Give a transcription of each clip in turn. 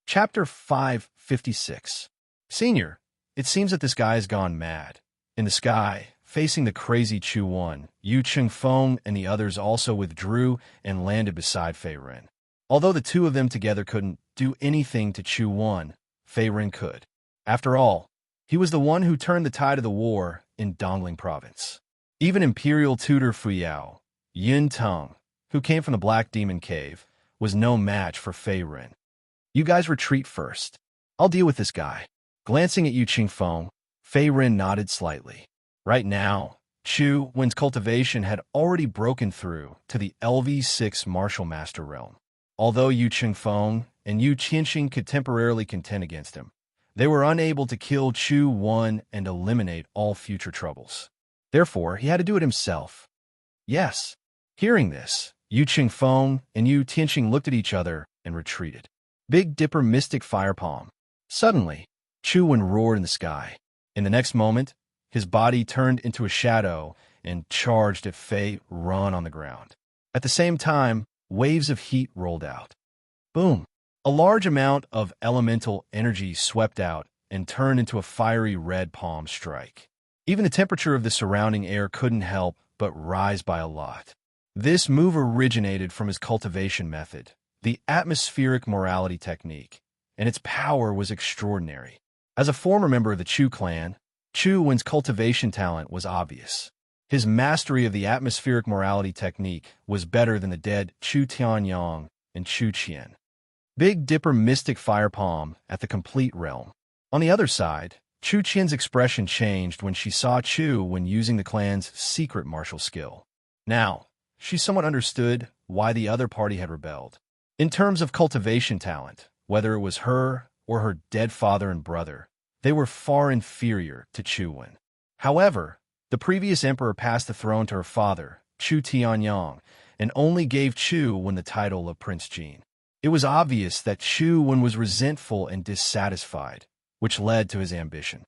Chapter 556. Senior, it seems that this guy has gone mad. In the sky, facing the crazy Chu-1, Yu Cheng-Feng and the others also withdrew and landed beside Fei Ren. Although the two of them together couldn't do anything to Chu-1, Fei Ren could. After all, he was the one who turned the tide of the war in Dongling Province. Even Imperial Tutor Fuyao, Yin Tong, who came from the Black Demon Cave, was no match for Fei Ren. You guys retreat first. I'll deal with this guy. Glancing at Yu Cheng-Feng, Fei Ren nodded slightly. Right now, Chu-Wen's cultivation had already broken through to the LV6 Martial Master realm. Although Yu Cheng-Feng and Yu Qianxing could temporarily contend against him, they were unable to kill Chu-1 and eliminate all future troubles. Therefore, he had to do it himself. Yes. Hearing this, Yu Cheng-Feng and Yu Qianxing looked at each other and retreated. Big Dipper Mystic Fire Palm. Suddenly, Chu-1 roared in the sky. In the next moment, his body turned into a shadow and charged at Fei Ren on the ground. At the same time, waves of heat rolled out. Boom! A large amount of elemental energy swept out and turned into a fiery red palm strike. Even the temperature of the surrounding air couldn't help but rise by a lot. This move originated from his cultivation method, the atmospheric morality technique, and its power was extraordinary. As a former member of the Chu clan, Chu-Wen's cultivation talent was obvious. His mastery of the atmospheric morality technique was better than the dead Chu Tianyang and Chu Qian. Big Dipper Mystic Fire Palm at the complete realm. On the other side, Chu Qian's expression changed when she saw Chu when using the clan's secret martial skill. Now, she somewhat understood why the other party had rebelled. In terms of cultivation talent, whether it was her or her dead father and brother, they were far inferior to Chu-Wen. However, the previous emperor passed the throne to her father, Chu Tianyang, and only gave Chu-Wen the title of Prince Jin. It was obvious that Chu-Wen was resentful and dissatisfied, which led to his ambition.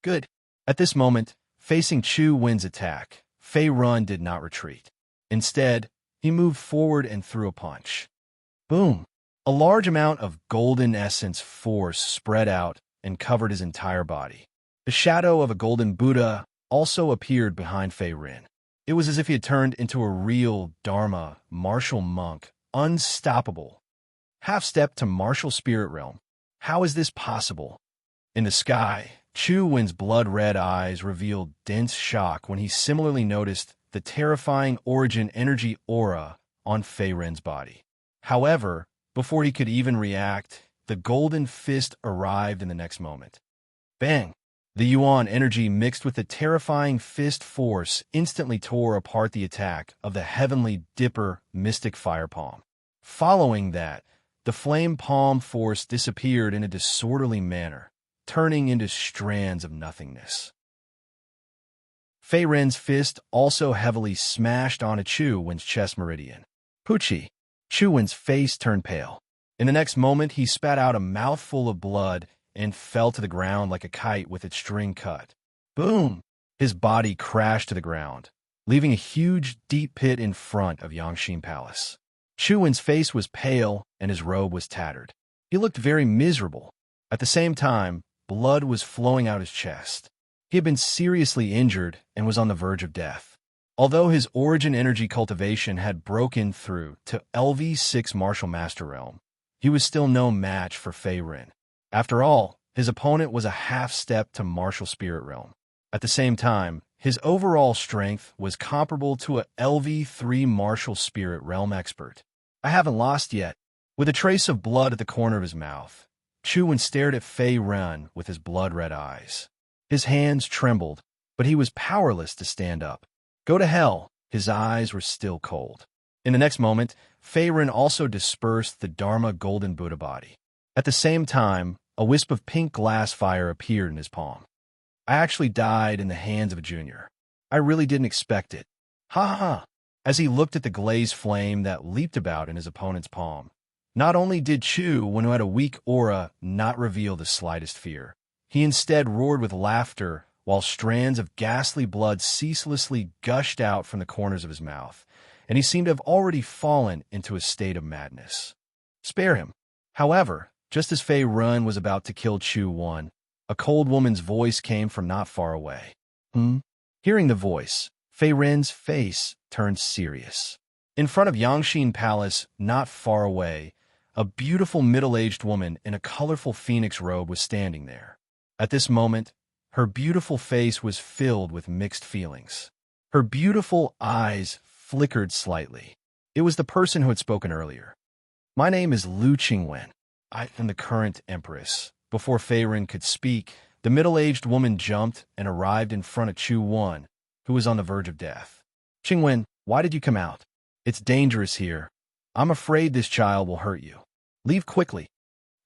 Good. At this moment, facing Chu-Wen's attack, Fei Ren did not retreat. Instead, he moved forward and threw a punch. Boom! A large amount of golden essence force spread out and covered his entire body. The shadow of a golden Buddha also appeared behind Fei Ren. It was as if he had turned into a real Dharma martial monk, unstoppable. Half-step to martial spirit realm. How is this possible? In the sky, Chu-Wen's blood-red eyes revealed dense shock when he similarly noticed the terrifying origin energy aura on Fei Ren's body. However, before he could even react, the golden fist arrived in the next moment. Bang! The Yuan energy mixed with the terrifying fist force instantly tore apart the attack of the heavenly Dipper Mystic Fire Palm. Following that, the flame palm force disappeared in a disorderly manner, turning into strands of nothingness. Fei Ren's fist also heavily smashed onto Chu-Wen's chest meridian. Poochie! Chu-Wen's face turned pale. In the next moment, he spat out a mouthful of blood and fell to the ground like a kite with its string cut. Boom! His body crashed to the ground, leaving a huge, deep pit in front of Yangxin Palace. Chu-Wen's face was pale and his robe was tattered. He looked very miserable. At the same time, blood was flowing out his chest. He had been seriously injured and was on the verge of death. Although his origin energy cultivation had broken through to LV6 Martial Master Realm, he was still no match for Fei Ren. After all, his opponent was a half-step to Martial Spirit Realm. At the same time, his overall strength was comparable to a LV3 Martial Spirit Realm expert. I haven't lost yet. With a trace of blood at the corner of his mouth, Chu-Wen stared at Fei Ren with his blood-red eyes. His hands trembled, but he was powerless to stand up. Go to hell! His eyes were still cold. In the next moment, Fei Ren also dispersed the Dharma Golden Buddha body. At the same time, a wisp of pink glass fire appeared in his palm. I actually died in the hands of a junior. I really didn't expect it. Ha ha ha! As he looked at the glazed flame that leaped about in his opponent's palm, not only did Chu-Wen, who had a weak aura, not reveal the slightest fear, he instead roared with laughter while strands of ghastly blood ceaselessly gushed out from the corners of his mouth, and he seemed to have already fallen into a state of madness. Spare him. However, Just as Fei Run was about to kill Chu Wan, a cold woman's voice came from not far away. Hearing the voice, Fei Ren's face turned serious. In front of Yangxin Palace, not far away, a beautiful middle-aged woman in a colorful phoenix robe was standing there. At this moment, her beautiful face was filled with mixed feelings. Her beautiful eyes flickered slightly. It was the person who had spoken earlier. My name is Lu Qingwen. I am the current empress. Before Fei Ren could speak, the middle-aged woman jumped and arrived in front of Chu Wan, who was on the verge of death. Qingwen, why did you come out? It's dangerous here. I'm afraid this child will hurt you. Leave quickly.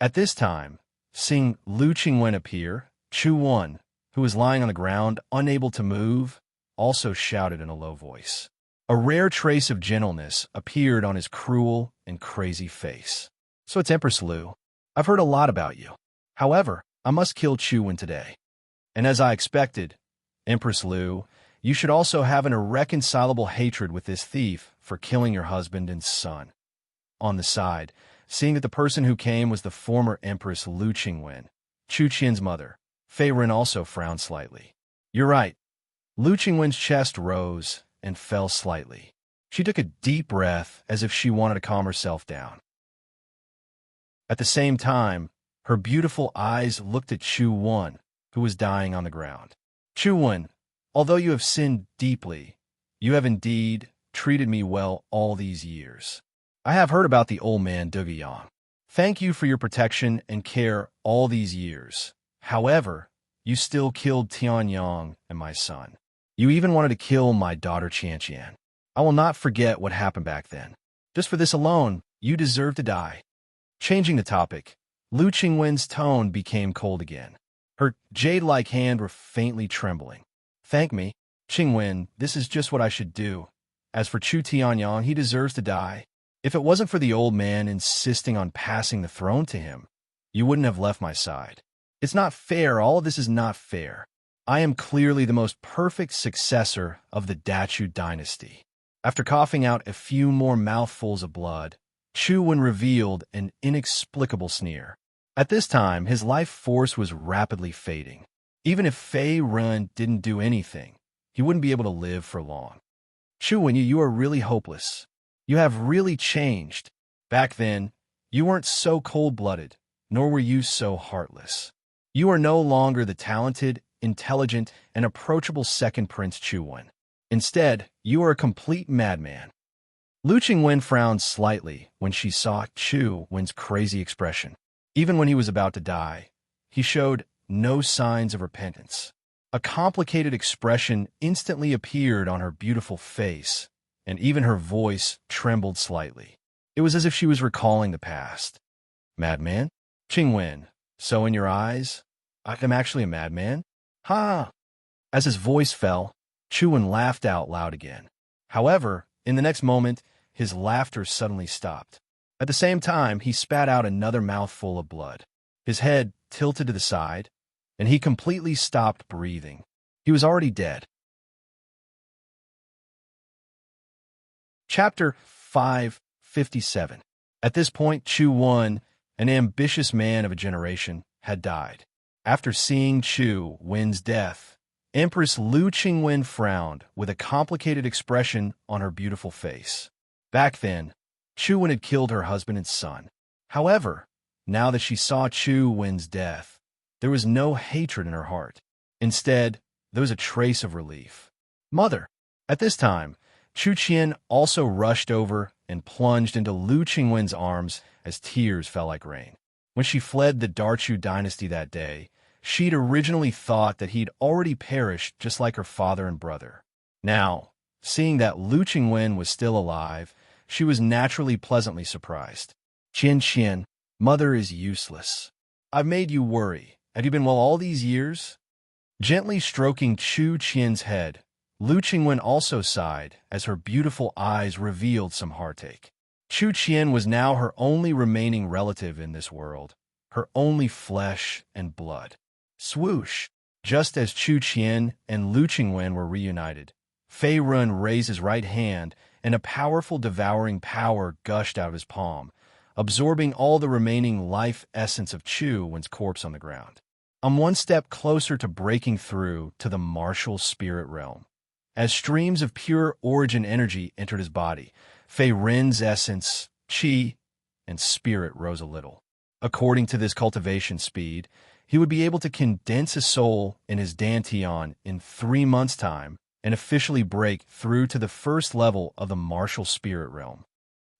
At this time, seeing Lu Qingwen appear, Chu Wan, who was lying on the ground, unable to move, also shouted in a low voice. A rare trace of gentleness appeared on his cruel and crazy face. So it's Empress Lu. I've heard a lot about you. However, I must kill Chu Wan today. And as I expected, Empress Lu, you should also have an irreconcilable hatred with this thief for killing your husband and son. On the side, seeing that the person who came was the former Empress Lu Qingwen, Chu Qian's mother, Fei Ren also frowned slightly. You're right. Lu Qingwen's chest rose and fell slightly. She took a deep breath as if she wanted to calm herself down. At the same time, her beautiful eyes looked at Chu Wan, who was dying on the ground. Chu Wan, although you have sinned deeply, you have indeed treated me well all these years. I have heard about the old man Dugayang. Thank you for your protection and care all these years. However, you still killed Tianyang and my son. You even wanted to kill my daughter Qianqian. I will not forget what happened back then. Just for this alone, you deserve to die. Changing the topic, Lu Qingwen's tone became cold again. Her jade-like hand were faintly trembling. Thank me, Qingwen, this is just what I should do. As for Chu Tianyang, he deserves to die. If it wasn't for the old man insisting on passing the throne to him, you wouldn't have left my side. It's not fair. All of this is not fair. I am clearly the most perfect successor of the Dachu dynasty. After coughing out a few more mouthfuls of blood, Chu Wan revealed an inexplicable sneer. At this time, his life force was rapidly fading. Even if Fei Ren didn't do anything, he wouldn't be able to live for long. Chu Wan, you are really hopeless. You have really changed. Back then, you weren't so cold-blooded, nor were you so heartless. You are no longer the talented, intelligent, and approachable second Prince Chu Wan. Instead, you are a complete madman. Lu Qingwen frowned slightly when she saw Chu Wan's crazy expression. Even when he was about to die, he showed no signs of repentance. A complicated expression instantly appeared on her beautiful face, and even her voice trembled slightly. It was as if she was recalling the past. Madman? Qingwen, so in your eyes, I am actually a madman? Ha! As his voice fell, Chu Wan laughed out loud again. However, in the next moment, his laughter suddenly stopped. At the same time, he spat out another mouthful of blood. His head tilted to the side, and he completely stopped breathing. He was already dead. Chapter 557. At this point, Chu Wan, an ambitious man of a generation, had died. After seeing Chu Wan's death, Empress Lu Qingwen frowned with a complicated expression on her beautiful face. Back then, Chu Wan had killed her husband and son. However, now that she saw Chu Wan's death, there was no hatred in her heart. Instead, there was a trace of relief. Mother! At this time, Chu Qian also rushed over and plunged into Lu Qingwen's arms as tears fell like rain. When she fled the Dachu dynasty that day, she'd originally thought that he'd already perished just like her father and brother. Now, seeing that Lu Qingwen was still alive, she was naturally pleasantly surprised. Qian, mother is useless. I've made you worry. Have you been well all these years? Gently stroking Chu Qian's head, Lu Qingwen also sighed as her beautiful eyes revealed some heartache. Chu Qian was now her only remaining relative in this world, her only flesh and blood. Swoosh! Just as Chu Qian and Lu Qingwen were reunited, Fei Run raised his right hand, and a powerful devouring power gushed out of his palm, absorbing all the remaining life essence of Chu Wen's corpse on the ground. I'm one step closer to breaking through to the martial spirit realm. As streams of pure origin energy entered his body, Fei Rin's essence, qi, and spirit rose a little. According to this cultivation speed, he would be able to condense his soul in his dantian in 3 months' time and officially break through to the first level of the martial spirit realm.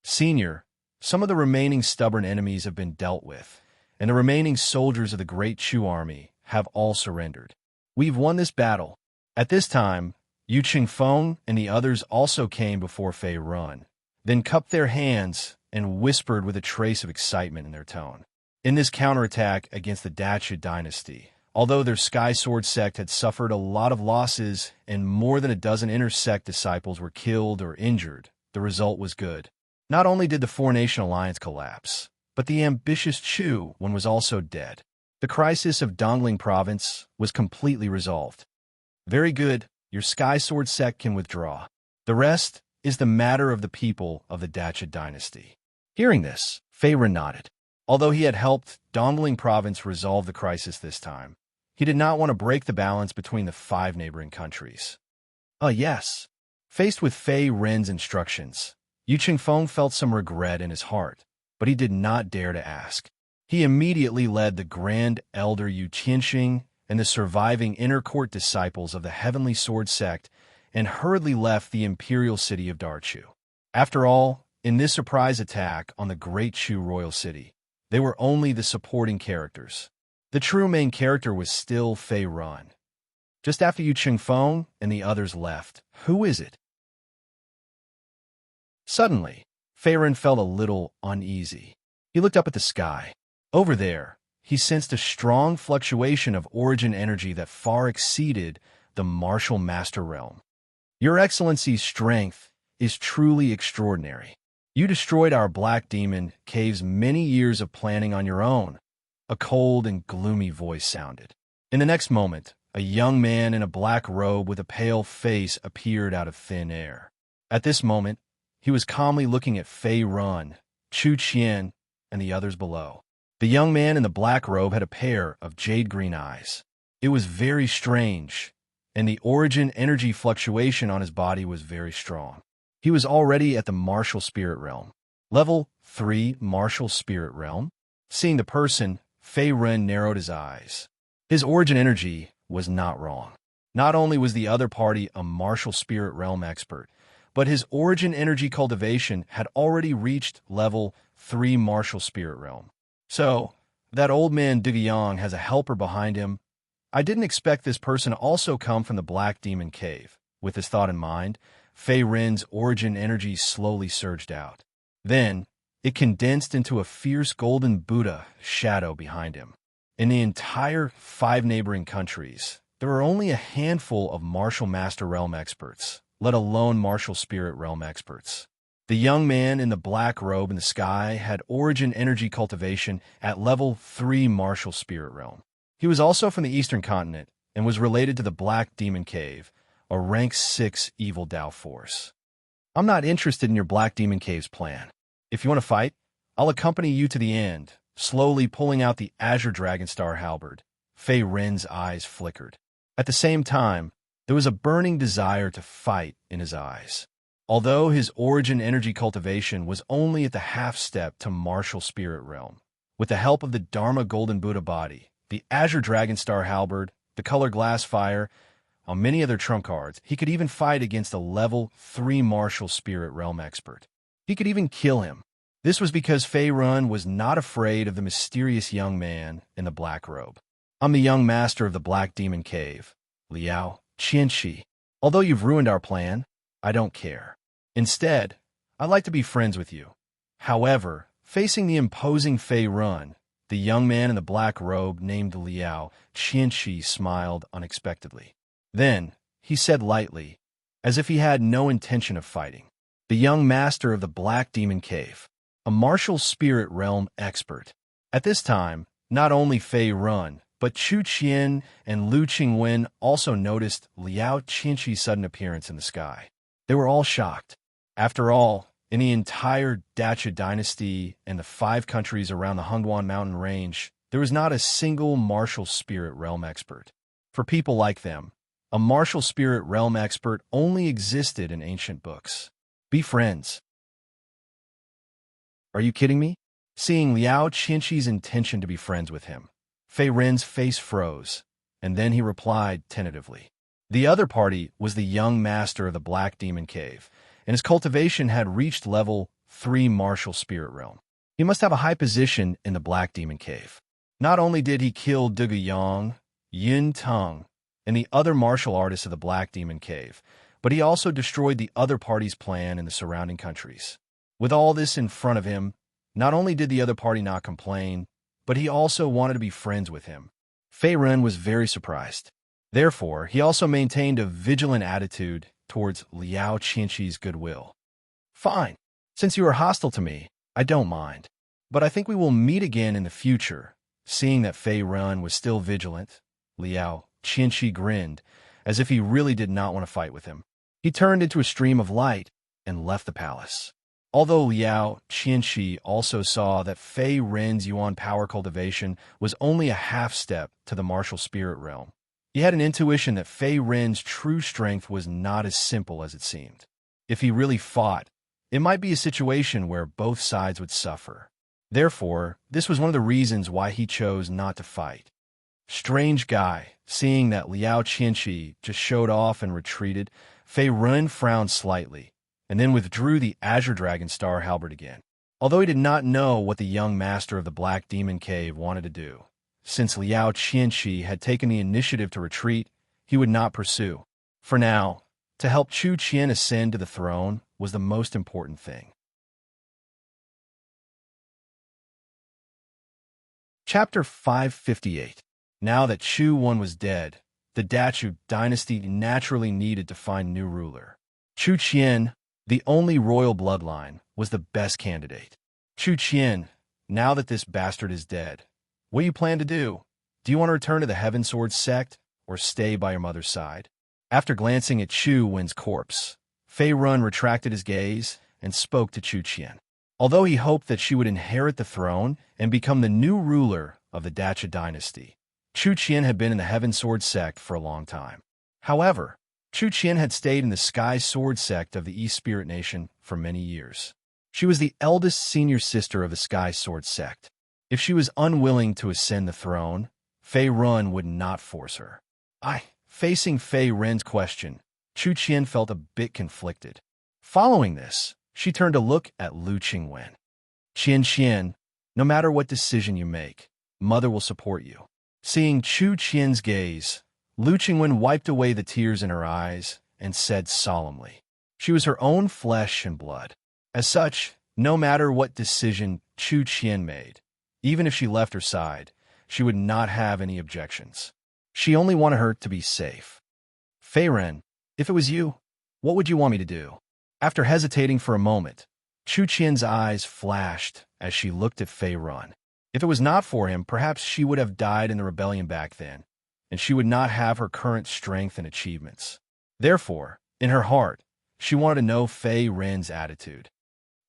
Senior, some of the remaining stubborn enemies have been dealt with, and the remaining soldiers of the Great Chu army have all surrendered. We've won this battle. At this time, Yu Qingfeng and the others also came before Fei Run, then cupped their hands and whispered with a trace of excitement in their tone. In this counterattack against the Dacia dynasty, although their Sky Sword sect had suffered a lot of losses and more than a dozen inner sect disciples were killed or injured, the result was good. Not only did the four-nation alliance collapse, but the ambitious Chu Wen was also dead. The crisis of Dongling province was completely resolved. Very good, your Sky Sword sect can withdraw. The rest is the matter of the people of the Dacia dynasty. Hearing this, Fei Ren nodded. Although he had helped Dongling province resolve the crisis this time, he did not want to break the balance between the 5 neighboring countries. Yes. Faced with Fei Ren's instructions, Yu Qingfeng felt some regret in his heart, but he did not dare to ask. He immediately led the Grand Elder Yu Qianxing and the surviving inner court disciples of the Heavenly Sword sect and hurriedly left the imperial city of Darchu. After all, in this surprise attack on the Great Chu royal city, they were only the supporting characters. The true main character was still Fei Run. Just after Yu Qingfeng and the others left, who is it? Suddenly, Fei Ren felt a little uneasy. He looked up at the sky. Over there, he sensed a strong fluctuation of origin energy that far exceeded the martial master realm. Your Excellency's strength is truly extraordinary. You destroyed our Black Demon Cave's many years of planning on your own. A cold and gloomy voice sounded. In the next moment, a young man in a black robe with a pale face appeared out of thin air. At this moment, he was calmly looking at Fei Run, Chu Qian, and the others below. The young man in the black robe had a pair of jade-green eyes. It was very strange, and the origin energy fluctuation on his body was very strong. He was already at the martial spirit realm. Level 3 martial spirit realm. Seeing the person, Fei Ren narrowed his eyes. His origin energy was not wrong. Not only was the other party a martial spirit realm expert, but his origin energy cultivation had already reached level 3 martial spirit realm. So, that old man Digiyang has a helper behind him. I didn't expect this person to also come from the Black Demon Cave. With this thought in mind, Fei Ren's origin energy slowly surged out. Then, it condensed into a fierce golden Buddha shadow behind him. In the entire 5 neighboring countries, there are only a handful of martial master realm experts, let alone martial spirit realm experts. The young man in the black robe in the sky had origin energy cultivation at level 3 martial spirit realm. He was also from the eastern continent and was related to the Black Demon Cave, a rank 6 evil Dao force. I'm not interested in your Black Demon Cave's plan. If you want to fight, I'll accompany you to the end. Slowly pulling out the Azure Dragonstar halberd, Fei Ren's eyes flickered. At the same time, there was a burning desire to fight in his eyes. Although his origin energy cultivation was only at the half step to martial spirit realm, with the help of the Dharma Golden Buddha body, the Azure Dragonstar halberd, the color glass fire, on many other trump cards, he could even fight against a level 3 martial spirit realm expert. He could even kill him. This was because Fei Run was not afraid of the mysterious young man in the black robe. I'm the young master of the Black Demon Cave, Liao Qianxi. Although you've ruined our plan, I don't care. Instead, I'd like to be friends with you. However, facing the imposing Fei Run, the young man in the black robe named Liao Qianxi smiled unexpectedly. Then, he said lightly, as if he had no intention of fighting, the young master of the Black Demon Cave, a martial spirit realm expert. At this time, not only Fei Run, but Chu Qian and Lu Qingwen also noticed Liao Qianxi's sudden appearance in the sky. They were all shocked. After all, In the entire Dacha dynasty and the 5 countries around the Hungwan mountain range, there was not a single martial spirit realm expert. For people like them, a martial spirit realm expert only existed in ancient books. Be friends. Are you kidding me? Seeing Liao Qianqi's intention to be friends with him, Fei Ren's face froze, and then he replied tentatively. The other party was the young master of the Black Demon Cave, and his cultivation had reached level 3 martial spirit realm. He must have a high position in the Black Demon Cave. Not only did he kill Dugu Yang, Yin Teng, and the other martial artists of the Black Demon Cave, but he also destroyed the other party's plan in the surrounding countries. With all this in front of him, not only did the other party not complain, but he also wanted to be friends with him. Fei Ren was very surprised. Therefore, he also maintained a vigilant attitude towards Liao Qianqi's goodwill. Fine. Since you are hostile to me, I don't mind. But I think we will meet again in the future. Seeing that Fei Ren was still vigilant, Liao Qianqi grinned, as if he really did not want to fight with him. He turned into a stream of light and left the palace. Although Liao Qianqi also saw that Fei Ren's Yuan power cultivation was only a half step to the martial spirit realm, he had an intuition that Fei Ren's true strength was not as simple as it seemed. If he really fought, it might be a situation where both sides would suffer. Therefore, this was one of the reasons why he chose not to fight. Strange guy. Seeing that Liao Qianqi just showed off and retreated, Fei Ren frowned slightly, and then withdrew the Azure Dragon Star halberd again. Although he did not know what the young master of the Black Demon Cave wanted to do, since Liao Qianqi had taken the initiative to retreat, he would not pursue. For now, to help Chu Qian ascend to the throne was the most important thing. Chapter 558. Now that Chu Wan was dead, the Dachu dynasty naturally needed to find new ruler. Chu Qian, the only royal bloodline, was the best candidate. Chu Qian, now that this bastard is dead, what do you plan to do? Do you want to return to the Heaven Sword sect, or stay by your mother's side? After glancing at Chu Wen's corpse, Fei Ren retracted his gaze and spoke to Chu Qian. Although he hoped that she would inherit the throne and become the new ruler of the Dacha dynasty, Chu Qian had been in the Heaven Sword sect for a long time. However, Chu Qian had stayed in the Sky Sword sect of the East Spirit Nation for many years. She was the eldest senior sister of the Sky Sword sect. If she was unwilling to ascend the throne, Fei Ren would not force her. Facing Fei Ren's question, Chu Qian felt a bit conflicted. Following this, she turned to look at Lu Qingwen. Qian, no matter what decision you make, Mother will support you. Seeing Chu Qian's gaze, Lu Qingwen wiped away the tears in her eyes and said solemnly, she was her own flesh and blood. As such, no matter what decision Chu Qian made, even if she left her side, she would not have any objections. She only wanted her to be safe. Fei Ren, if it was you, what would you want me to do? After hesitating for a moment, Chu Qian's eyes flashed as she looked at Fei Ren. If it was not for him, perhaps she would have died in the rebellion back then, and she would not have her current strength and achievements. Therefore, in her heart, she wanted to know Fei Ren's attitude.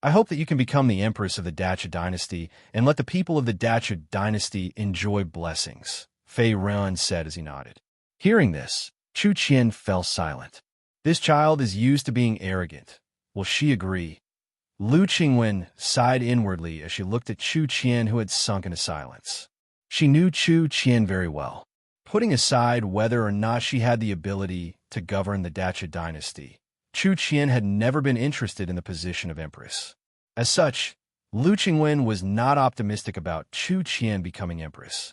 I hope that you can become the empress of the Dacha dynasty and let the people of the Dacha dynasty enjoy blessings, Fei Ren said as he nodded. Hearing this, Chu Qian fell silent. This child is used to being arrogant. Will she agree? Lu Qingwen sighed inwardly as she looked at Chu Qian, who had sunk into silence. She knew Chu Qian very well. Putting aside whether or not she had the ability to govern the Dacha dynasty, Chu Qian had never been interested in the position of empress. As such, Lu Qingwen was not optimistic about Chu Qian becoming empress.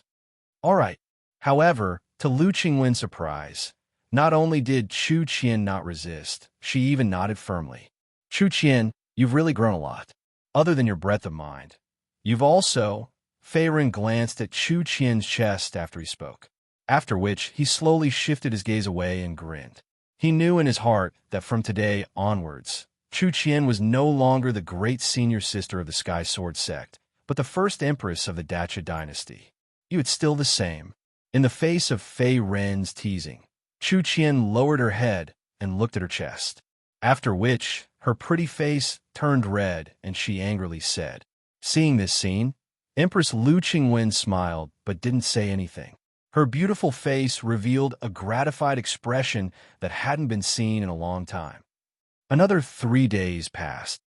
All right. However, to Lu Qingwen's surprise, not only did Chu Qian not resist, she even nodded firmly. Chu Qian, you've really grown a lot. Other than your breadth of mind, you've also... Fei Ren glanced at Chu Qian's chest after he spoke, after which he slowly shifted his gaze away and grinned. He knew in his heart that from today onwards, Chu Qian was no longer the great senior sister of the Sky Sword sect, but the first empress of the Dacha dynasty. You it's still the same. In the face of Fei Ren's teasing, Chu Qian lowered her head and looked at her chest, after which Her pretty face turned red, and she angrily said. Seeing this scene, Empress Lu Qingwen smiled but didn't say anything. Her beautiful face revealed a gratified expression that hadn't been seen in a long time. Another 3 days passed.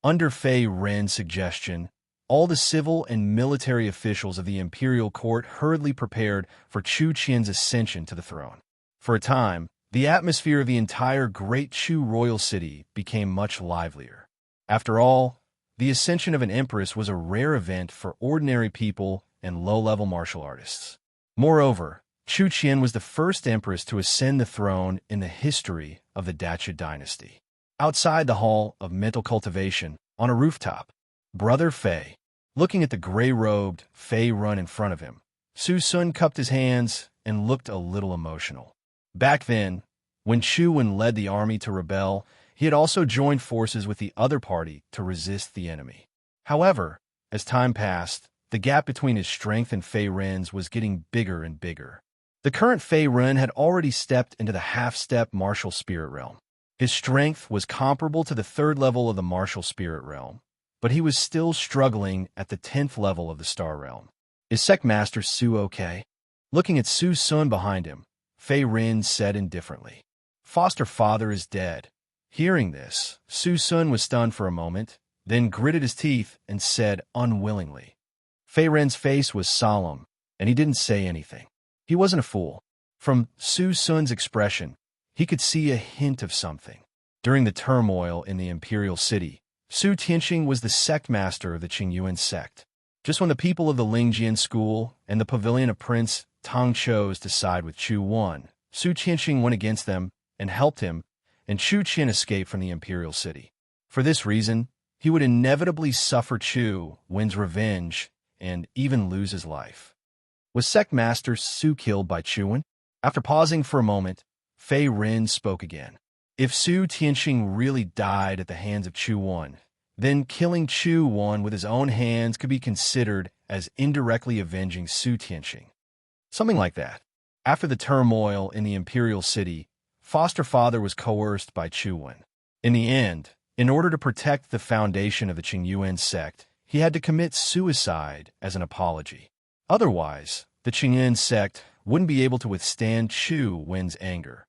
Under Fei Ren's suggestion, all the civil and military officials of the imperial court hurriedly prepared for Chu Qian's ascension to the throne. For a time, the atmosphere of the entire Great Chu royal city became much livelier. After all, the ascension of an empress was a rare event for ordinary people and low-level martial artists. Moreover, Chu Qian was the first empress to ascend the throne in the history of the Dacha dynasty. Outside the hall of mental cultivation, on a rooftop, Brother Fei, looking at the gray-robed Fei Run in front of him, Su Sun cupped his hands and looked a little emotional. Back then, when Chu Wen led the army to rebel, he had also joined forces with the other party to resist the enemy. However, as time passed, the gap between his strength and Fei Ren's was getting bigger and bigger. The current Fei Ren had already stepped into the half-step martial spirit realm. His strength was comparable to the 3rd level of the martial spirit realm, but he was still struggling at the 10th level of the star realm. Is Sect Master Su okay? Looking at Su Sun behind him, Fei Ren said indifferently. Foster father is dead. Hearing this, Su Sun was stunned for a moment, then gritted his teeth and said unwillingly. Fei Ren's face was solemn, and he didn't say anything. He wasn't a fool. From Su Sun's expression, he could see a hint of something. During the turmoil in the imperial city, Su Tianqing was the sect master of the Qingyuan sect. Just when the people of the Lingjian school and the pavilion of Prince Tang chose to side with Chu Wan, Su Tianqing went against them and helped him, and Chu Qian escaped from the imperial city. For this reason, he would inevitably suffer Chu Wen's revenge and even lose his life. Was Sect Master Su killed by Chu Wen? After pausing for a moment, Fei Ren spoke again. If Su Tianqing really died at the hands of Chu Wan, then killing Chu Wan with his own hands could be considered as indirectly avenging Su Tianqing. Something like that. After the turmoil in the imperial city, foster father was coerced by Chu Wan. In the end, in order to protect the foundation of the Qingyuan sect, he had to commit suicide as an apology. Otherwise, the Qingyuan sect wouldn't be able to withstand Chu Wen's anger.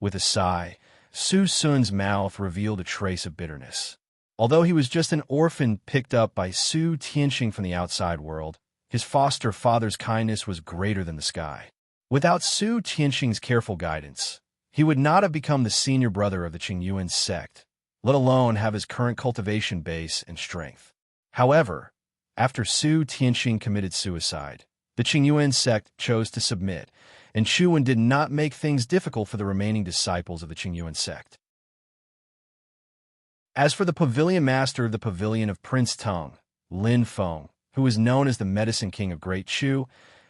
With a sigh, Su Sun's mouth revealed a trace of bitterness. Although he was just an orphan picked up by Su Tianqing from the outside world, his foster father's kindness was greater than the sky. Without Su Tianqing's careful guidance, he would not have become the senior brother of the Qingyuan sect, let alone have his current cultivation base and strength. However, after Su Tianqing committed suicide, the Qingyuan sect chose to submit, and Chu Wen did not make things difficult for the remaining disciples of the Qingyuan sect. As for the pavilion master of the pavilion of Prince Tang, Lin Feng, who was known as the medicine king of Great Chu,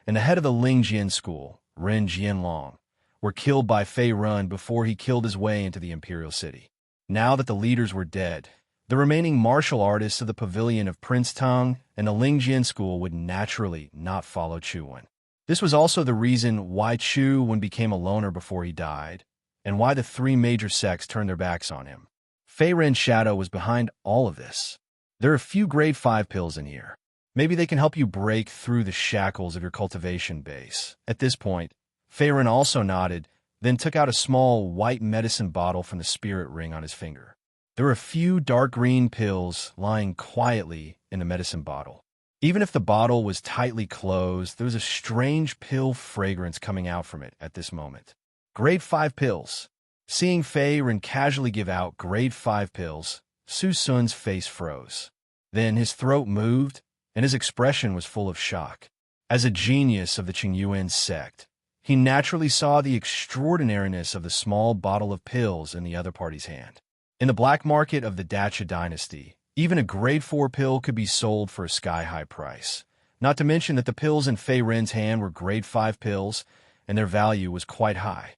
and the head of the Lingjian school, Ren Jianlong, were killed by Fei Ren before he killed his way into the imperial city. Now that the leaders were dead, the remaining martial artists of the pavilion of Prince Tang and the Lingjian school would naturally not follow Chu Wen. This was also the reason why Chu Wen became a loner before he died, and why the 3 major sects turned their backs on him. Fei Ren's shadow was behind all of this. There are a few grade 5 pills in here. Maybe they can help you break through the shackles of your cultivation base. At this point, Fei Ren also nodded, then took out a small white medicine bottle from the spirit ring on his finger. There were a few dark green pills lying quietly in the medicine bottle. Even if the bottle was tightly closed, there was a strange pill fragrance coming out from it at this moment. Grade 5 pills. Seeing Fei Ren casually give out grade 5 pills, Su Sun's face froze. Then his throat moved, and his expression was full of shock. As a genius of the Qingyuan sect, he naturally saw the extraordinariness of the small bottle of pills in the other party's hand. In the black market of the Dacha dynasty, even a grade 4 pill could be sold for a sky-high price. Not to mention that the pills in Fei Ren's hand were grade 5 pills, and their value was quite high.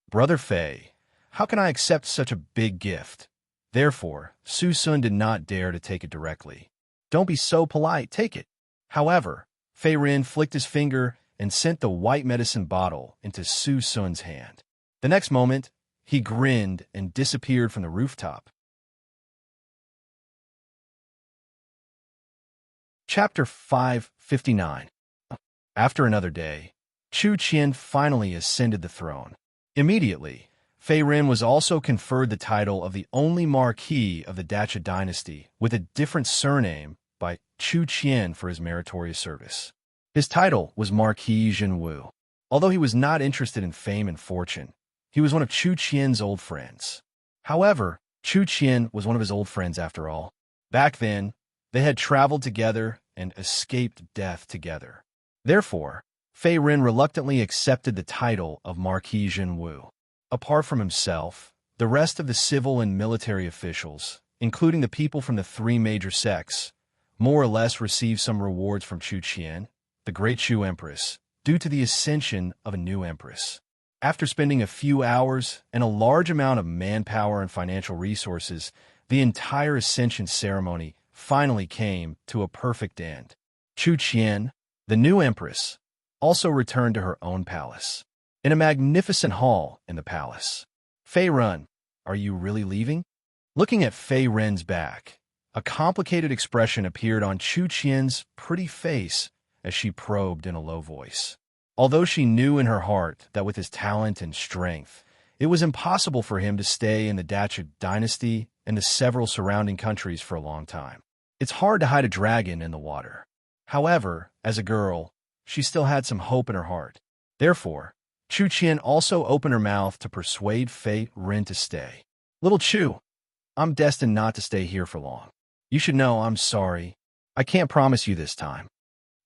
Brother Fei, how can I accept such a big gift? Therefore, Su Sun did not dare to take it directly. Don't be so polite, take it. However, Fei Ren flicked his finger and sent the white medicine bottle into Su Sun's hand. The next moment, He grinned and disappeared from the rooftop. Chapter 559. After another day, Chu Qian finally ascended the throne. Immediately, Fei Ren was also conferred the title of the only Marquis of the Dacha dynasty with a different surname by Chu Qian for his meritorious service. His title was Marquis Zhenwu. Although he was not interested in fame and fortune, he was one of Chu Qian's old friends. However, Chu Qian was one of his old friends after all. Back then, they had traveled together and escaped death together. Therefore, Fei Ren reluctantly accepted the title of Marquis Zhenwu. Apart from himself, the rest of the civil and military officials, including the people from the three major sects, more or less received some rewards from Chu Qian, the great Chu Empress, due to the ascension of a new empress. After spending a few hours and a large amount of manpower and financial resources, the entire ascension ceremony finally came to a perfect end. Chu Qian, the new empress, also returned to her own palace. In a magnificent hall in the palace, Fei Ren, are you really leaving? Looking at Fei Ren's back, a complicated expression appeared on Chu Qian's pretty face as she probed in a low voice. Although she knew in her heart that with his talent and strength, it was impossible for him to stay in the Dacha dynasty and the several surrounding countries for a long time. It's hard to hide a dragon in the water. However, as a girl, she still had some hope in her heart. Therefore, Chu Qian also opened her mouth to persuade Fei Ren to stay. Little Chu, I'm destined not to stay here for long. You should know I'm sorry. I can't promise you this time.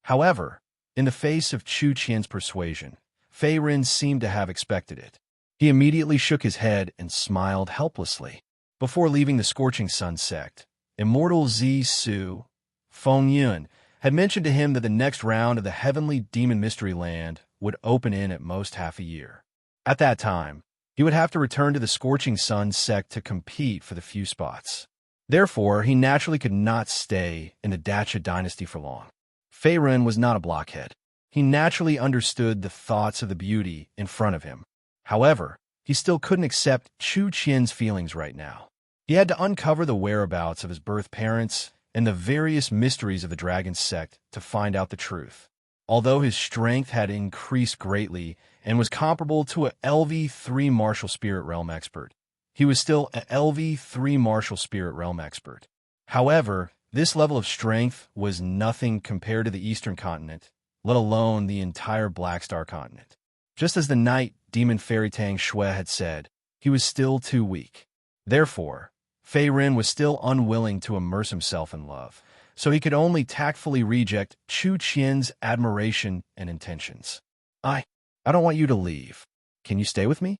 However, in the face of Chu Qian's persuasion, Fei Ren seemed to have expected it. He immediately shook his head and smiled helplessly. Before leaving the Scorching Sun sect, Immortal Zi Su, Feng Yun, had mentioned to him that the next round of the Heavenly Demon Mystery Land would open in at most half a year. At that time, he would have to return to the Scorching Sun sect to compete for the few spots. Therefore, he naturally could not stay in the Dacha dynasty for long. Fei Ren was not a blockhead. He naturally understood the thoughts of the beauty in front of him. However, he still couldn't accept Chu Qian's feelings right now. He had to uncover the whereabouts of his birth parents and the various mysteries of the dragon sect to find out the truth. Although his strength had increased greatly and was comparable to a LV3 Martial Spirit Realm expert, he was still a LV3 Martial Spirit Realm expert. However, this level of strength was nothing compared to the Eastern continent, let alone the entire Black Star continent. Just as the Knight Demon Fairy Tang Shui had said, he was still too weak. Therefore, Fei Ren was still unwilling to immerse himself in love, so he could only tactfully reject Chu Qian's admiration and intentions. I don't want you to leave. Can you stay with me?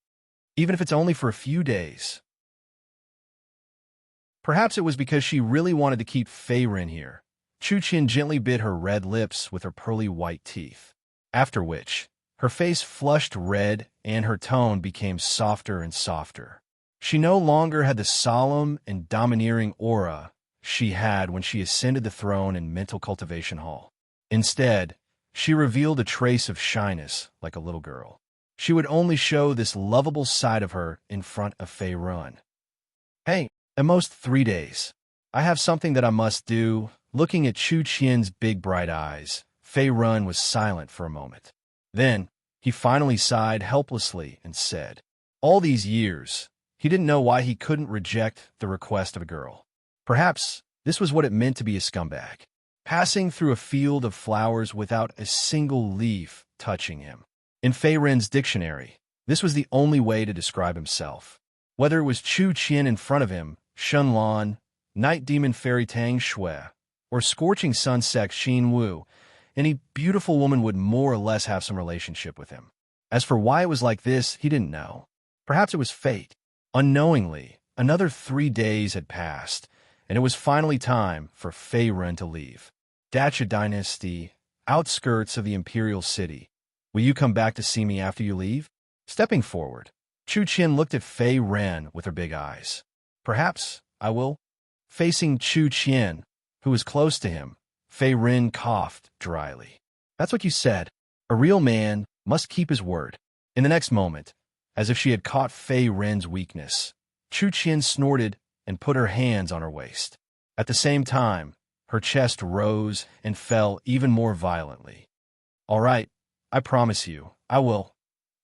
Even if it's only for a few days. Perhaps it was because she really wanted to keep Fei Ren here. Chu Qian gently bit her red lips with her pearly white teeth, after which her face flushed red and her tone became softer and softer. She no longer had the solemn and domineering aura she had when she ascended the throne in Mental Cultivation Hall. Instead, she revealed a trace of shyness like a little girl. She would only show this lovable side of her in front of Fei Ren. Hey, at most 3 days. I have something that I must do. Looking at Chu Qian's big bright eyes, Fei Ren was silent for a moment. Then, he finally sighed helplessly and said, all these years, he didn't know why he couldn't reject the request of a girl. Perhaps this was what it meant to be a scumbag, passing through a field of flowers without a single leaf touching him. In Fei Ren's dictionary, this was the only way to describe himself. Whether it was Chu Qian in front of him, Shun Lan, Night Demon Fairy Tang Shui, or Scorching Sun Sect Xin Wu, any beautiful woman would more or less have some relationship with him. As for why it was like this, he didn't know. Perhaps it was fate. Unknowingly, another 3 days had passed, and it was finally time for Fei Ren to leave. Dacha Dynasty, outskirts of the Imperial City. Will you come back to see me after you leave? Stepping forward, Chu Qian looked at Fei Ren with her big eyes. Perhaps I will. Facing Chu Qian, who was close to him, Fei Ren coughed dryly. That's what you said. A real man must keep his word. In the next moment, as if she had caught Fei Ren's weakness. Chu Qian snorted and put her hands on her waist. At the same time, her chest rose and fell even more violently. "All right, I promise you, I will."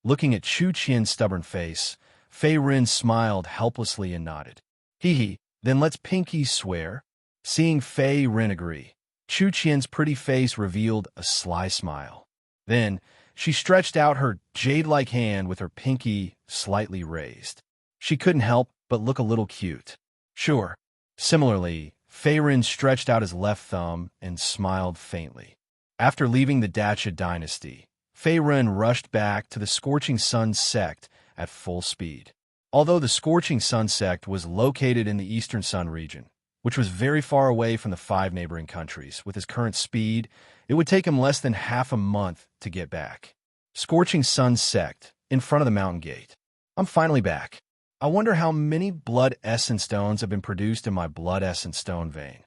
Looking at Chu Qian's stubborn face, Fei Ren smiled helplessly and nodded. "Hee, then let's pinky swear." Seeing Fei Ren agree, Chu Qian's pretty face revealed a sly smile. Then, she stretched out her jade-like hand with her pinky slightly raised. She couldn't help but look a little cute. Sure. Similarly, Fei Ren stretched out his left thumb and smiled faintly. After leaving the Dacha dynasty, Fei Ren rushed back to the Scorching Sun sect at full speed. Although the Scorching Sun sect was located in the Eastern Sun region, which was very far away from the 5 neighboring countries, with his current speed, it would take him less than half a month to get back. Scorching Sun sect, in front of the mountain gate. "I'm finally back. I wonder how many blood essence stones have been produced in my blood essence stone vein."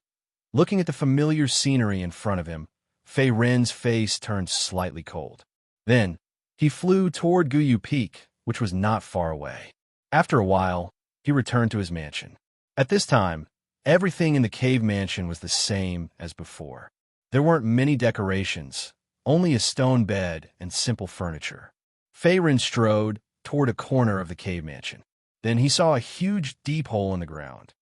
Looking at the familiar scenery in front of him, Fei Ren's face turned slightly cold. Then, he flew toward Guyu Peak, which was not far away. After a while, he returned to his mansion. At this time, everything in the cave mansion was the same as before. There weren't many decorations, only a stone bed and simple furniture. Fei Ren strode toward a corner of the cave mansion. Then he saw a huge, deep hole in the ground.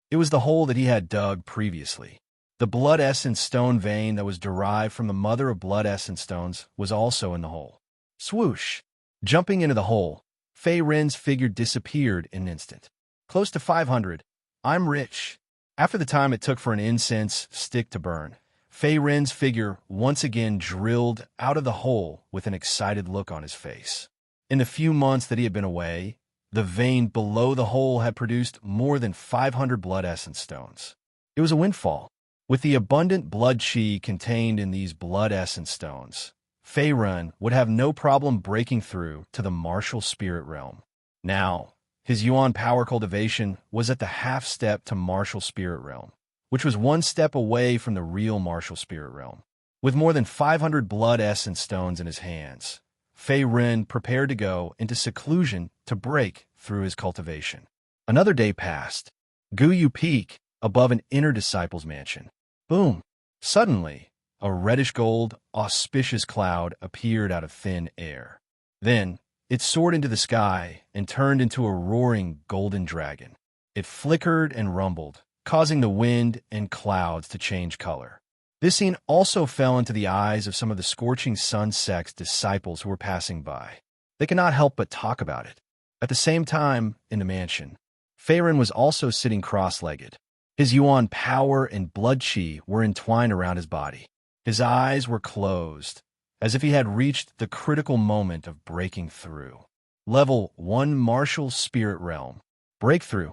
It was the hole that he had dug previously. The blood essence stone vein that was derived from the mother of blood essence stones was also in the hole. Swoosh! Jumping into the hole, Fei Ren's figure disappeared in an instant. "Close to 500. I'm rich." After the time it took for an incense stick to burn, Fei Ren's figure once again drilled out of the hole with an excited look on his face. In the few months that he had been away, the vein below the hole had produced more than 500 blood essence stones. It was a windfall. With the abundant blood chi contained in these blood essence stones, Fei Ren would have no problem breaking through to the martial spirit realm. Now, his Yuan power cultivation was at the half step to martial spirit realm, which was one step away from the real martial spirit realm. With more than 500 blood essence stones in his hands, Fei Ren prepared to go into seclusion to break through his cultivation. Another day passed. Guyu Peak, above an inner disciple's mansion. Boom! Suddenly, a reddish-gold, auspicious cloud appeared out of thin air. Then, it soared into the sky and turned into a roaring golden dragon. It flickered and rumbled, causing the wind and clouds to change color. This scene also fell into the eyes of some of the Scorching Sun sect's disciples who were passing by. They could not help but talk about it. At the same time, in the mansion, Fei Ren was also sitting cross-legged. His Yuan power and blood chi were entwined around his body. His eyes were closed, as if he had reached the critical moment of breaking through. Level 1 Martial Spirit Realm. Breakthrough.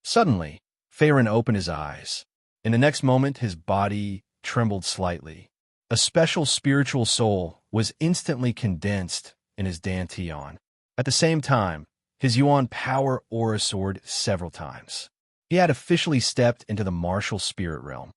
Suddenly, Fei Ren opened his eyes. In the next moment, his body trembled slightly. A special spiritual soul was instantly condensed in his dantian. At the same time, his Yuan power aura soared several times. He had officially stepped into the martial spirit realm.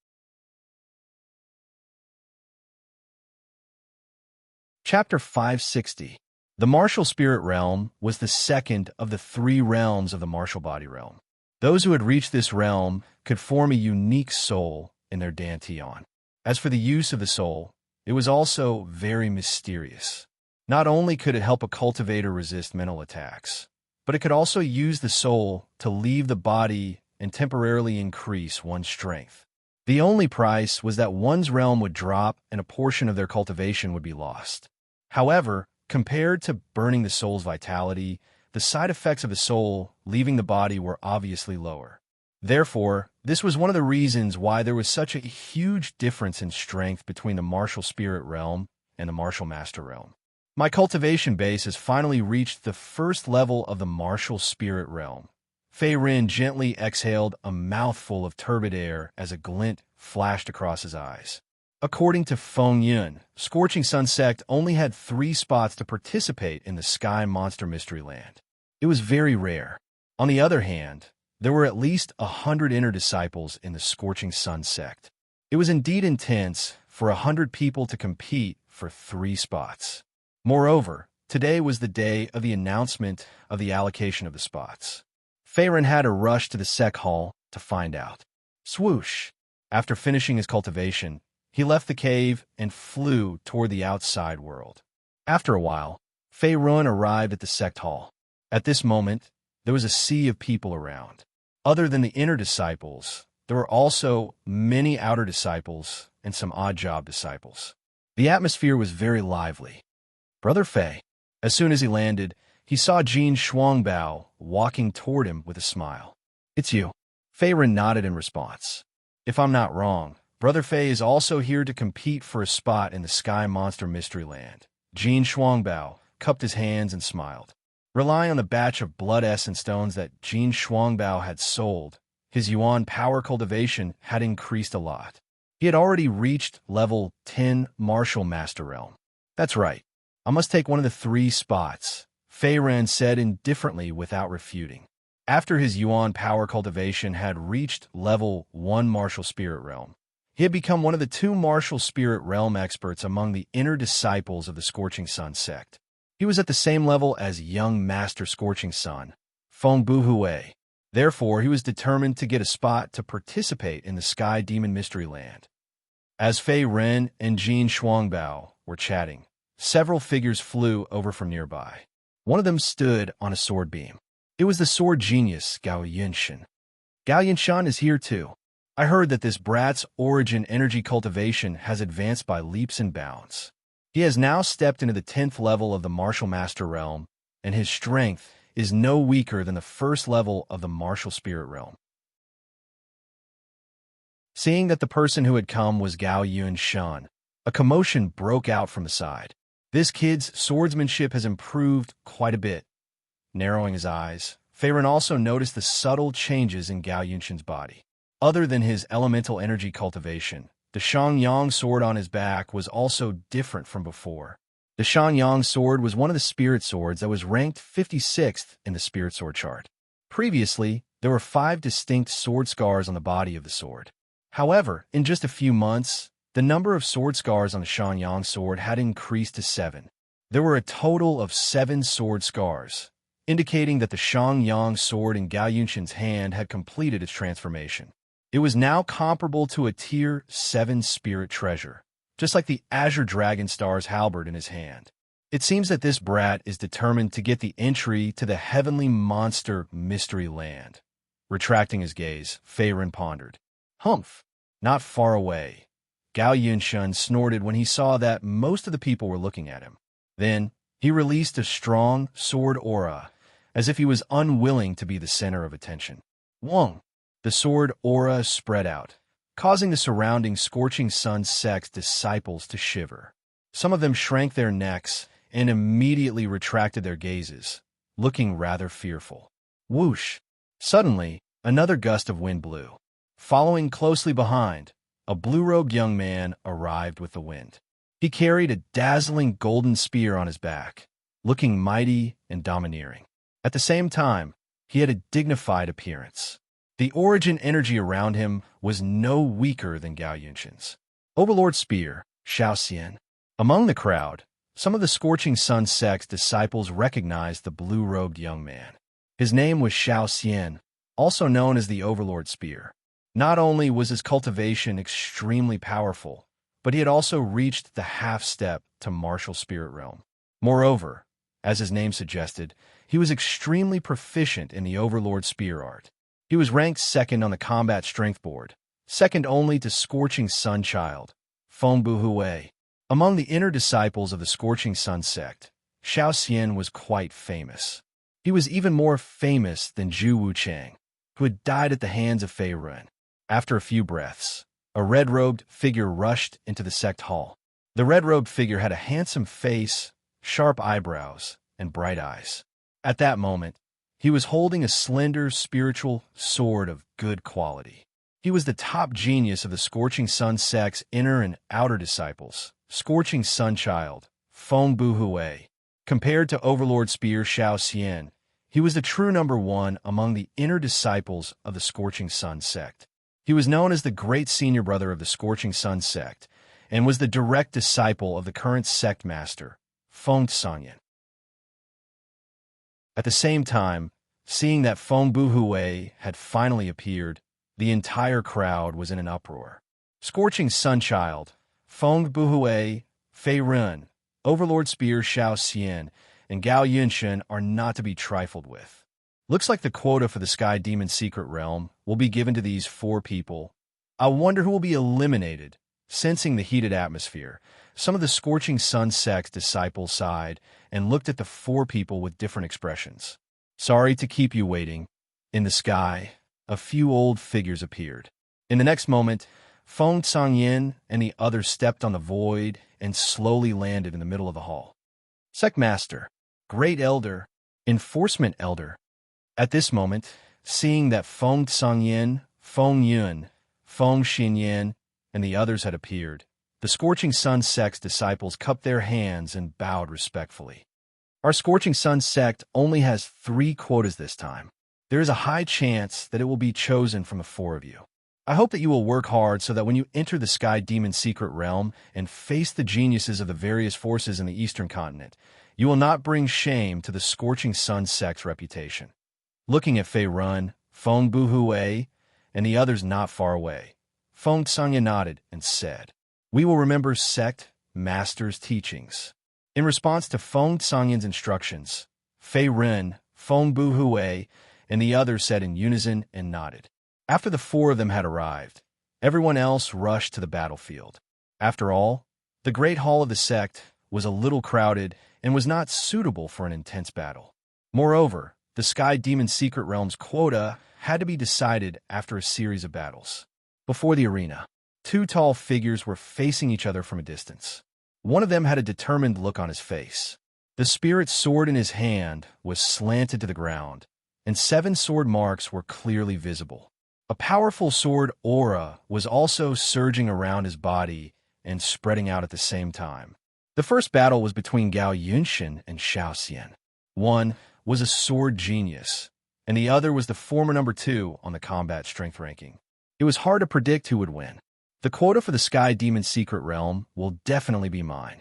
Chapter 560. The martial spirit realm was the second of the 3 realms of the martial body realm. Those who had reached this realm could form a unique soul in their dantian. As for the use of the soul, it was also very mysterious. Not only could it help a cultivator resist mental attacks, but it could also use the soul to leave the body and temporarily increase one's strength. The only price was that one's realm would drop and a portion of their cultivation would be lost. However, compared to burning the soul's vitality, the side effects of a soul leaving the body were obviously lower. Therefore, this was one of the reasons why there was such a huge difference in strength between the martial spirit realm and the martial master realm. My cultivation base has finally reached the first level of the martial spirit realm. Fei Ren gently exhaled a mouthful of turbid air as a glint flashed across his eyes. According to Feng Yun, Scorching Sun Sect only had 3 spots to participate in the Sky Monster Mystery Land. It was very rare. On the other hand, there were at least 100 inner disciples in the Scorching Sun Sect. It was indeed intense for 100 people to compete for 3 spots. Moreover, Today was the day of the announcement of the allocation of the spots. Fei Ren had to rush to the sec hall to find out. Swoosh! After finishing his cultivation, he left the cave and flew toward the outside world. After a while, Fei Ren arrived at the sect hall. At this moment, there was a sea of people around. Other than the inner disciples, there were also many outer disciples and some odd job disciples. The atmosphere was very lively. Brother Fei. As soon as he landed, he saw Jin Shuangbao walking toward him with a smile. It's you. Fei Ren nodded in response. If I'm not wrong, Brother Fei is also here to compete for a spot in the Sky Monster Mystery Land. Jin Shuangbao cupped his hands and smiled. Relying on the batch of blood essence stones that Jin Shuangbao had sold, his yuan power cultivation had increased a lot. He had already reached level 10 Martial Master Realm. That's right. I must take one of the 3 spots, Fei Ren said indifferently without refuting. After his yuan power cultivation had reached level 1 Martial Spirit Realm, he had become one of the 2 Martial Spirit Realm experts among the inner disciples of the Scorching Sun sect. He was at the same level as young Master Scorching Sun, Feng Buhui. Therefore, he was determined to get a spot to participate in the Sky Demon Mystery Land. As Fei Ren and Jin Shuangbao were chatting, several figures flew over from nearby. One of them stood on a sword beam. It was the sword genius Gao Yunshan. Gao Yunshan is here too. I heard that this brat's origin energy cultivation has advanced by leaps and bounds. He has now stepped into the 10th level of the Martial Master Realm, and his strength is no weaker than the 1st level of the Martial Spirit Realm. Seeing that the person who had come was Gao Yunshan, a commotion broke out from the side. This kid's swordsmanship has improved quite a bit. Narrowing his eyes, Fei Ren also noticed the subtle changes in Gao Yunshan's body. Other than his elemental energy cultivation, the Shangyang sword on his back was also different from before. The Shangyang sword was one of the spirit swords that was ranked 56th in the spirit sword chart. Previously, there were 5 distinct sword scars on the body of the sword. However, in just a few months, the number of sword scars on the Shangyang sword had increased to 7. There were a total of 7 sword scars, indicating that the Shangyang sword in Gao Yunshan's hand had completed its transformation. It was now comparable to a Tier 7 spirit treasure, just like the Azure Dragon Star's halberd in his hand. It seems that this brat is determined to get the entry to the Heavenly Monster Mystery Land. Retracting his gaze, Fei Ren pondered. Humph! Not far away. Gao Yunshan snorted when he saw that most of the people were looking at him. Then, he released a strong sword aura, as if he was unwilling to be the center of attention. Wong! The sword aura spread out, causing the surrounding Scorching Sun sect's disciples to shiver. Some of them shrank their necks and immediately retracted their gazes, looking rather fearful. Whoosh! Suddenly, another gust of wind blew. Following closely behind, a blue-robed young man arrived with the wind. He carried a dazzling golden spear on his back, looking mighty and domineering. At the same time, he had a dignified appearance. The origin energy around him was no weaker than Gao Yunshan's. Overlord Spear, Xiao Xian. Among the crowd, some of the Scorching Sun sect's disciples recognized the blue-robed young man. His name was Xiao Xian, also known as the Overlord Spear. Not only was his cultivation extremely powerful, but he had also reached the half-step to Martial Spirit Realm. Moreover, as his name suggested, he was extremely proficient in the Overlord Spear art. He was ranked 2nd on the Combat Strength Board, second only to Scorching Sun Child, Feng Buhui. Among the inner disciples of the Scorching Sun sect, Xiao Xian was quite famous. He was even more famous than Zhu Wuchang, who had died at the hands of Fei Ren. After a few breaths, a red-robed figure rushed into the sect hall. The red-robed figure had a handsome face, sharp eyebrows, and bright eyes. At that moment, he was holding a slender spiritual sword of good quality. He was the top genius of the Scorching Sun sect's inner and outer disciples, Scorching Sun Child, Feng Buhui. Compared to Overlord Spear Xiao Xian, he was the true number 1 among the inner disciples of the Scorching Sun sect. He was known as the great senior brother of the Scorching Sun sect, and was the direct disciple of the current sect master, Feng Sanyan. At the same time, seeing that Feng Buhui had finally appeared, the entire crowd was in an uproar. Scorching Sunchild, Feng Buhui, Fei Run, Overlord Spear Xiao Xian, and Gao Yunshan are not to be trifled with. Looks like the quota for the Sky Demon Secret Realm will be given to these 4 people. I wonder who will be eliminated. Sensing the heated atmosphere, some of the Scorching Sun sect's disciples sighed and looked at the 4 people with different expressions. Sorry to keep you waiting. In the sky, a few old figures appeared. In the next moment, Feng Tsangyin and the others stepped on the void and slowly landed in the middle of the hall. Sect Master, Great Elder, Enforcement Elder. At this moment, seeing that Feng Tsangyin, Feng Yun, Feng Xinyan, and the others had appeared, the Scorching Sun sect's disciples cupped their hands and bowed respectfully. Our Scorching Sun sect only has 3 quotas this time. There is a high chance that it will be chosen from the 4 of you. I hope that you will work hard so that when you enter the Sky Demon Secret Realm and face the geniuses of the various forces in the Eastern Continent, you will not bring shame to the Scorching Sun sect's reputation. Looking at Fei Run, Feng Buhui, and the others not far away, Feng Tsangya nodded and said, "We will remember Sect Master's teachings." In response to Feng Tsangyan's instructions, Fei Ren, Feng Buhui, and the others said in unison and nodded. After the 4 of them had arrived, everyone else rushed to the battlefield. After all, the Great Hall of the sect was a little crowded and was not suitable for an intense battle. Moreover, the Sky Demon Secret Realm's quota had to be decided after a series of battles. Before the arena, 2 tall figures were facing each other from a distance. One of them had a determined look on his face. The spirit sword in his hand was slanted to the ground, and 7 sword marks were clearly visible. A powerful sword aura was also surging around his body and spreading out at the same time. The first battle was between Gao Yunshan and Xiao Xian. One was a sword genius, and the other was the former number 2 on the combat strength ranking. It was hard to predict who would win. The quota for the Sky Demon Secret Realm will definitely be mine.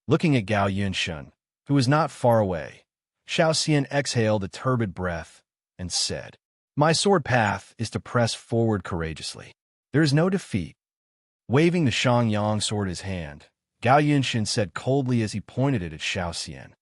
Looking at Gao Yunshan, who was not far away, Xiao Xian exhaled a turbid breath and said, "My sword path is to press forward courageously. There is no defeat." Waving the Shangyang sword in his hand, Gao Yunshan said coldly as he pointed it at Xiao Xian.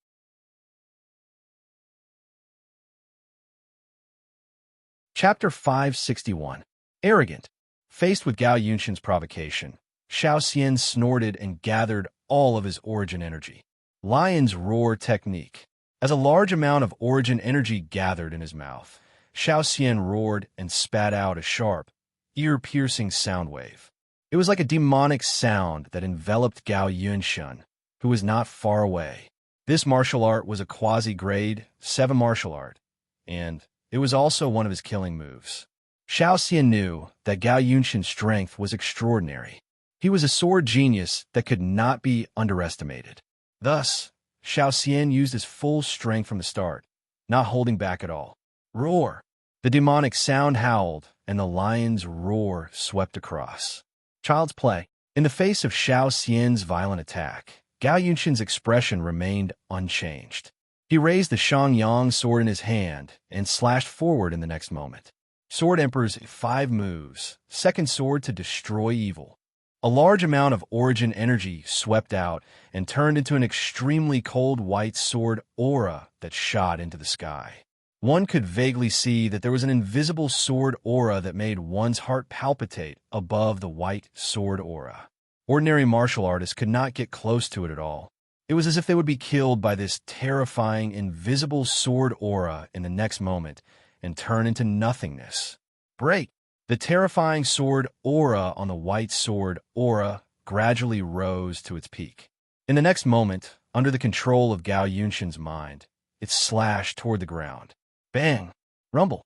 Chapter 561. Arrogant. Faced with Gao Yunshan's provocation, Xiao Xian snorted and gathered all of his origin energy. Lion's roar technique. As a large amount of origin energy gathered in his mouth, Xiao Xian roared and spat out a sharp, ear-piercing sound wave. It was like a demonic sound that enveloped Gao Yunshan, who was not far away. This martial art was a quasi-grade 7 martial art, and it was also one of his killing moves. Xiao Xian knew that Gao Yunshan's strength was extraordinary. He was a sword genius that could not be underestimated. Thus, Xiao Xian used his full strength from the start, not holding back at all. Roar! The demonic sound howled, and the lion's roar swept across. Child's play. In the face of Xiao Xian's violent attack, Gao Yunshan's expression remained unchanged. He raised the Shangyang sword in his hand and slashed forward in the next moment. Sword Emperor's 5 moves. Second sword to destroy evil. A large amount of origin energy swept out and turned into an extremely cold white sword aura that shot into the sky. One could vaguely see that there was an invisible sword aura that made one's heart palpitate above the white sword aura. Ordinary martial artists could not get close to it at all. It was as if they would be killed by this terrifying, invisible sword aura in the next moment and turn into nothingness. Break! The terrifying sword aura on the white sword aura gradually rose to its peak. In the next moment, under the control of Gao Yunshan's mind, it slashed toward the ground. Bang! Rumble!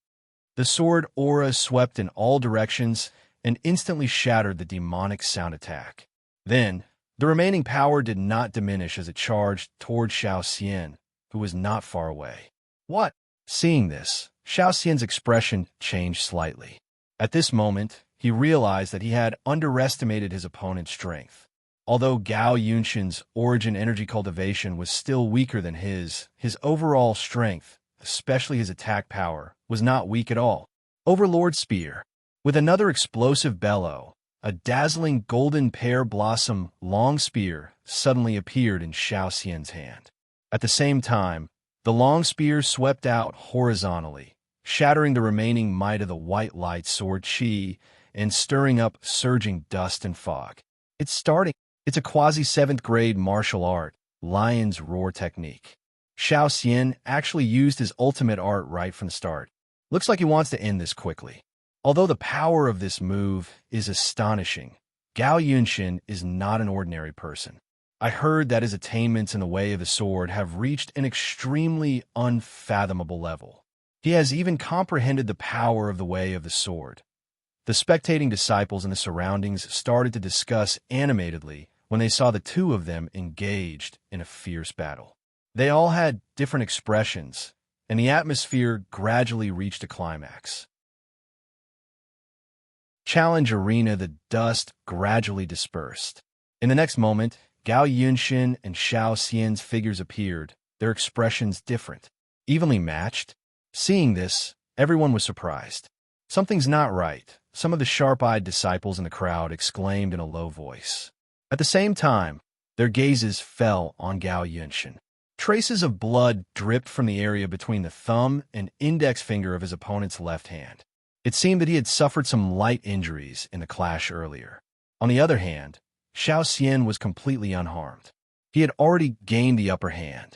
The sword aura swept in all directions and instantly shattered the demonic sound attack. Then, the remaining power did not diminish as it charged toward Xiao Xian, who was not far away. What? Seeing this, Xiao Xian's expression changed slightly. At this moment, he realized that he had underestimated his opponent's strength. Although Gao Yunshan's origin energy cultivation was still weaker than his overall strength, especially his attack power, was not weak at all. Overlord Spear. With another explosive bellow, a dazzling golden pear blossom long spear suddenly appeared in Xiao Xian's hand. At the same time, the long spear swept out horizontally, shattering the remaining might of the white light sword Qi and stirring up surging dust and fog. It's a quasi-7th grade martial art, Lion's Roar technique. Xiao Xian actually used his ultimate art right from the start. Looks like he wants to end this quickly. Although the power of this move is astonishing, Gao Yunshin is not an ordinary person. I heard that his attainments in the way of the sword have reached an extremely unfathomable level. He has even comprehended the power of the way of the sword. The spectating disciples in the surroundings started to discuss animatedly when they saw the two of them engaged in a fierce battle. They all had different expressions, and the atmosphere gradually reached a climax. Challenge arena, the dust gradually dispersed. In the next moment, Gao Yunshin and Xiao Xian's figures appeared, their expressions different, evenly matched. Seeing this, everyone was surprised. Something's not right, some of the sharp-eyed disciples in the crowd exclaimed in a low voice. At the same time, their gazes fell on Gao Yunshin. Traces of blood dripped from the area between the thumb and index finger of his opponent's left hand. It seemed that he had suffered some light injuries in the clash earlier. On the other hand, Xiao Xian was completely unharmed. He had already gained the upper hand.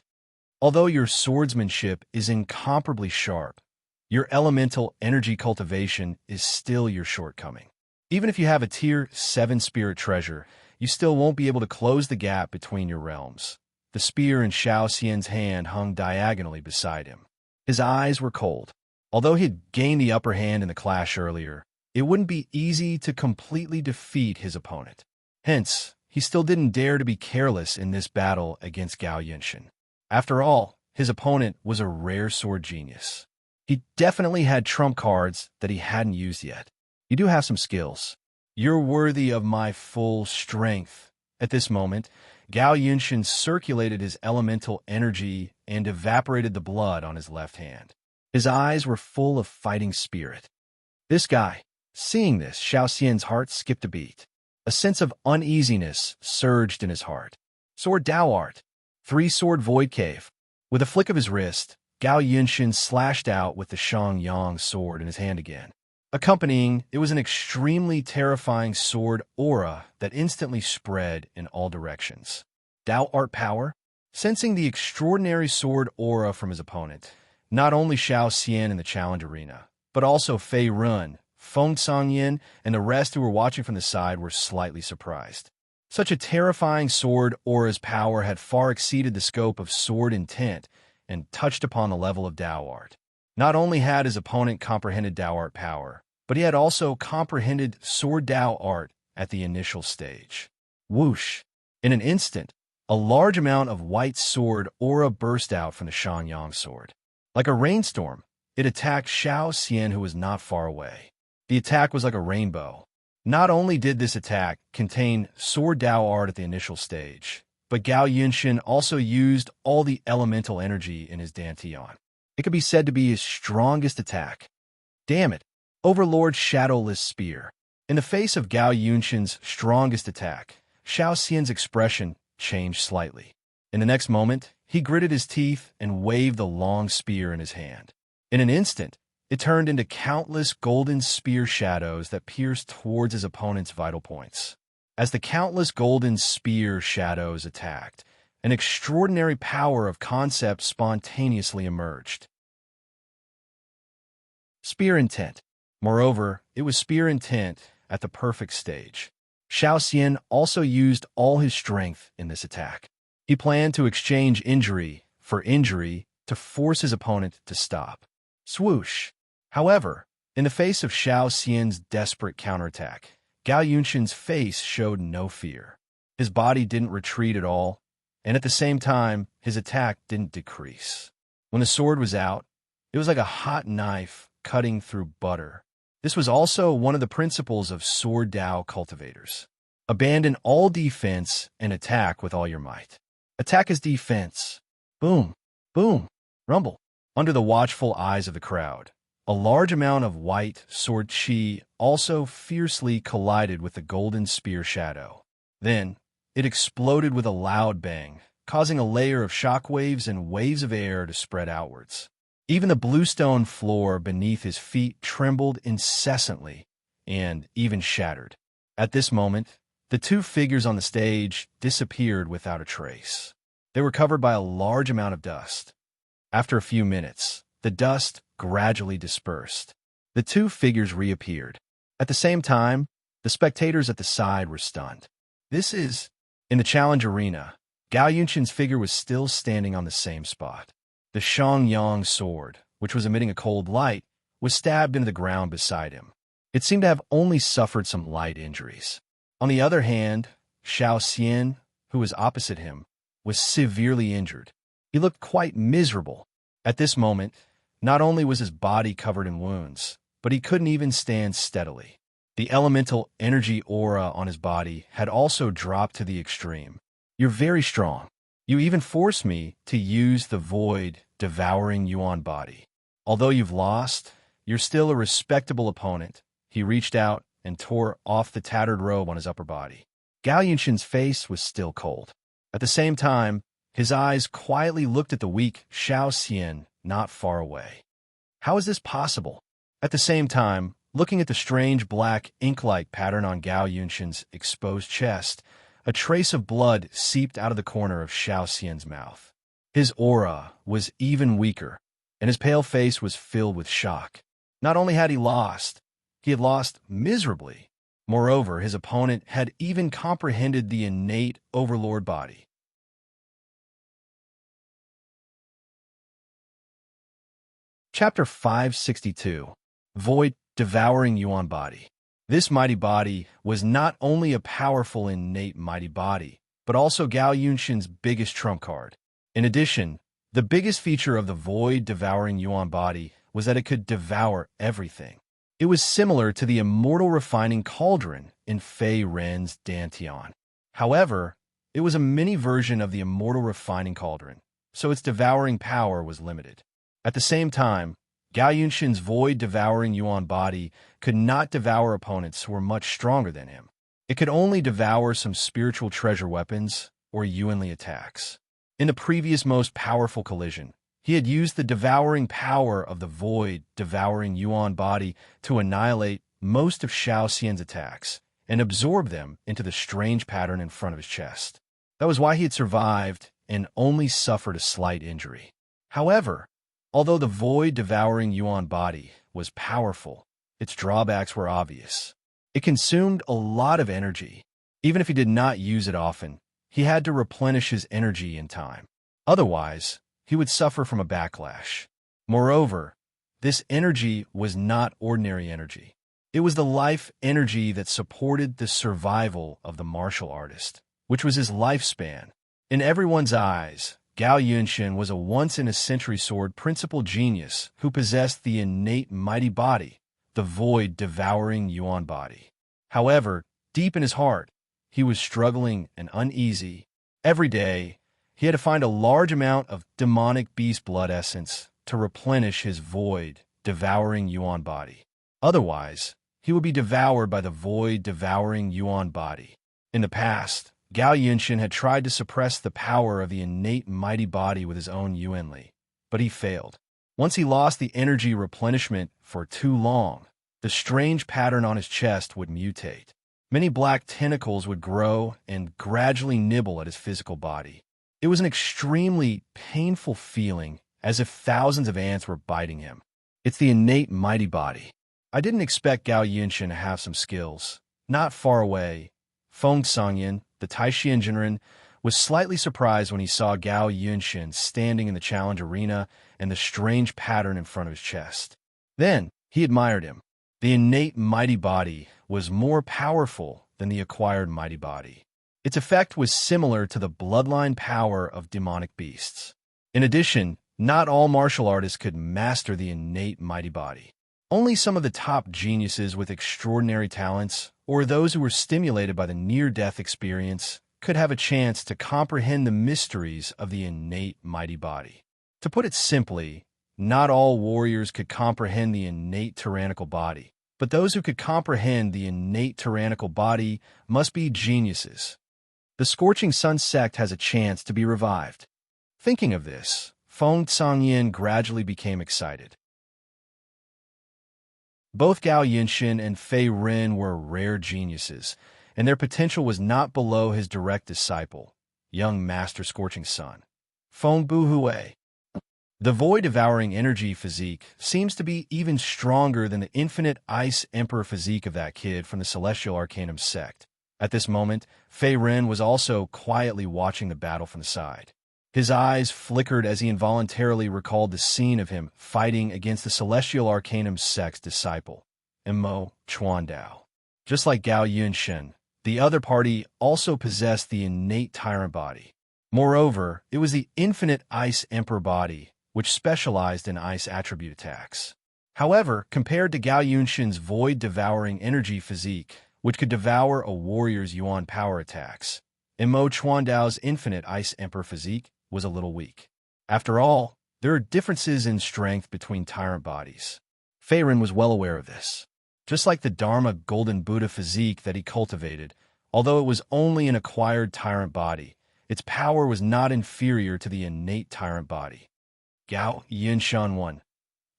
Although your swordsmanship is incomparably sharp, your elemental energy cultivation is still your shortcoming. Even if you have a Tier 7 spirit treasure, you still won't be able to close the gap between your realms. The spear in Xiao Xian's hand hung diagonally beside him. His eyes were cold. Although he had gained the upper hand in the clash earlier, it wouldn't be easy to completely defeat his opponent. Hence, he still didn't dare to be careless in this battle against Gao Yunshin. After all, his opponent was a rare sword genius. He definitely had trump cards that he hadn't used yet. You do have some skills. You're worthy of my full strength. At this moment, Gao Yunshin circulated his elemental energy and evaporated the blood on his left hand. His eyes were full of fighting spirit. This guy. Seeing this, Xiao Xian's heart skipped a beat. A sense of uneasiness surged in his heart. Sword Dao Art. 3-sword Void Cave. With a flick of his wrist, Gao Yunshin slashed out with the Shangyang sword in his hand again. Accompanying, it was an extremely terrifying sword aura that instantly spread in all directions. Dao Art Power. Sensing the extraordinary sword aura from his opponent, not only Xiao Xian in the challenge arena, but also Fei Run, Feng Sangyin, and the rest who were watching from the side were slightly surprised. Such a terrifying sword aura's power had far exceeded the scope of sword intent and touched upon the level of Dao Art. Not only had his opponent comprehended Dao Art power, but he had also comprehended sword Dao Art at the initial stage. Whoosh! In an instant, a large amount of white sword aura burst out from the Shangyang sword. Like a rainstorm, it attacked Xiao Xian, who was not far away. The attack was like a rainbow. Not only did this attack contain sword Dao Art at the initial stage, but Gao Yunshin also used all the elemental energy in his Dantian. It could be said to be his strongest attack. Damn it! Overlord Shadowless Spear. In the face of Gao Yunshin's strongest attack, Xiao Xian's expression changed slightly. In the next moment, he gritted his teeth and waved the long spear in his hand. In an instant, it turned into countless golden spear shadows that pierced towards his opponent's vital points. As the countless golden spear shadows attacked, an extraordinary power of concept spontaneously emerged. Spear Intent. Moreover, it was spear intent at the perfect stage. Xiao Xian also used all his strength in this attack. He planned to exchange injury for injury to force his opponent to stop. Swoosh! However, in the face of Xiao Xian's desperate counterattack, Gao Yunshin's face showed no fear. His body didn't retreat at all, and at the same time, his attack didn't decrease. When the sword was out, it was like a hot knife cutting through butter. This was also one of the principles of Sword Dao cultivators. Abandon all defense and attack with all your might. Attack is defense. Boom, boom, rumble. under the watchful eyes of the crowd. A large amount of white sword chi also fiercely collided with the golden spear shadow. Then, it exploded with a loud bang, causing a layer of shock waves and waves of air to spread outwards. Even the bluestone floor beneath his feet trembled incessantly and even shattered. At this moment, the two figures on the stage disappeared without a trace. They were covered by a large amount of dust. After a few minutes, the dust gradually dispersed. The two figures reappeared. At the same time, the spectators at the side were stunned. In the challenge arena, Gao Yunshin's figure was still standing on the same spot. The Shangyang sword, which was emitting a cold light, was stabbed into the ground beside him. It seemed to have only suffered some light injuries. On the other hand, Xiao Xian, who was opposite him, was severely injured. He looked quite miserable. At this moment, not only was his body covered in wounds, but he couldn't even stand steadily. The elemental energy aura on his body had also dropped to the extreme. "You're very strong. You even forced me to use the void devouring Yuan body. Although you've lost, you're still a respectable opponent." He reached out and tore off the tattered robe on his upper body. Gao Yunshin's face was still cold. At the same time, his eyes quietly looked at the weak Xiao Xian not far away. How is this possible? At the same time, looking at the strange black ink-like pattern on Gao Yunshin's exposed chest, a trace of blood seeped out of the corner of Xiao Xian's mouth. His aura was even weaker, and his pale face was filled with shock. Not only had he had lost miserably. Moreover, his opponent had even comprehended the innate overlord body. Chapter 562. Void Devouring Yuan Body. This mighty body was not only a powerful innate mighty body, but also Gao Yunshin's biggest trump card. In addition, the biggest feature of the Void Devouring Yuan body was that it could devour everything. It was similar to the Immortal Refining Cauldron in Fei Ren's Dantian. However, it was a mini version of the Immortal Refining Cauldron, so its devouring power was limited. At the same time, Gao Yunshin's Void Devouring Yuan body could not devour opponents who were much stronger than him. It could only devour some spiritual treasure weapons or Yuanli attacks. In the previous most powerful collision, he had used the devouring power of the Void Devouring Yuan body to annihilate most of Xiao Xian's attacks and absorb them into the strange pattern in front of his chest. That was why he had survived and only suffered a slight injury. However, although the Void Devouring Yuan body was powerful, its drawbacks were obvious. It consumed a lot of energy. Even if he did not use it often, he had to replenish his energy in time. Otherwise, he would suffer from a backlash. Moreover, this energy was not ordinary energy. It was the life energy that supported the survival of the martial artist, which was his lifespan. In everyone's eyes, Gao Yunshin was a once-in-a-century sword principal genius who possessed the innate mighty body, the Void Devouring Yuan body. However, deep in his heart, he was struggling and uneasy. Every day, he had to find a large amount of demonic beast blood essence to replenish his Void Devouring Yuan body. Otherwise, he would be devoured by the Void Devouring Yuan body. In the past, Gao Yunshin had tried to suppress the power of the innate mighty body with his own Yuanli, but he failed. Once he lost the energy replenishment for too long, the strange pattern on his chest would mutate. Many black tentacles would grow and gradually nibble at his physical body. It was an extremely painful feeling, as if thousands of ants were biting him. It's the innate mighty body. I didn't expect Gao Yunshin to have some skills. Not far away, Feng Sangyan, the Taishian Jinren, was slightly surprised when he saw Gao Yunshin standing in the challenge arena and the strange pattern in front of his chest. Then, he admired him. The innate mighty body was more powerful than the acquired mighty body. Its effect was similar to the bloodline power of demonic beasts. In addition, not all martial artists could master the innate mighty body. Only some of the top geniuses with extraordinary talents, or those who were stimulated by the near-death experience, could have a chance to comprehend the mysteries of the innate mighty body. To put it simply, not all warriors could comprehend the innate tyrannical body, but those who could comprehend the innate tyrannical body must be geniuses. The Scorching Sun sect has a chance to be revived. Thinking of this, Feng Tsangyin gradually became excited. Both Gao Yinshin and Fei Ren were rare geniuses, and their potential was not below his direct disciple, young Master Scorching Sun, Feng Buhui. The void-devouring energy physique seems to be even stronger than the infinite Ice Emperor physique of that kid from the Celestial Arcanum sect. At this moment, Fei Ren was also quietly watching the battle from the side. His eyes flickered as he involuntarily recalled the scene of him fighting against the Celestial Arcanum sect's disciple, Mo Chuandao. Just like Gao Yunshen, the other party also possessed the innate tyrant body. Moreover, it was the infinite Ice Emperor body, which specialized in ice attribute attacks. However, compared to Gao Yunshin's void-devouring energy physique, which could devour a warrior's yuan power attacks, Mo Chuandao's infinite Ice Emperor physique was a little weak. After all, there are differences in strength between tyrant bodies. Fei Ren was well aware of this. Just like the Dharma Golden Buddha physique that he cultivated, although it was only an acquired tyrant body, its power was not inferior to the innate tyrant body. Gao Yinshan won.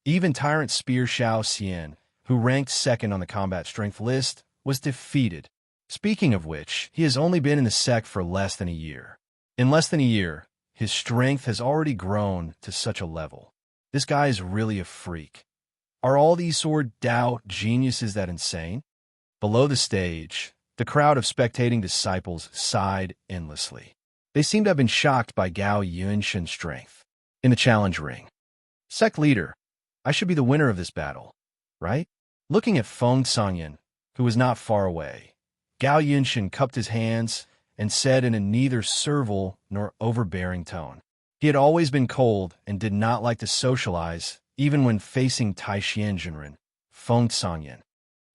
Even Tyrant Spear Xiao Xian, who ranked second on the combat strength list, was defeated. Speaking of which, he has only been in the sect for less than a year. In less than a year, his strength has already grown to such a level. This guy is really a freak. Are all these Sword Dao geniuses that insane? Below the stage, the crowd of spectating disciples sighed endlessly. They seemed to have been shocked by Gao Yunshin's strength. In the challenge ring, sect leader, I should be the winner of this battle, right? Looking at Feng Tsangyin, who was not far away, Gao Yunshin cupped his hands and said in a neither servile nor overbearing tone. He had always been cold and did not like to socialize, even when facing Taishian Jinren, Feng Tsangyin.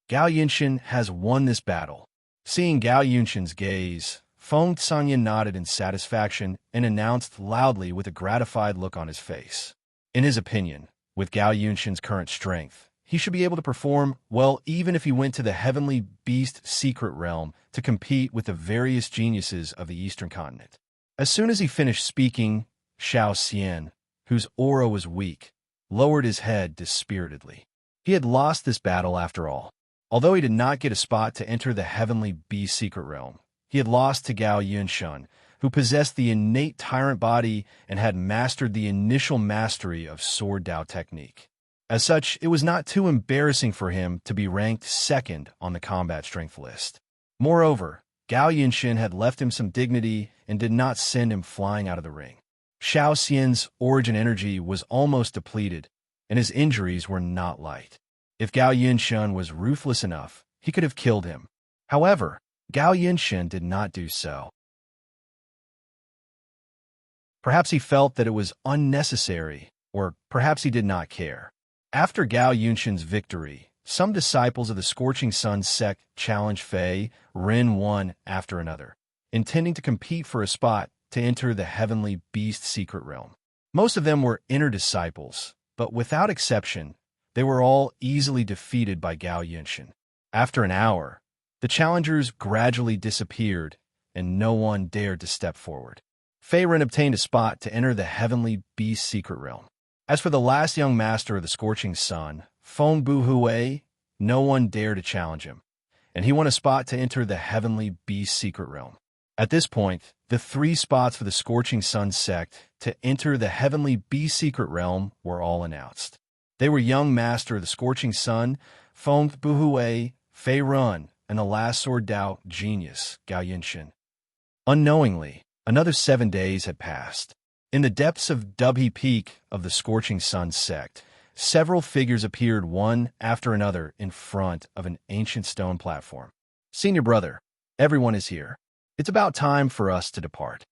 Gao Yunshin has won this battle. Seeing Gao Yunshin's gaze, Feng Tsangyin nodded in satisfaction and announced loudly with a gratified look on his face. In his opinion, with Gao Yunshin's current strength, he should be able to perform well even if he went to the Heavenly Beast Secret Realm to compete with the various geniuses of the Eastern Continent. As soon as he finished speaking, Xiao Xian, whose aura was weak, lowered his head dispiritedly. He had lost this battle after all. Although he did not get a spot to enter the Heavenly Beast Secret Realm, he had lost to Gao Yunshan, who possessed the innate tyrant body and had mastered the initial mastery of Sword Dao technique. As such, it was not too embarrassing for him to be ranked second on the combat strength list. Moreover, Gao Yunshin had left him some dignity and did not send him flying out of the ring. Xiao Xian's origin energy was almost depleted, and his injuries were not light. If Gao Yunshan was ruthless enough, he could have killed him. However, Gao Yunshan did not do so. Perhaps he felt that it was unnecessary, or perhaps he did not care. After Gao Yunshan's victory, some disciples of the Scorching Sun sect challenged Fei Ren one after another, intending to compete for a spot to enter the Heavenly Beast Secret Realm. Most of them were inner disciples, but without exception, they were all easily defeated by Gao Yunshan. After an hour, the challengers gradually disappeared, and no one dared to step forward. Fei Ren obtained a spot to enter the Heavenly Beast Secret Realm. As for the last young master of the Scorching Sun, Feng Buhui, no one dared to challenge him, and he won a spot to enter the Heavenly Beast Secret Realm. At this point, the 3 spots for the Scorching Sun sect to enter the Heavenly Beast Secret Realm were all announced. They were young master of the Scorching Sun, Feng Buhui, Fei Ren, and the last Sword Dao genius, Gao Yunshin. Unknowingly, another 7 days had passed. In the depths of Dubhe Peak of the Scorching Sun sect, several figures appeared one after another in front of an ancient stone platform. Senior brother, everyone is here. It's about time for us to depart.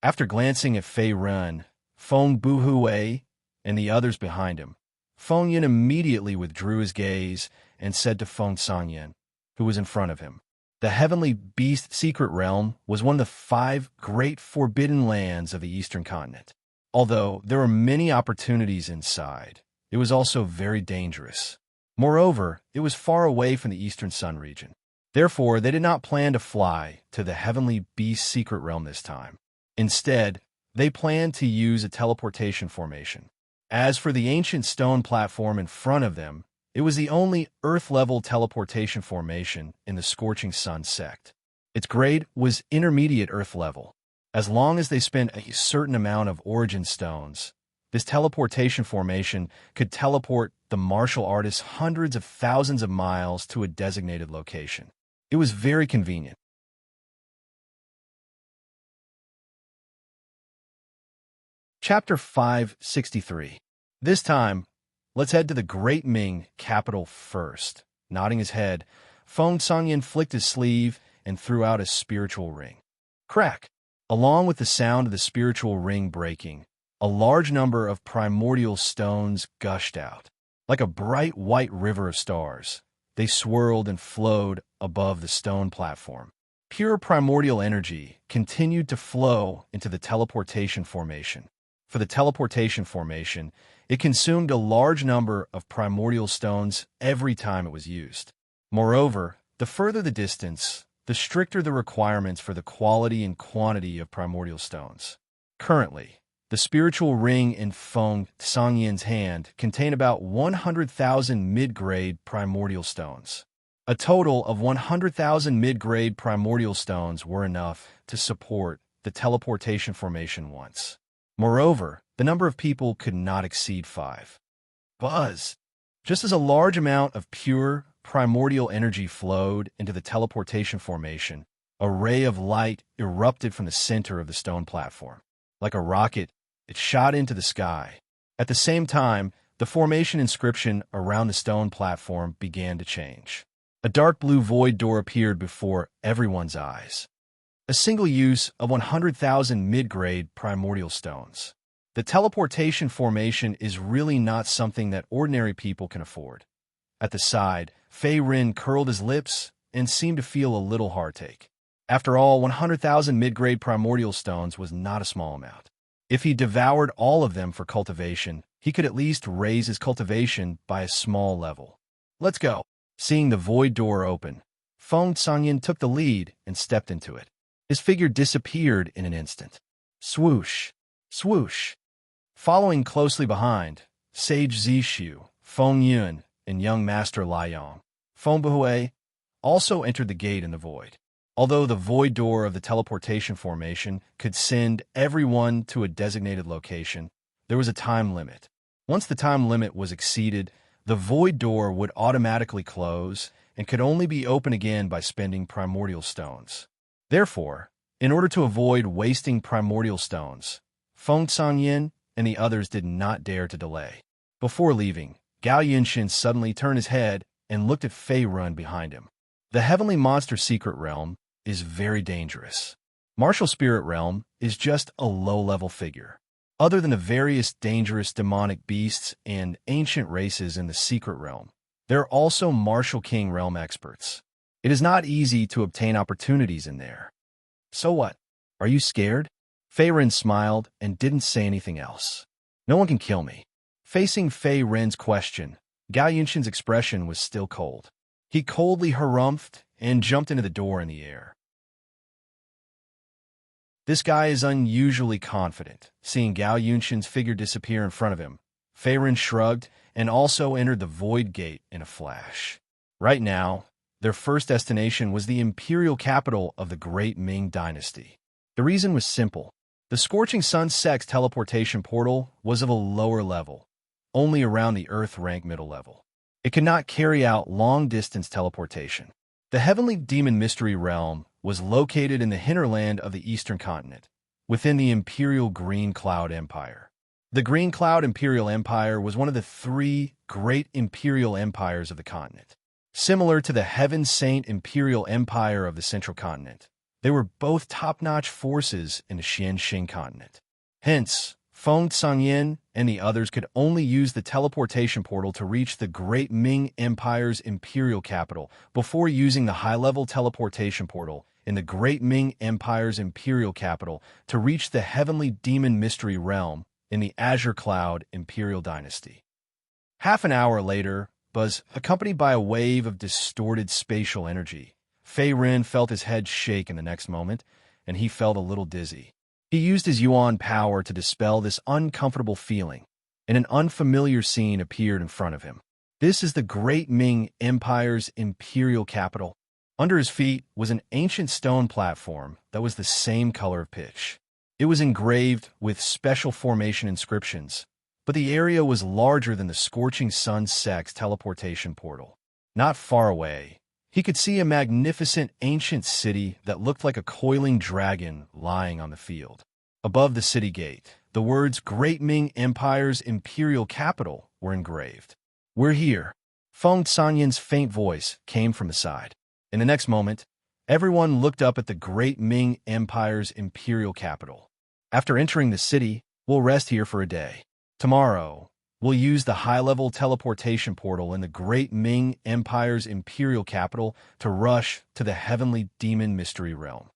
After glancing at Fei Ren, Feng Buhui, and the others behind him, Feng Yin immediately withdrew his gaze and said to Feng Tsangyin, who was in front of him, the Heavenly Beast Secret Realm was one of the 5 great forbidden lands of the Eastern Continent. Although there were many opportunities inside, it was also very dangerous. Moreover, it was far away from the Eastern Sun region. Therefore, they did not plan to fly to the Heavenly Beast secret realm this time. Instead, they planned to use a teleportation formation. As for the ancient stone platform in front of them, it was the only Earth-level teleportation formation in the Scorching Sun sect. Its grade was intermediate Earth level. As long as they spent a certain amount of origin stones, this teleportation formation could teleport the martial artist hundreds of thousands of miles to a designated location. It was very convenient. Chapter 563. This time, let's head to the Great Ming capital first. Nodding his head, Feng Sangyan flicked his sleeve and threw out a spiritual ring. Crack! Along with the sound of the spiritual ring breaking, a large number of primordial stones gushed out. Like a bright white river of stars, they swirled and flowed above the stone platform. Pure primordial energy continued to flow into the teleportation formation. For the teleportation formation, it consumed a large number of primordial stones every time it was used. Moreover, the further the distance, the stricter the requirements for the quality and quantity of primordial stones. Currently, the spiritual ring in Feng Sangyan's hand contained about 100,000 mid-grade primordial stones. A total of 100,000 mid-grade primordial stones were enough to support the teleportation formation once. Moreover, the number of people could not exceed 5. Buzz! Just as a large amount of pure, primordial energy flowed into the teleportation formation, a ray of light erupted from the center of the stone platform. Like a rocket, it shot into the sky. At the same time, the formation inscription around the stone platform began to change. A dark blue void door appeared before everyone's eyes. A single use of 100,000 mid-grade primordial stones. The teleportation formation is really not something that ordinary people can afford. At the side, Fei Rin curled his lips and seemed to feel a little heartache. After all, 100,000 mid-grade primordial stones was not a small amount. If he devoured all of them for cultivation, he could at least raise his cultivation by a small level. Let's go. Seeing the void door open, Feng Sangyan took the lead and stepped into it. His figure disappeared in an instant. Swoosh! Swoosh! Following closely behind, Sage Zishu, Feng Yun, and young Master Liang, Feng Buhui, also entered the gate in the void. Although the void door of the teleportation formation could send everyone to a designated location, there was a time limit. Once the time limit was exceeded, the void door would automatically close and could only be opened again by spending primordial stones. Therefore, in order to avoid wasting primordial stones, Feng Sangyan and the others did not dare to delay. Before leaving, Gao Yunshin suddenly turned his head and looked at Fei Run behind him. The Heavenly Monster Secret Realm is very dangerous. Martial Spirit Realm is just a low-level figure. Other than the various dangerous demonic beasts and ancient races in the Secret Realm, there are also Martial King Realm experts. It is not easy to obtain opportunities in there. So what? Are you scared? Fei Ren smiled and didn't say anything else. No one can kill me. Facing Fei Ren's question, Gao Yunshin's expression was still cold. He coldly harumphed and jumped into the door in the air. This guy is unusually confident. Seeing Gao Yunshin's figure disappear in front of him, Fei Ren shrugged and also entered the void gate in a flash. Right now, their first destination was the imperial capital of the Great Ming Dynasty. The reason was simple. The Scorching Sun sect's teleportation portal was of a lower level, only around the Earth rank middle level. It could not carry out long-distance teleportation. The Heavenly Demon Mystery Realm was located in the hinterland of the Eastern Continent, within the Imperial Green Cloud Empire. The Green Cloud Imperial Empire was one of the 3 great imperial empires of the continent. Similar to the Heaven Saint Imperial Empire of the Central Continent, they were both top-notch forces in the Xianxing continent. Hence, Feng Sangyan and the others could only use the teleportation portal to reach the Great Ming Empire's imperial capital before using the high-level teleportation portal in the Great Ming Empire's imperial capital to reach the Heavenly Demon Mystery Realm in the Azure Cloud Imperial Dynasty. Half an hour later, Buzz, accompanied by a wave of distorted spatial energy, Fei Ren felt his head shake in the next moment, and he felt a little dizzy. He used his Yuan power to dispel this uncomfortable feeling, and an unfamiliar scene appeared in front of him. This is the Great Ming Empire's imperial capital. Under his feet was an ancient stone platform that was the same color of pitch. It was engraved with special formation inscriptions, but the area was larger than the Scorching Sun Sect's teleportation portal. Not far away, he could see a magnificent ancient city that looked like a coiling dragon lying on the field. Above the city gate, the words Great Ming Empire's Imperial Capital were engraved. "We're here." Feng Sanyan's faint voice came from the side. In the next moment, everyone looked up at the Great Ming Empire's Imperial Capital. "After entering the city, we'll rest here for a day. Tomorrow, we'll use the high-level teleportation portal in the Great Ming Empire's Imperial Capital to rush to the Heavenly Demon Mystery Realm.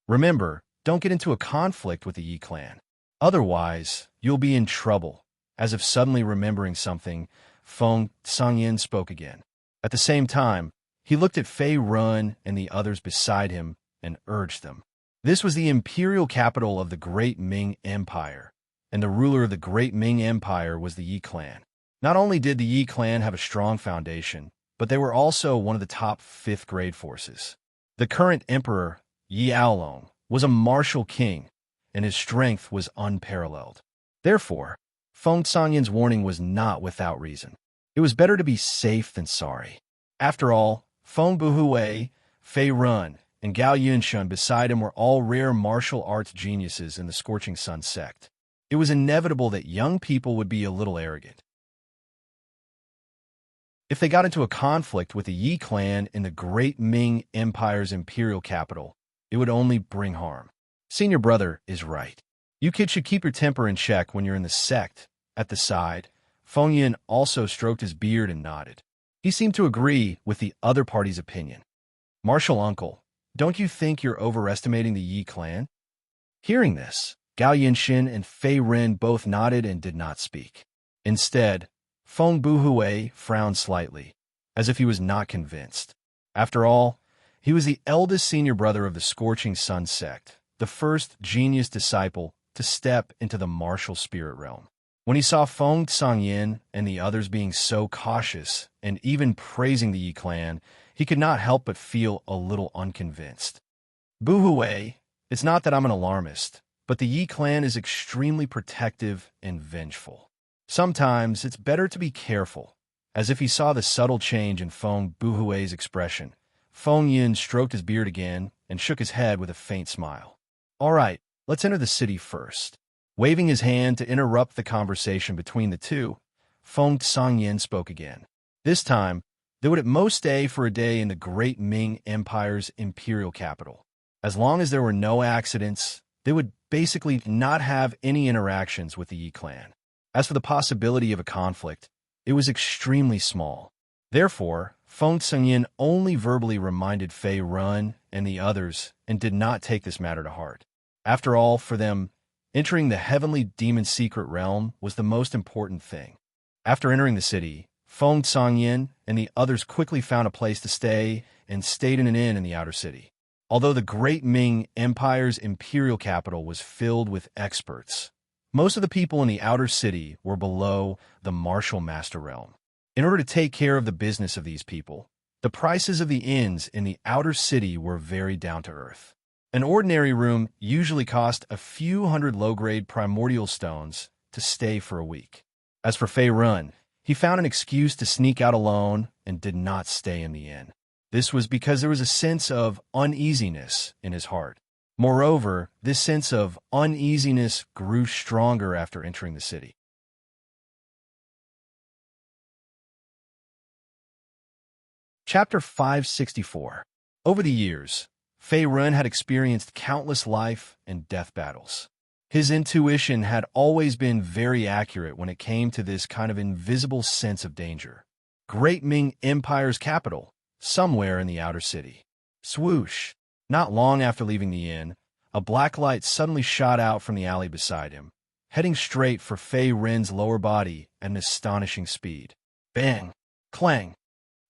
Remember, don't get into a conflict with the Yi clan. Otherwise, you'll be in trouble." As if suddenly remembering something, Feng Sangyin spoke again. At the same time, he looked at Fei Ren and the others beside him and urged them. This was the imperial capital of the Great Ming Empire, and the ruler of the Great Ming Empire was the Yi clan. Not only did the Yi clan have a strong foundation, but they were also one of the top 5th-grade forces. The current emperor, Yi Aolong, was a martial king, and his strength was unparalleled. Therefore, Feng Sanyin's warning was not without reason. It was better to be safe than sorry. After all, Feng Buhui, Fei Ren, and Gao Yunshan beside him were all rare martial arts geniuses in the Scorching Sun sect. It was inevitable that young people would be a little arrogant. If they got into a conflict with the Yi clan in the Great Ming Empire's imperial capital, it would only bring harm. Senior brother is right. You kids should keep your temper in check when you're in the sect. At the side, Feng Yin also stroked his beard and nodded. He seemed to agree with the other party's opinion. "Martial uncle, don't you think you're overestimating the Yi clan?" Hearing this, Gao Yinshin and Fei Ren both nodded and did not speak. Instead, Feng Buhui frowned slightly, as if he was not convinced. After all, he was the eldest senior brother of the Scorching Sun sect, the first genius disciple to step into the martial spirit realm. When he saw Feng Sangyin and the others being so cautious and even praising the Yi clan, he could not help but feel a little unconvinced. "Buhui, it's not that I'm an alarmist, but the Yi clan is extremely protective and vengeful. Sometimes it's better to be careful." As if he saw the subtle change in Feng Buhui's expression, Feng Yin stroked his beard again and shook his head with a faint smile. "All right, let's enter the city first." Waving his hand to interrupt the conversation between the two, Feng Sangyin spoke again. This time, they would at most stay for a day in the Great Ming Empire's imperial capital. As long as there were no accidents, they would basically not have any interactions with the Yi clan. As for the possibility of a conflict, it was extremely small. Therefore, Feng Sangyin only verbally reminded Fei Ren and the others and did not take this matter to heart. After all, for them, entering the Heavenly Demon Secret Realm was the most important thing. After entering the city, Feng Sangyin and the others quickly found a place to stay and stayed in an inn in the outer city. Although the Great Ming Empire's imperial capital was filled with experts, most of the people in the outer city were below the martial master realm. In order to take care of the business of these people, the prices of the inns in the outer city were very down to earth. An ordinary room usually cost a few hundred low-grade primordial stones to stay for a week. As for Fei Ren, he found an excuse to sneak out alone and did not stay in the inn. This was because there was a sense of uneasiness in his heart. Moreover, this sense of uneasiness grew stronger after entering the city. Chapter 564. Over the years, Fei Ren had experienced countless life and death battles. His intuition had always been very accurate when it came to this kind of invisible sense of danger. Great Ming Empire's capital, somewhere in the outer city. Swoosh! Not long after leaving the inn, a black light suddenly shot out from the alley beside him, heading straight for Fei Rin's lower body at an astonishing speed. Bang! Clang!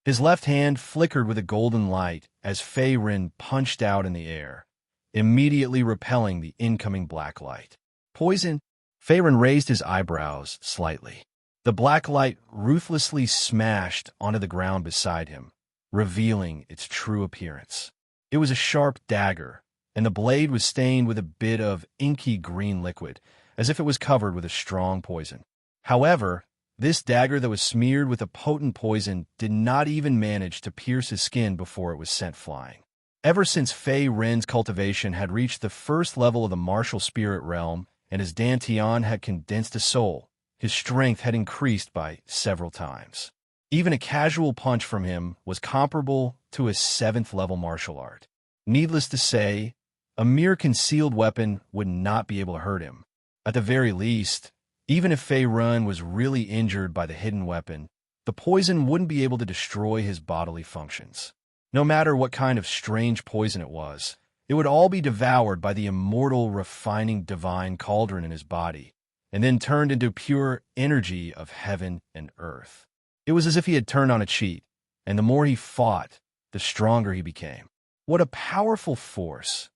His left hand flickered with a golden light as Fei Rin punched out in the air, immediately repelling the incoming black light. Poison? Fei Rin raised his eyebrows slightly. The black light ruthlessly smashed onto the ground beside him, revealing its true appearance. It was a sharp dagger, and the blade was stained with a bit of inky green liquid, as if it was covered with a strong poison. However, this dagger that was smeared with a potent poison did not even manage to pierce his skin before it was sent flying. Ever since Fei Rin's cultivation had reached the first level of the martial spirit realm, and his Dantian had condensed a soul, his strength had increased by several times. Even a casual punch from him was comparable to a 7th-level martial art. Needless to say, a mere concealed weapon would not be able to hurt him. At the very least, even if Fei Rin was really injured by the hidden weapon, the poison wouldn't be able to destroy his bodily functions. No matter what kind of strange poison it would all be devoured by the immortal, refining divine cauldron in his body, and then turned into pure energy of heaven and earth. It was as if he had turned on a cheat, and the more he fought, the stronger he became. What a powerful force!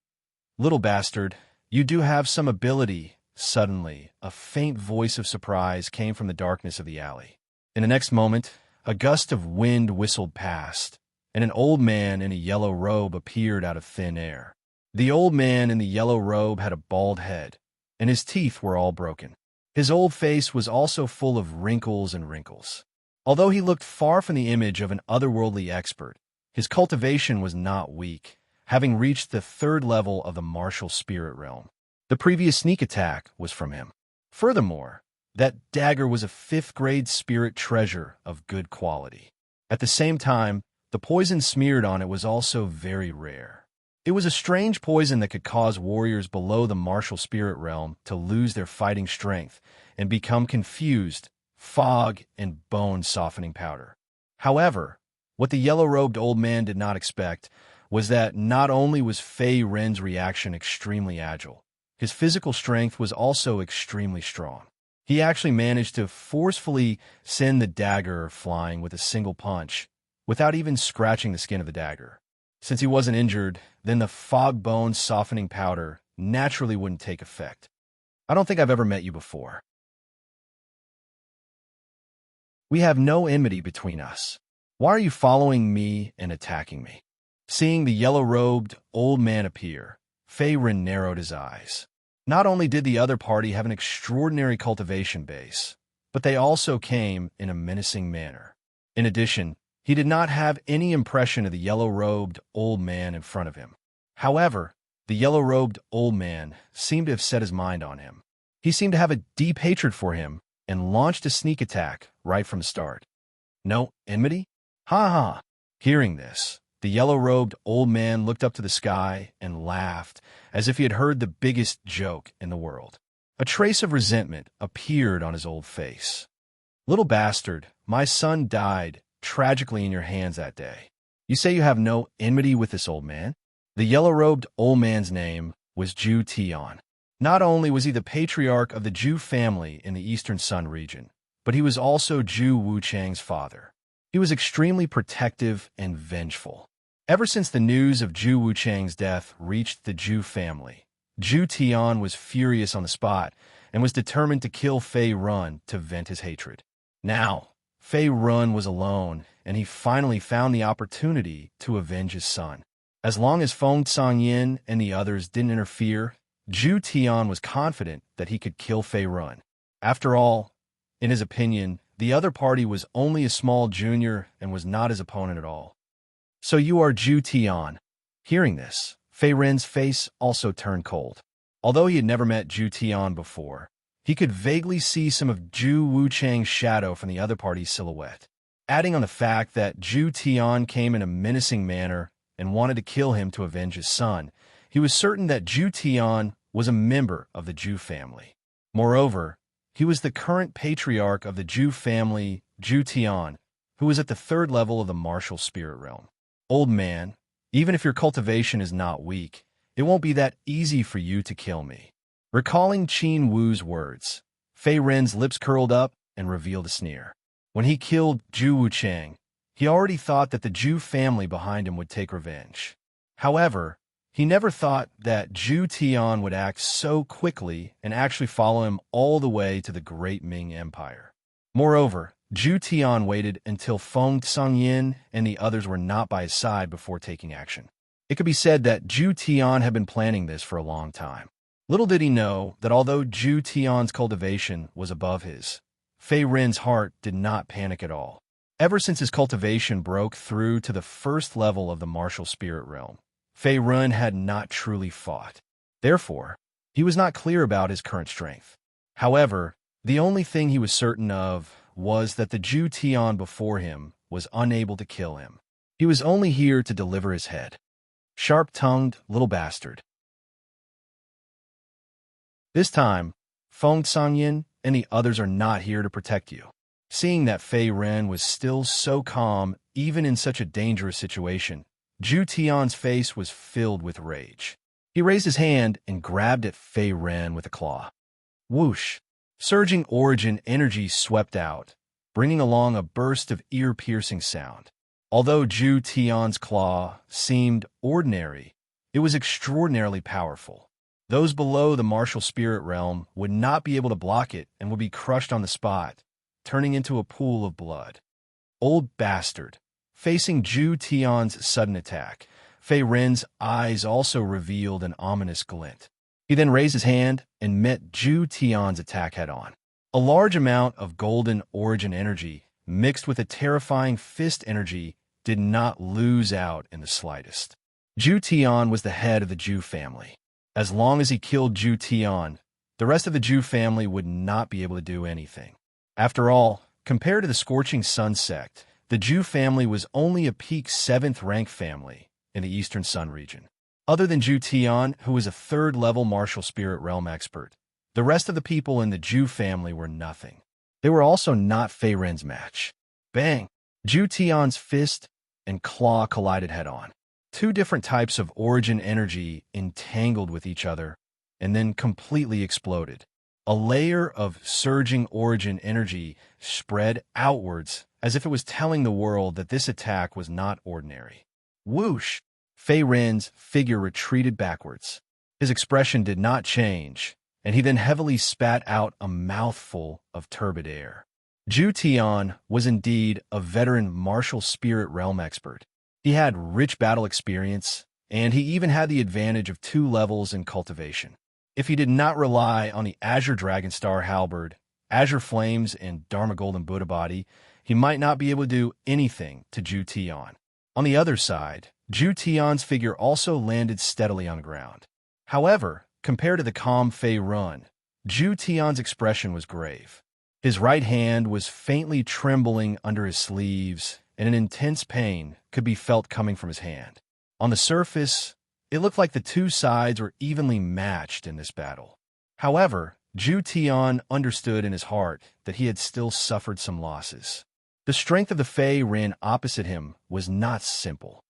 Little bastard, you do have some ability. Suddenly, a faint voice of surprise came from the darkness of the alley. In the next moment, a gust of wind whistled past, and an old man in a yellow robe appeared out of thin air. The old man in the yellow robe had a bald head, and his teeth were all broken. His old face was also full of wrinkles and wrinkles. Although he looked far from the image of an otherworldly expert, his cultivation was not weak, having reached the 3rd level of the martial spirit realm. The previous sneak attack was from him. Furthermore, that dagger was a 5th-grade spirit treasure of good quality. At the same time, the poison smeared on it was also very rare. It was a strange poison that could cause warriors below the martial spirit realm to lose their fighting strength and become confused, fog, and bone-softening powder. However, what the yellow-robed old man did not expect was that not only was Fei Rin's reaction extremely agile, his physical strength was also extremely strong. He actually managed to forcefully send the dagger flying with a single punch, without even scratching the skin of the dagger. Since he wasn't injured, then the fog bone softening powder naturally wouldn't take effect. I don't think I've ever met you before. We have no enmity between us. Why are you following me and attacking me? Seeing the yellow-robed old man appear, Fei Rin narrowed his eyes. Not only did the other party have an extraordinary cultivation base, but they also came in a menacing manner. In addition, he did not have any impression of the yellow-robed old man in front of him. However, the yellow-robed old man seemed to have set his mind on him. He seemed to have a deep hatred for him and launched a sneak attack right from the start. No enmity? Ha ha! Hearing this, the yellow-robed old man looked up to the sky and laughed as if he had heard the biggest joke in the world. A trace of resentment appeared on his old face. Little bastard, my son died tragically in your hands that day. You say you have no enmity with this old man? The yellow-robed old man's name was Zhu Tian. Not only was he the patriarch of the Zhu family in the Eastern Sun region, but he was also Zhu Wuchang's father. He was extremely protective and vengeful. Ever since the news of Zhu Wuchang's death reached the Zhu family, Zhu Tian was furious on the spot and was determined to kill Fei Rin to vent his hatred. Now, Fei Rin was alone, and he finally found the opportunity to avenge his son. As long as Feng Cangyin and the others didn't interfere, Zhu Tian was confident that he could kill Fei Rin. After all, in his opinion, the other party was only a small junior and was not his opponent at all. So you are Zhu Tian. Hearing this, Fei Rin's face also turned cold. Although he had never met Zhu Tian before, he could vaguely see some of Zhu Wuchang's shadow from the other party's silhouette. Adding on the fact that Zhu Tian came in a menacing manner and wanted to kill him to avenge his son, he was certain that Zhu Tian was a member of the Zhu family. Moreover, he was the current patriarch of the Zhu family, Zhu Tian, who was at the 3rd level of the martial spirit realm. Old man, even if your cultivation is not weak, it won't be that easy for you to kill me. Recalling Qin Wu's words, Fei Ren's lips curled up and revealed a sneer. When he killed Zhu Wucheng, he already thought that the Zhu family behind him would take revenge. However, he never thought that Zhu Tian would act so quickly and actually follow him all the way to the great Ming Empire. Moreover, Zhu Tian waited until Feng Tsangyin and the others were not by his side before taking action. It could be said that Zhu Tian had been planning this for a long time. Little did he know that although Zhu Tian's cultivation was above his, Fei Ren's heart did not panic at all. Ever since his cultivation broke through to the first level of the martial spirit realm, Fei Ren had not truly fought. Therefore, he was not clear about his current strength. However, the only thing he was certain of was that the Zhu Tian before him was unable to kill him. He was only here to deliver his head. Sharp-tongued little bastard. This time, Feng Tsangyin and the others are not here to protect you. Seeing that Fei Ren was still so calm, even in such a dangerous situation, Zhu Tian's face was filled with rage. He raised his hand and grabbed at Fei Ren with a claw. Whoosh! Surging origin energy swept out, bringing along a burst of ear-piercing sound. Although Zhu Tian's claw seemed ordinary, it was extraordinarily powerful. Those below the martial spirit realm would not be able to block it and would be crushed on the spot, turning into a pool of blood. Old bastard. Facing Zhu Tian's sudden attack, Fei Ren's eyes also revealed an ominous glint. He then raised his hand and met Zhu Tian's attack head-on. A large amount of golden origin energy, mixed with a terrifying fist energy, did not lose out in the slightest. Zhu Tian was the head of the Zhu family. As long as he killed Zhu Tian, the rest of the Zhu family would not be able to do anything. After all, compared to the Scorching Sun sect, the Zhu family was only a peak 7th rank family in the Eastern Sun region. Other than Zhu Tian, who was a 3rd-level martial spirit realm expert, the rest of the people in the Zhu family were nothing. They were also not Fei Ren's match. Bang! Zhu Tian's fist and claw collided head-on. Two different types of origin energy entangled with each other and then completely exploded. A layer of surging origin energy spread outwards as if it was telling the world that this attack was not ordinary. Whoosh! Fei Ren's figure retreated backwards. His expression did not change, and he then heavily spat out a mouthful of turbid air. Zhu Tian was indeed a veteran martial spirit realm expert. He had rich battle experience, and he even had the advantage of 2 levels in cultivation. If he did not rely on the Azure Dragonstar Halberd, Azure Flames, and Dharma Golden Buddha Body, he might not be able to do anything to Zhu Tian. On the other side, Zhu Tian's figure also landed steadily on the ground. However, compared to the calm Fei Ren, Zhu Tian's expression was grave. His right hand was faintly trembling under his sleeves, and an intense pain could be felt coming from his hand. On the surface, it looked like the two sides were evenly matched in this battle. However, Zhu Tian understood in his heart that he had still suffered some losses. The strength of the Fei Ren opposite him was not simple.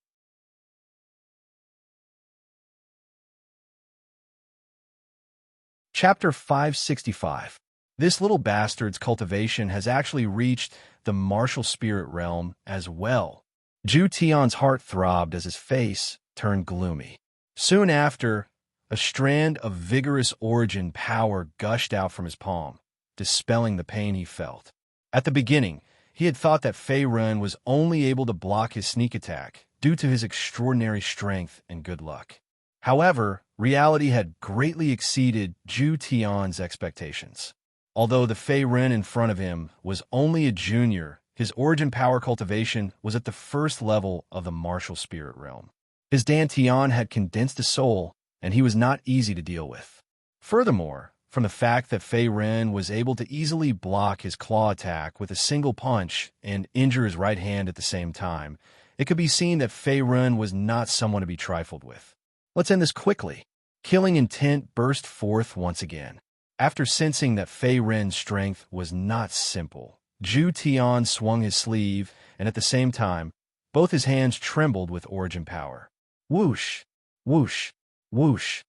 Chapter 565. This little bastard's cultivation has actually reached the martial spirit realm as well. Zhu Tian's heart throbbed as his face turned gloomy. Soon after, a strand of vigorous origin power gushed out from his palm, dispelling the pain he felt. At the beginning, he had thought that Fei Ren was only able to block his sneak attack due to his extraordinary strength and good luck. However, reality had greatly exceeded Zhu Tian's expectations. Although the Fei Ren in front of him was only a junior, his origin power cultivation was at the first level of the martial spirit realm. His Dantian had condensed his soul, and he was not easy to deal with. Furthermore, from the fact that Fei Ren was able to easily block his claw attack with a single punch and injure his right hand at the same time, it could be seen that Fei Ren was not someone to be trifled with. Let's end this quickly. Killing intent burst forth once again. After sensing that Fei Ren's strength was not simple, Zhu Tian swung his sleeve, and at the same time, both his hands trembled with origin power. Whoosh! Whoosh! Whoosh!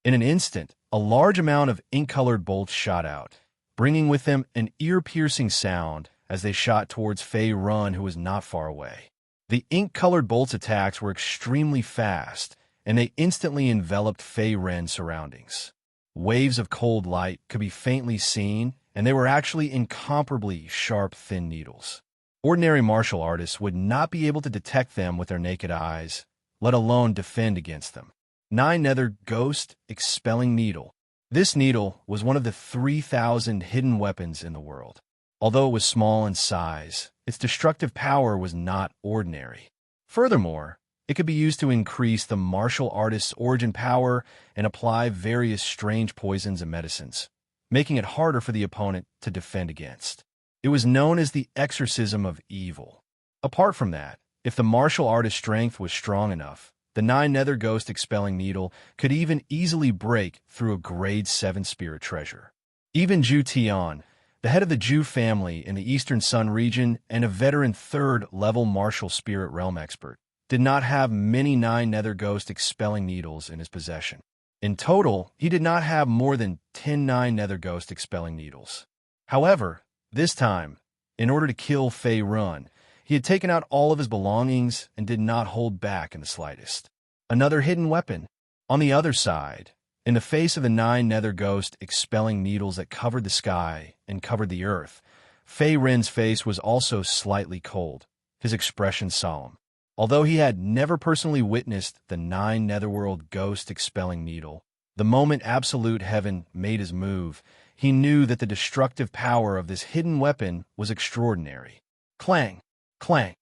In an instant, A large amount of ink-colored bolts shot out, bringing with them an ear-piercing sound as they shot towards Fei Run, who was not far away. The ink-colored bolts' attacks were extremely fast, and they instantly enveloped Fei Ren's surroundings. Waves of cold light could be faintly seen, and they were actually incomparably sharp, thin needles. Ordinary martial artists would not be able to detect them with their naked eyes, let alone defend against them. 9 Nether Ghost Expelling Needle. This needle was one of the 3,000 hidden weapons in the world. Although it was small in size, its destructive power was not ordinary. Furthermore, it could be used to increase the martial artist's origin power and apply various strange poisons and medicines, making it harder for the opponent to defend against. It was known as the exorcism of evil. Apart from that, if the martial artist's strength was strong enough, the 9 Nether Ghost Expelling Needle could even easily break through a grade 7 spirit treasure. Even Zhu Tian, the head of the Zhu family in the Eastern Sun region and a veteran 3rd-level martial spirit realm expert, did not have many 9 Nether Ghost Expelling Needles in his possession. In total, he did not have more than 10 9 Nether Ghost Expelling Needles. However, this time, in order to kill Fei Run, he had taken out all of his belongings and did not hold back in the slightest. Another hidden weapon. On the other side, in the face of the 9 Nether Ghost Expelling Needles that covered the sky and covered the earth, Fei Ren's face was also slightly cold, his expression solemn. Although he had never personally witnessed the 9 Netherworld Ghost Expelling Needle, the moment Absolute Heaven made his move, he knew that the destructive power of this hidden weapon was extraordinary. Clang! Clang!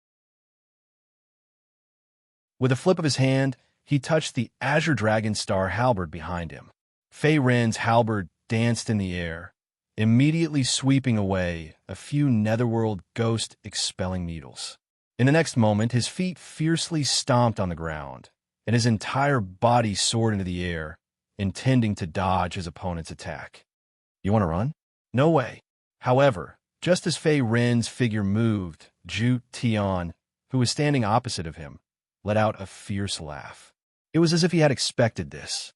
With a flip of his hand, he touched the Azure Dragon Star halberd behind him. Fei Ren's halberd danced in the air, immediately sweeping away a few Netherworld Ghost Expelling Needles. In the next moment, his feet fiercely stomped on the ground, and his entire body soared into the air, intending to dodge his opponent's attack. You want to run? No way. However, just as Fei Ren's figure moved, Zhu Tian, who was standing opposite of him, let out a fierce laugh. It was as if he had expected this.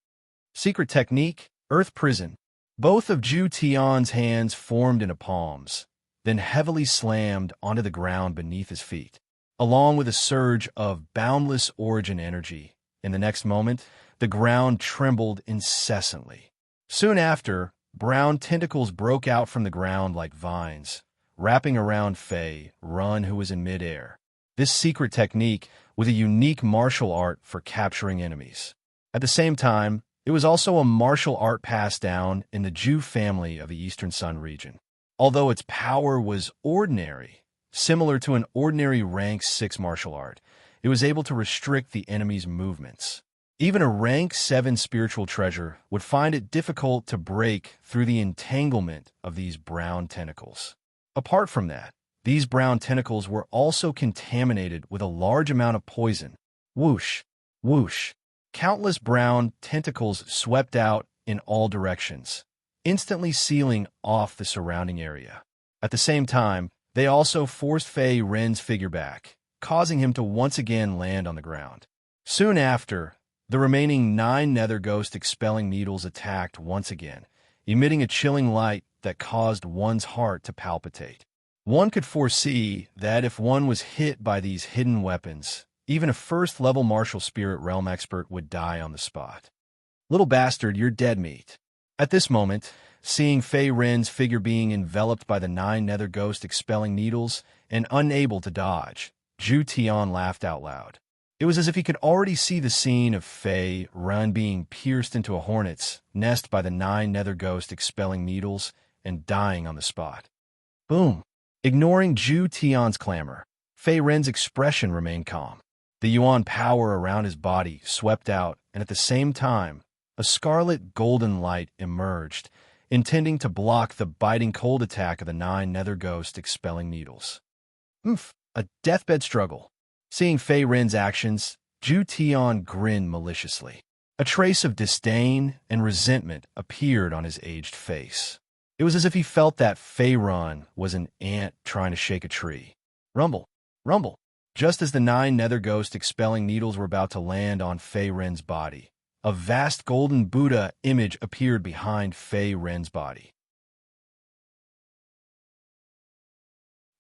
Secret technique, Earth Prison. Both of Zhu Tian's hands formed into palms, then heavily slammed onto the ground beneath his feet. Along with a surge of boundless origin energy, in the next moment, the ground trembled incessantly. Soon after, brown tentacles broke out from the ground like vines, wrapping around Fei Run, who was in midair. This secret technique was a unique martial art for capturing enemies. At the same time, it was also a martial art passed down in the Zhu family of the Eastern Sun region. Although its power was ordinary, similar to an ordinary rank 6 martial art, it was able to restrict the enemy's movements. Even a rank 7 spiritual treasure would find it difficult to break through the entanglement of these brown tentacles. Apart from that, these brown tentacles were also contaminated with a large amount of poison. Whoosh, whoosh. Countless brown tentacles swept out in all directions, instantly sealing off the surrounding area. At the same time, they also forced Fei Ren's figure back, causing him to once again land on the ground. Soon after, the remaining 9 Nether Ghost Expelling Needles attacked once again, emitting a chilling light that caused one's heart to palpitate. One could foresee that if one was hit by these hidden weapons, even a first-level martial spirit realm expert would die on the spot. Little bastard, you're dead meat. At this moment, seeing Fei Ren's figure being enveloped by the 9 Nether Ghost Expelling Needles and unable to dodge, Zhu Tian laughed out loud. It was as if he could already see the scene of Fei Ren being pierced into a hornet's nest by the 9 Nether Ghost Expelling Needles and dying on the spot. Boom! Ignoring Zhu Tian's clamor, Fei Ren's expression remained calm. The yuan power around his body swept out, and at the same time, a scarlet golden light emerged, intending to block the biting cold attack of the 9 Nether Ghost Expelling Needles. A deathbed struggle. Seeing Fei Ren's actions, Zhu Tian grinned maliciously. A trace of disdain and resentment appeared on his aged face. It was as if he felt that Fei Ren was an ant trying to shake a tree. Rumble, rumble. Just as the 9 Nether Ghost Expelling Needles were about to land on Fei Ren's body, a vast golden Buddha image appeared behind Fei Ren's body.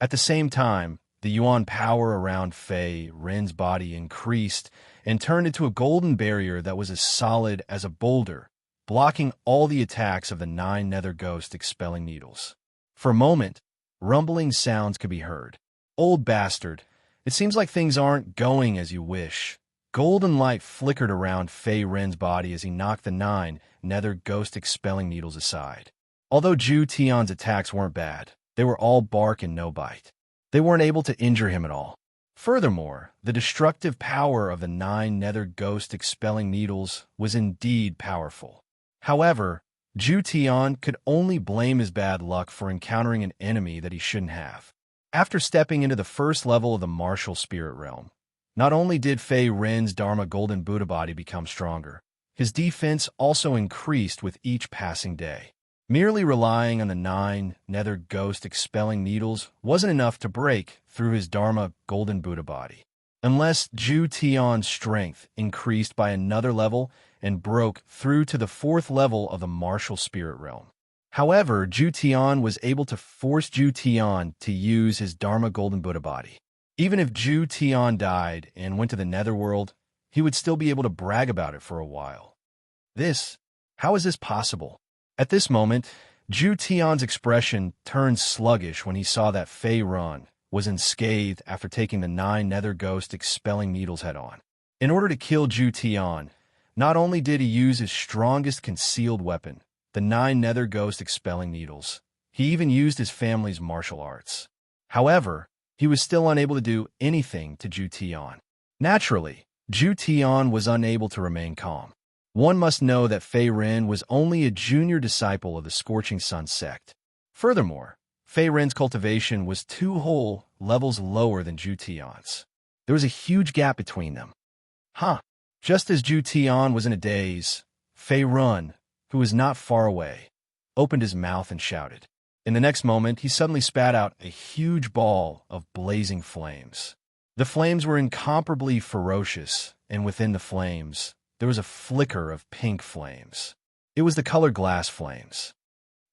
At the same time, the yuan power around Fei Ren's body increased and turned into a golden barrier that was as solid as a boulder, blocking all the attacks of the 9 nether ghost expelling needles. For a moment, rumbling sounds could be heard. Old bastard, it seems like things aren't going as you wish. Golden light flickered around Fei Ren's body as he knocked the 9 nether ghost expelling needles aside. Although Zhu Tian's attacks weren't bad, they were all bark and no bite. They weren't able to injure him at all. Furthermore, the destructive power of the 9 nether ghost expelling needles was indeed powerful. However, Zhu Tian could only blame his bad luck for encountering an enemy that he shouldn't have. After stepping into the first level of the martial spirit realm, not only did Fei Ren's Dharma Golden Buddha body become stronger, his defense also increased with each passing day. Merely relying on the 9 nether ghost expelling needles wasn't enough to break through his Dharma Golden Buddha body. Unless Zhu Tian's strength increased by another level and broke through to the 4th level of the martial spirit realm. However, Zhu Tian was able to force Zhu Tian to use his Dharma Golden Buddha body. Even if Zhu Tian died and went to the netherworld, he would still be able to brag about it for a while. How is this possible? At this moment, Zhu Tian's expression turned sluggish when he saw that Fei Ren was unscathed after taking the 9 nether ghost expelling needles head-on. In order to kill Zhu Tian, not only did he use his strongest concealed weapon, the 9 nether ghost expelling needles, he even used his family's martial arts. However, he was still unable to do anything to Zhu Tian. Naturally, Zhu Tian was unable to remain calm. One must know that Fei Ren was only a junior disciple of the Scorching Sun sect. Furthermore, Fei Ren's cultivation was 2 whole levels lower than Zhu Tian's. There was a huge gap between them. Just as Zhu Tian was in a daze, Fei Ren, who was not far away, opened his mouth and shouted. In the next moment, he suddenly spat out a huge ball of blazing flames. The flames were incomparably ferocious, and within the flames, there was a flicker of pink flames. It was the colored glass flames.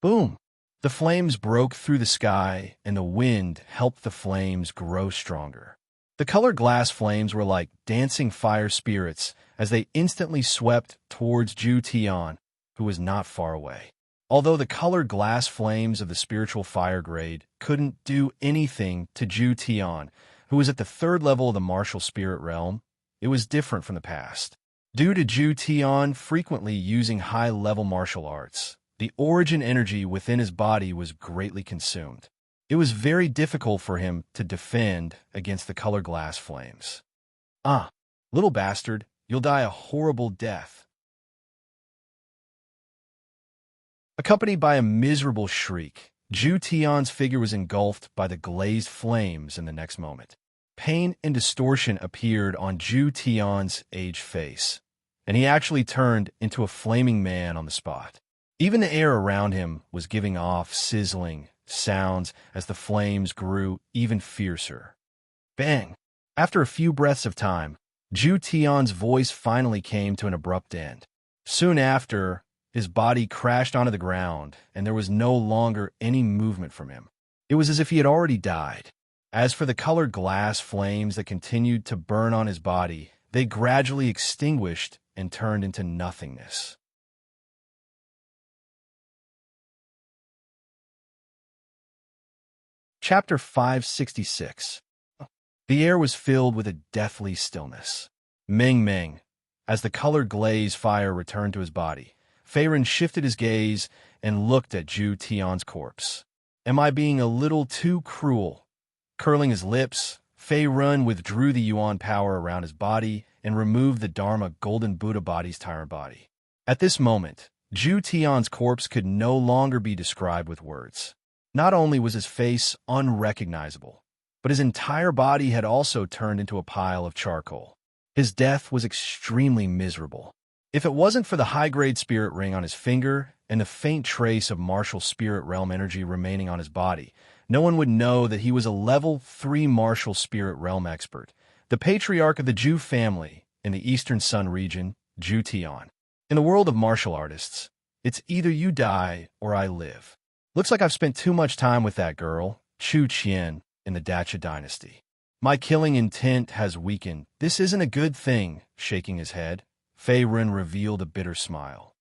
Boom! The flames broke through the sky, and the wind helped the flames grow stronger. The colored glass flames were like dancing fire spirits as they instantly swept towards Zhu Tian, who was not far away. Although the colored glass flames of the spiritual fire grade couldn't do anything to Zhu Tian, who was at the 3rd level of the martial spirit realm, it was different from the past. Due to Zhu Tian frequently using high-level martial arts, the origin energy within his body was greatly consumed. It was very difficult for him to defend against the colored glass flames. Little bastard, you'll die a horrible death. Accompanied by a miserable shriek, Zhu Tian's figure was engulfed by the glazed flames in the next moment. Pain and distortion appeared on Zhu Tian's aged face, and he actually turned into a flaming man on the spot. Even the air around him was giving off sizzling sounds as the flames grew even fiercer. Bang! After a few breaths of time, Zhu Tian's voice finally came to an abrupt end. Soon after, his body crashed onto the ground, and there was no longer any movement from him. It was as if he had already died. As for the colored glass flames that continued to burn on his body, they gradually extinguished and turned into nothingness. Chapter 566. The air was filled with a deathly stillness. Meng. As the colored glaze fire returned to his body, Fei Ren shifted his gaze and looked at Zhu Tian's corpse. Am I being a little too cruel? Curling his lips, Fei Ren withdrew the yuan power around his body and removed the Dharma Golden Buddha body's tyrant body. At this moment, Zhu Tian's corpse could no longer be described with words. Not only was his face unrecognizable, but his entire body had also turned into a pile of charcoal. His death was extremely miserable. If it wasn't for the high-grade spirit ring on his finger and the faint trace of martial spirit realm energy remaining on his body, no one would know that he was a level 3 martial spirit realm expert, the patriarch of the Zhu family in the Eastern Sun region, Zhu Tian. In the world of martial artists, it's either you die or I live. Looks like I've spent too much time with that girl, Chu Qian, in the Dacha dynasty. My killing intent has weakened. This isn't a good thing, shaking his head. Fei Ren revealed a bitter smile.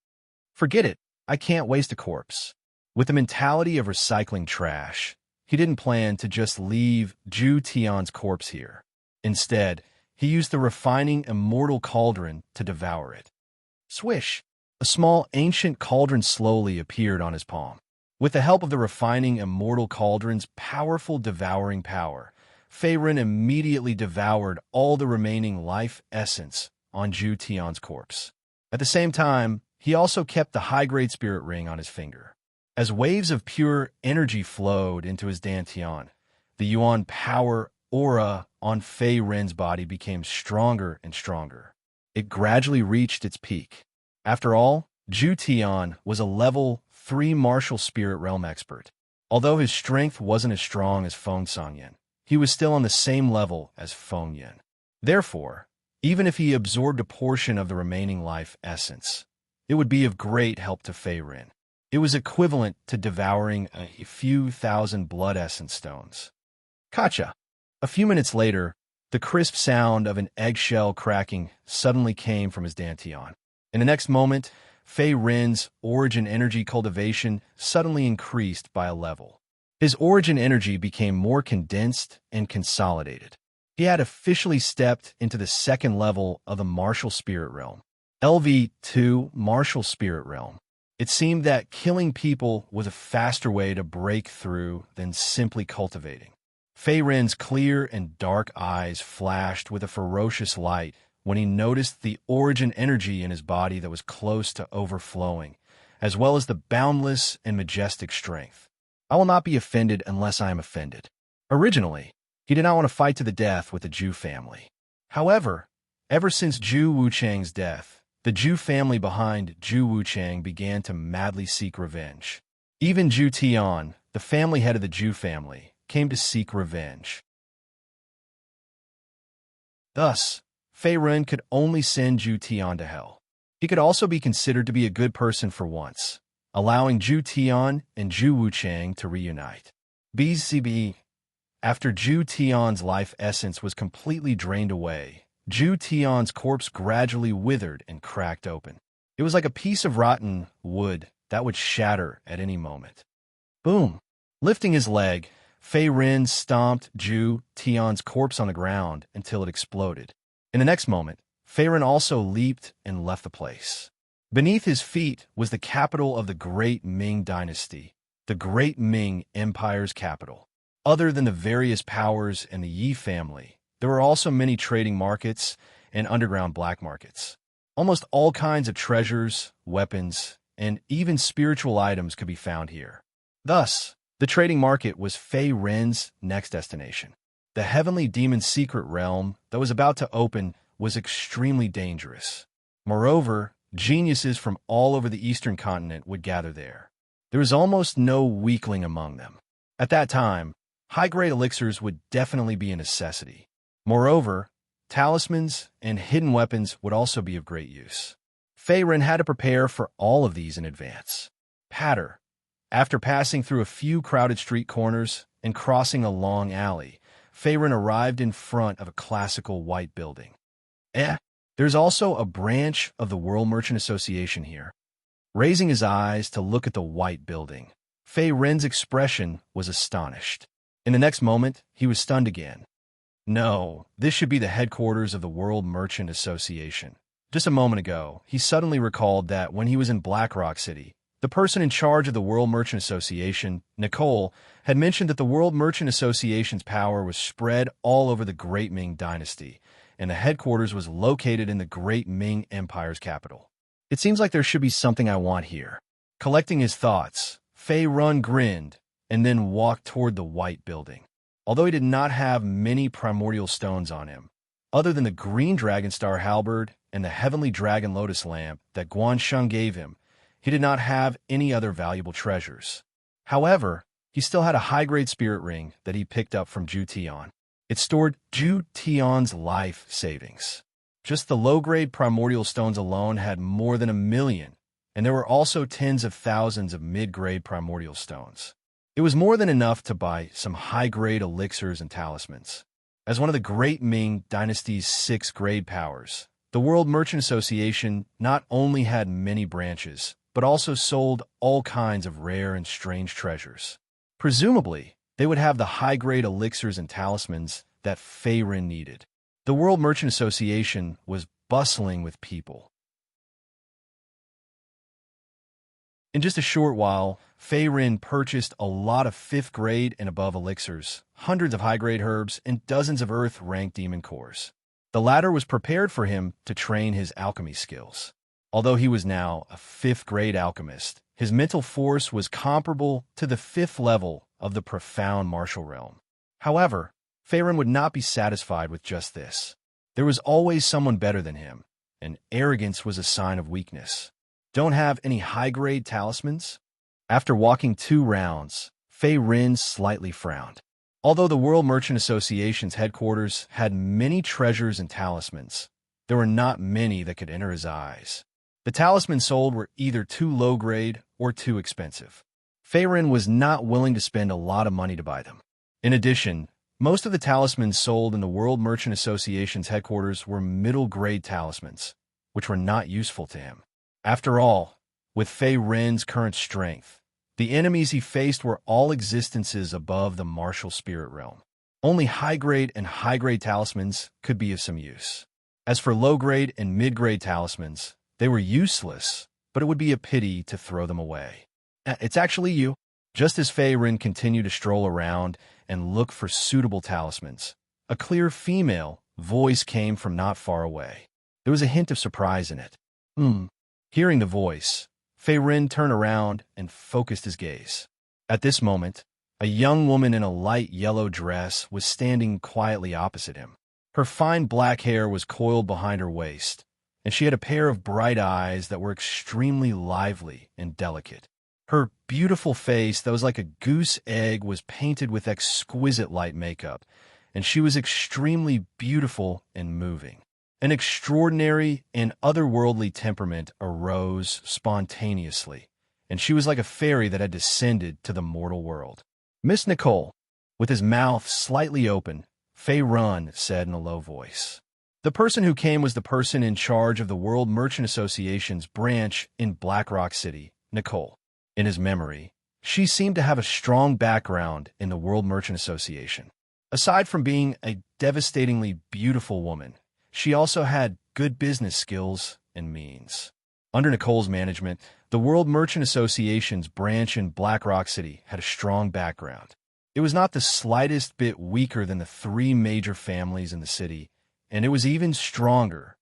Forget it. I can't waste a corpse. With the mentality of recycling trash, he didn't plan to just leave Zhu Tian's corpse here. Instead, he used the refining Immortal Cauldron to devour it. Swish! A small ancient cauldron slowly appeared on his palm. With the help of the refining Immortal Cauldron's powerful devouring power, Fei Ren immediately devoured all the remaining life essence on Zhu Tian's corpse. At the same time, he also kept the high-grade spirit ring on his finger. As waves of pure energy flowed into his dantian, the yuan power aura on Fei Ren's body became stronger and stronger. It gradually reached its peak. After all, Zhu Tian was a level 3 martial spirit realm expert. Although his strength wasn't as strong as Feng Sangyan, he was still on the same level as Feng Yan. Therefore, even if he absorbed a portion of the remaining life essence, it would be of great help to Fei Ren. It was equivalent to devouring a few thousand blood essence stones. Kacha! A few minutes later, the crisp sound of an eggshell cracking suddenly came from his dantian. In the next moment, Fei Ren's origin energy cultivation suddenly increased by a level. His origin energy became more condensed and consolidated. He had officially stepped into the second level of the martial spirit realm. LV2 Martial Spirit Realm. It seemed that killing people was a faster way to break through than simply cultivating. Fei Ren's clear and dark eyes flashed with a ferocious light when he noticed the origin energy in his body that was close to overflowing, as well as the boundless and majestic strength. I will not be offended unless I am offended. Originally, he did not want to fight to the death with the Zhu family. However, ever since Zhu Wuchang's death, the Zhu family behind Zhu Wuchang began to madly seek revenge. Even Zhu Tian, the family head of the Zhu family, came to seek revenge. Thus, Fei Ren could only send Zhu Tian to hell. He could also be considered to be a good person for once, allowing Zhu Tian and Zhu Wuchang to reunite. BCB. After Zhu Tian's life essence was completely drained away, Zhu Tian's corpse gradually withered and cracked open. It was like a piece of rotten wood that would shatter at any moment. Boom! Lifting his leg, Fei Ren stomped Zhu Tian's corpse on the ground until it exploded. In the next moment, Fei Ren also leaped and left the place. Beneath his feet was the capital of the Great Ming Dynasty, the Great Ming Empire's capital. Other than the various powers and the Yi family, there were also many trading markets and underground black markets. Almost all kinds of treasures, weapons, and even spiritual items could be found here. Thus, the trading market was Fei Ren's next destination. The heavenly demon secret realm that was about to open was extremely dangerous. Moreover, geniuses from all over the eastern continent would gather there. There was almost no weakling among them. At that time, high-grade elixirs would definitely be a necessity. Moreover, talismans and hidden weapons would also be of great use. Fei Ren had to prepare for all of these in advance. Patter. After passing through a few crowded street corners and crossing a long alley, Fei Ren arrived in front of a classical white building. There's also a branch of the World Merchant Association here. Raising his eyes to look at the white building, Fei Ren's expression was astonished. In the next moment, he was stunned again. No, this should be the headquarters of the World Merchant Association. Just a moment ago, he suddenly recalled that when he was in Black Rock City, the person in charge of the World Merchant Association, Nicole, had mentioned that the World Merchant Association's power was spread all over the Great Ming Dynasty, and the headquarters was located in the Great Ming Empire's capital. It seems like there should be something I want here. Collecting his thoughts, Fei Ren grinned and then walked toward the white building. Although he did not have many primordial stones on him, other than the green dragon star halberd and the heavenly dragon lotus lamp that Guansheng gave him, he did not have any other valuable treasures. However, he still had a high-grade spirit ring that he picked up from Zhu Tian. It stored Zhu Tian's life savings. Just the low-grade primordial stones alone had more than 1,000,000, and there were also tens of thousands of mid-grade primordial stones. It was more than enough to buy some high-grade elixirs and talismans. As one of the great Ming Dynasty's 6 grade powers, the World Merchant Association not only had many branches, but also sold all kinds of rare and strange treasures. Presumably, they would have the high-grade elixirs and talismans that Fei Ren needed. The World Merchant Association was bustling with people. In just a short while, Fei Ren purchased a lot of 5th grade and above elixirs, hundreds of high-grade herbs, and dozens of Earth-ranked demon cores. The latter was prepared for him to train his alchemy skills. Although he was now a 5th grade alchemist, his mental force was comparable to the 5th level of the profound martial realm. However, Fei Ren would not be satisfied with just this. There was always someone better than him, and arrogance was a sign of weakness. Don't have any high-grade talismans? After walking 2 rounds, Fei Ren slightly frowned. Although the World Merchant Association's headquarters had many treasures and talismans, there were not many that could enter his eyes. The talismans sold were either too low-grade or too expensive. Fei Ren was not willing to spend a lot of money to buy them. In addition, most of the talismans sold in the World Merchant Association's headquarters were middle-grade talismans, which were not useful to him. After all, with Fei Ren's current strength, the enemies he faced were all existences above the martial spirit realm. Only high-grade and high-grade talismans could be of some use. As for low-grade and mid-grade talismans, they were useless, but it would be a pity to throw them away. It's actually you. Just as Fei Ren continued to stroll around and look for suitable talismans, a clear female voice came from not far away. There was a hint of surprise in it. Hearing the voice, Fei Ren turned around and focused his gaze. At this moment, a young woman in a light yellow dress was standing quietly opposite him. Her fine black hair was coiled behind her waist, and she had a pair of bright eyes that were extremely lively and delicate. Her beautiful face that was like a goose egg was painted with exquisite light makeup, and she was extremely beautiful and moving. An extraordinary and otherworldly temperament arose spontaneously, and she was like a fairy that had descended to the mortal world. Miss Nicole, with his mouth slightly open, Fei Ren said in a low voice. The person who came was the person in charge of the World Merchant Association's branch in Black Rock City, Nicole. In his memory, she seemed to have a strong background in the World Merchant Association. Aside from being a devastatingly beautiful woman, she also had good business skills and means. Under Nicole's management, the World Merchant Association's branch in Black Rock City had a strong background. It was not the slightest bit weaker than the 3 major families in the city, and it was even stronger.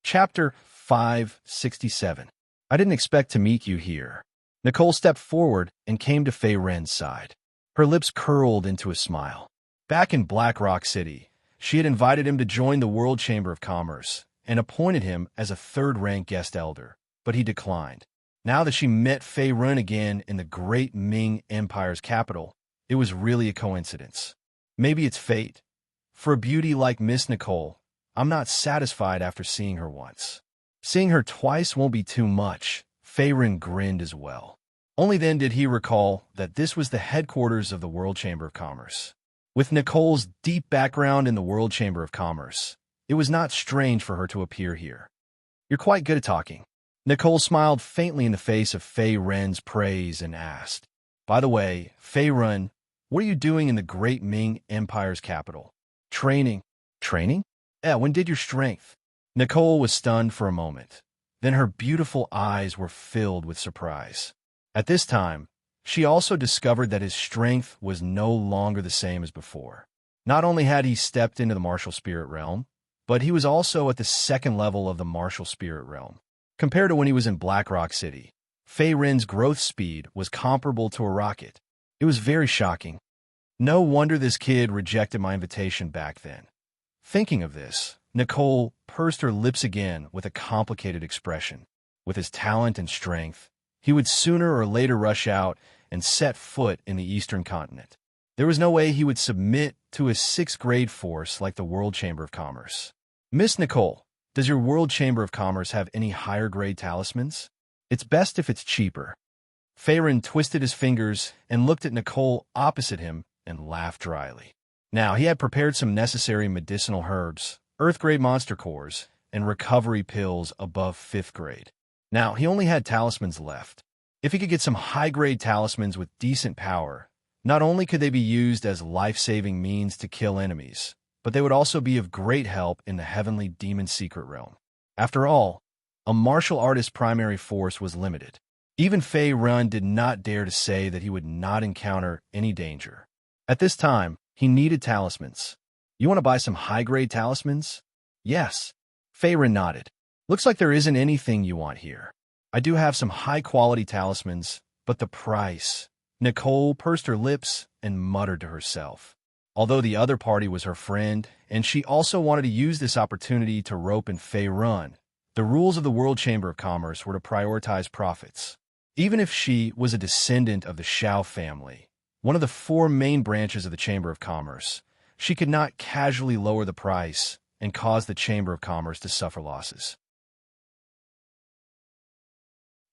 Chapter 567. I didn't expect to meet you here. Nicole stepped forward and came to Fei Ren's side. Her lips curled into a smile. Back in Black Rock City, she had invited him to join the World Chamber of Commerce and appointed him as a 3rd-rank guest elder, but he declined. Now that she met Fei Ren again in the great Ming Empire's capital, it was really a coincidence. Maybe it's fate. For a beauty like Miss Nicole, I'm not satisfied after seeing her once. Seeing her twice won't be too much. Fei Ren grinned as well. Only then did he recall that this was the headquarters of the World Chamber of Commerce. With Nicole's deep background in the World Chamber of Commerce, it was not strange for her to appear here. You're quite good at talking. Nicole smiled faintly in the face of Fei Ren's praise and asked, By the way, Fei Ren, what are you doing in the great Ming Empire's capital? Training. Training? Yeah, when did your strength? Nicole was stunned for a moment. Then her beautiful eyes were filled with surprise. At this time, she also discovered that his strength was no longer the same as before. Not only had he stepped into the martial spirit realm, but he was also at the 2nd level of the martial spirit realm. Compared to when he was in Black Rock City, Fei Ren's growth speed was comparable to a rocket. It was very shocking. No wonder this kid rejected my invitation back then. Thinking of this, Nicole pursed her lips again with a complicated expression. With his talent and strength, he would sooner or later rush out and set foot in the Eastern continent. There was no way he would submit to a sixth-grade force like the World Chamber of Commerce. Miss Nicole, does your World Chamber of Commerce have any higher-grade talismans? It's best if it's cheaper. Faerun twisted his fingers and looked at Nicole opposite him and laughed dryly. Now, he had prepared some necessary medicinal herbs, earth-grade monster cores, and recovery pills above 5th grade. Now, he only had talismans left. If he could get some high-grade talismans with decent power, not only could they be used as life-saving means to kill enemies, but they would also be of great help in the heavenly demon secret realm. After all, a martial artist's primary force was limited. Even Faerun did not dare to say that he would not encounter any danger. At this time, he needed talismans. You want to buy some high-grade talismans? Yes. Faerun nodded. Looks like there isn't anything you want here. I do have some high-quality talismans, but the price... Nicole pursed her lips and muttered to herself. Although the other party was her friend, and she also wanted to use this opportunity to rope in Faerun, the rules of the World Chamber of Commerce were to prioritize profits. Even if she was a descendant of the Shao family, one of the 4 main branches of the Chamber of Commerce, she could not casually lower the price and cause the Chamber of Commerce to suffer losses.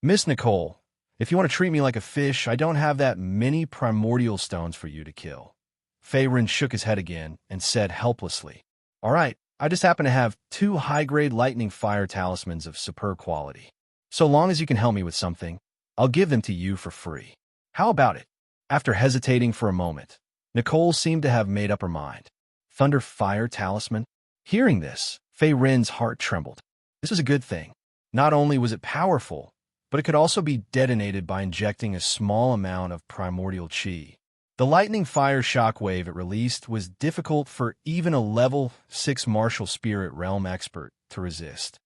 Miss Nicole, if you want to treat me like a fish, I don't have that many primordial stones for you to kill. Faerun shook his head again and said helplessly, All right, I just happen to have 2 high-grade lightning fire talismans of superb quality. So long as you can help me with something, I'll give them to you for free. How about it? After hesitating for a moment, Nicole seemed to have made up her mind. Thunder fire talisman? Hearing this, Faerun's heart trembled. This was a good thing. Not only was it powerful, but it could also be detonated by injecting a small amount of primordial chi. The lightning fire shockwave it released was difficult for even a level 6 martial spirit realm expert to resist.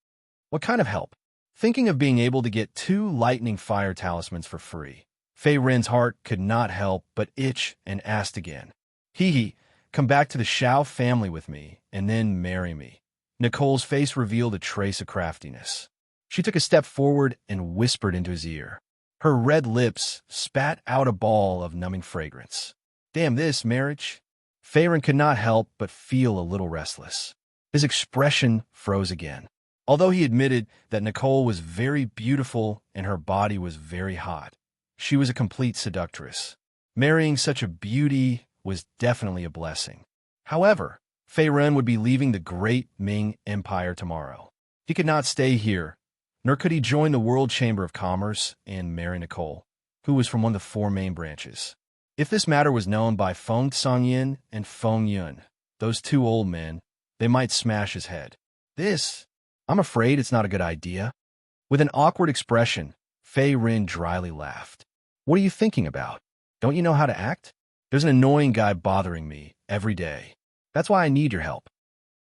What kind of help? Thinking of being able to get 2 lightning fire talismans for free, Faerun's heart could not help but itch and asked again. Hee, come back to the Shao family with me, and then marry me. Nicole's face revealed a trace of craftiness. She took a step forward and whispered into his ear. Her red lips spat out a ball of numbing fragrance. Damn this, marriage. Faerun could not help but feel a little restless. His expression froze again. Although he admitted that Nicole was very beautiful and her body was very hot, she was a complete seductress. Marrying such a beauty was definitely a blessing. However, Faerun would be leaving the great Ming Empire tomorrow. He could not stay here, nor could he join the World Chamber of Commerce and marry Nicole, who was from one of the 4 main branches. If this matter was known by Feng Tsangyin and Feng Yun, those 2 old men, they might smash his head. I'm afraid it's not a good idea. With an awkward expression, Faerun dryly laughed. What are you thinking about? Don't you know how to act? There's an annoying guy bothering me every day. That's why I need your help.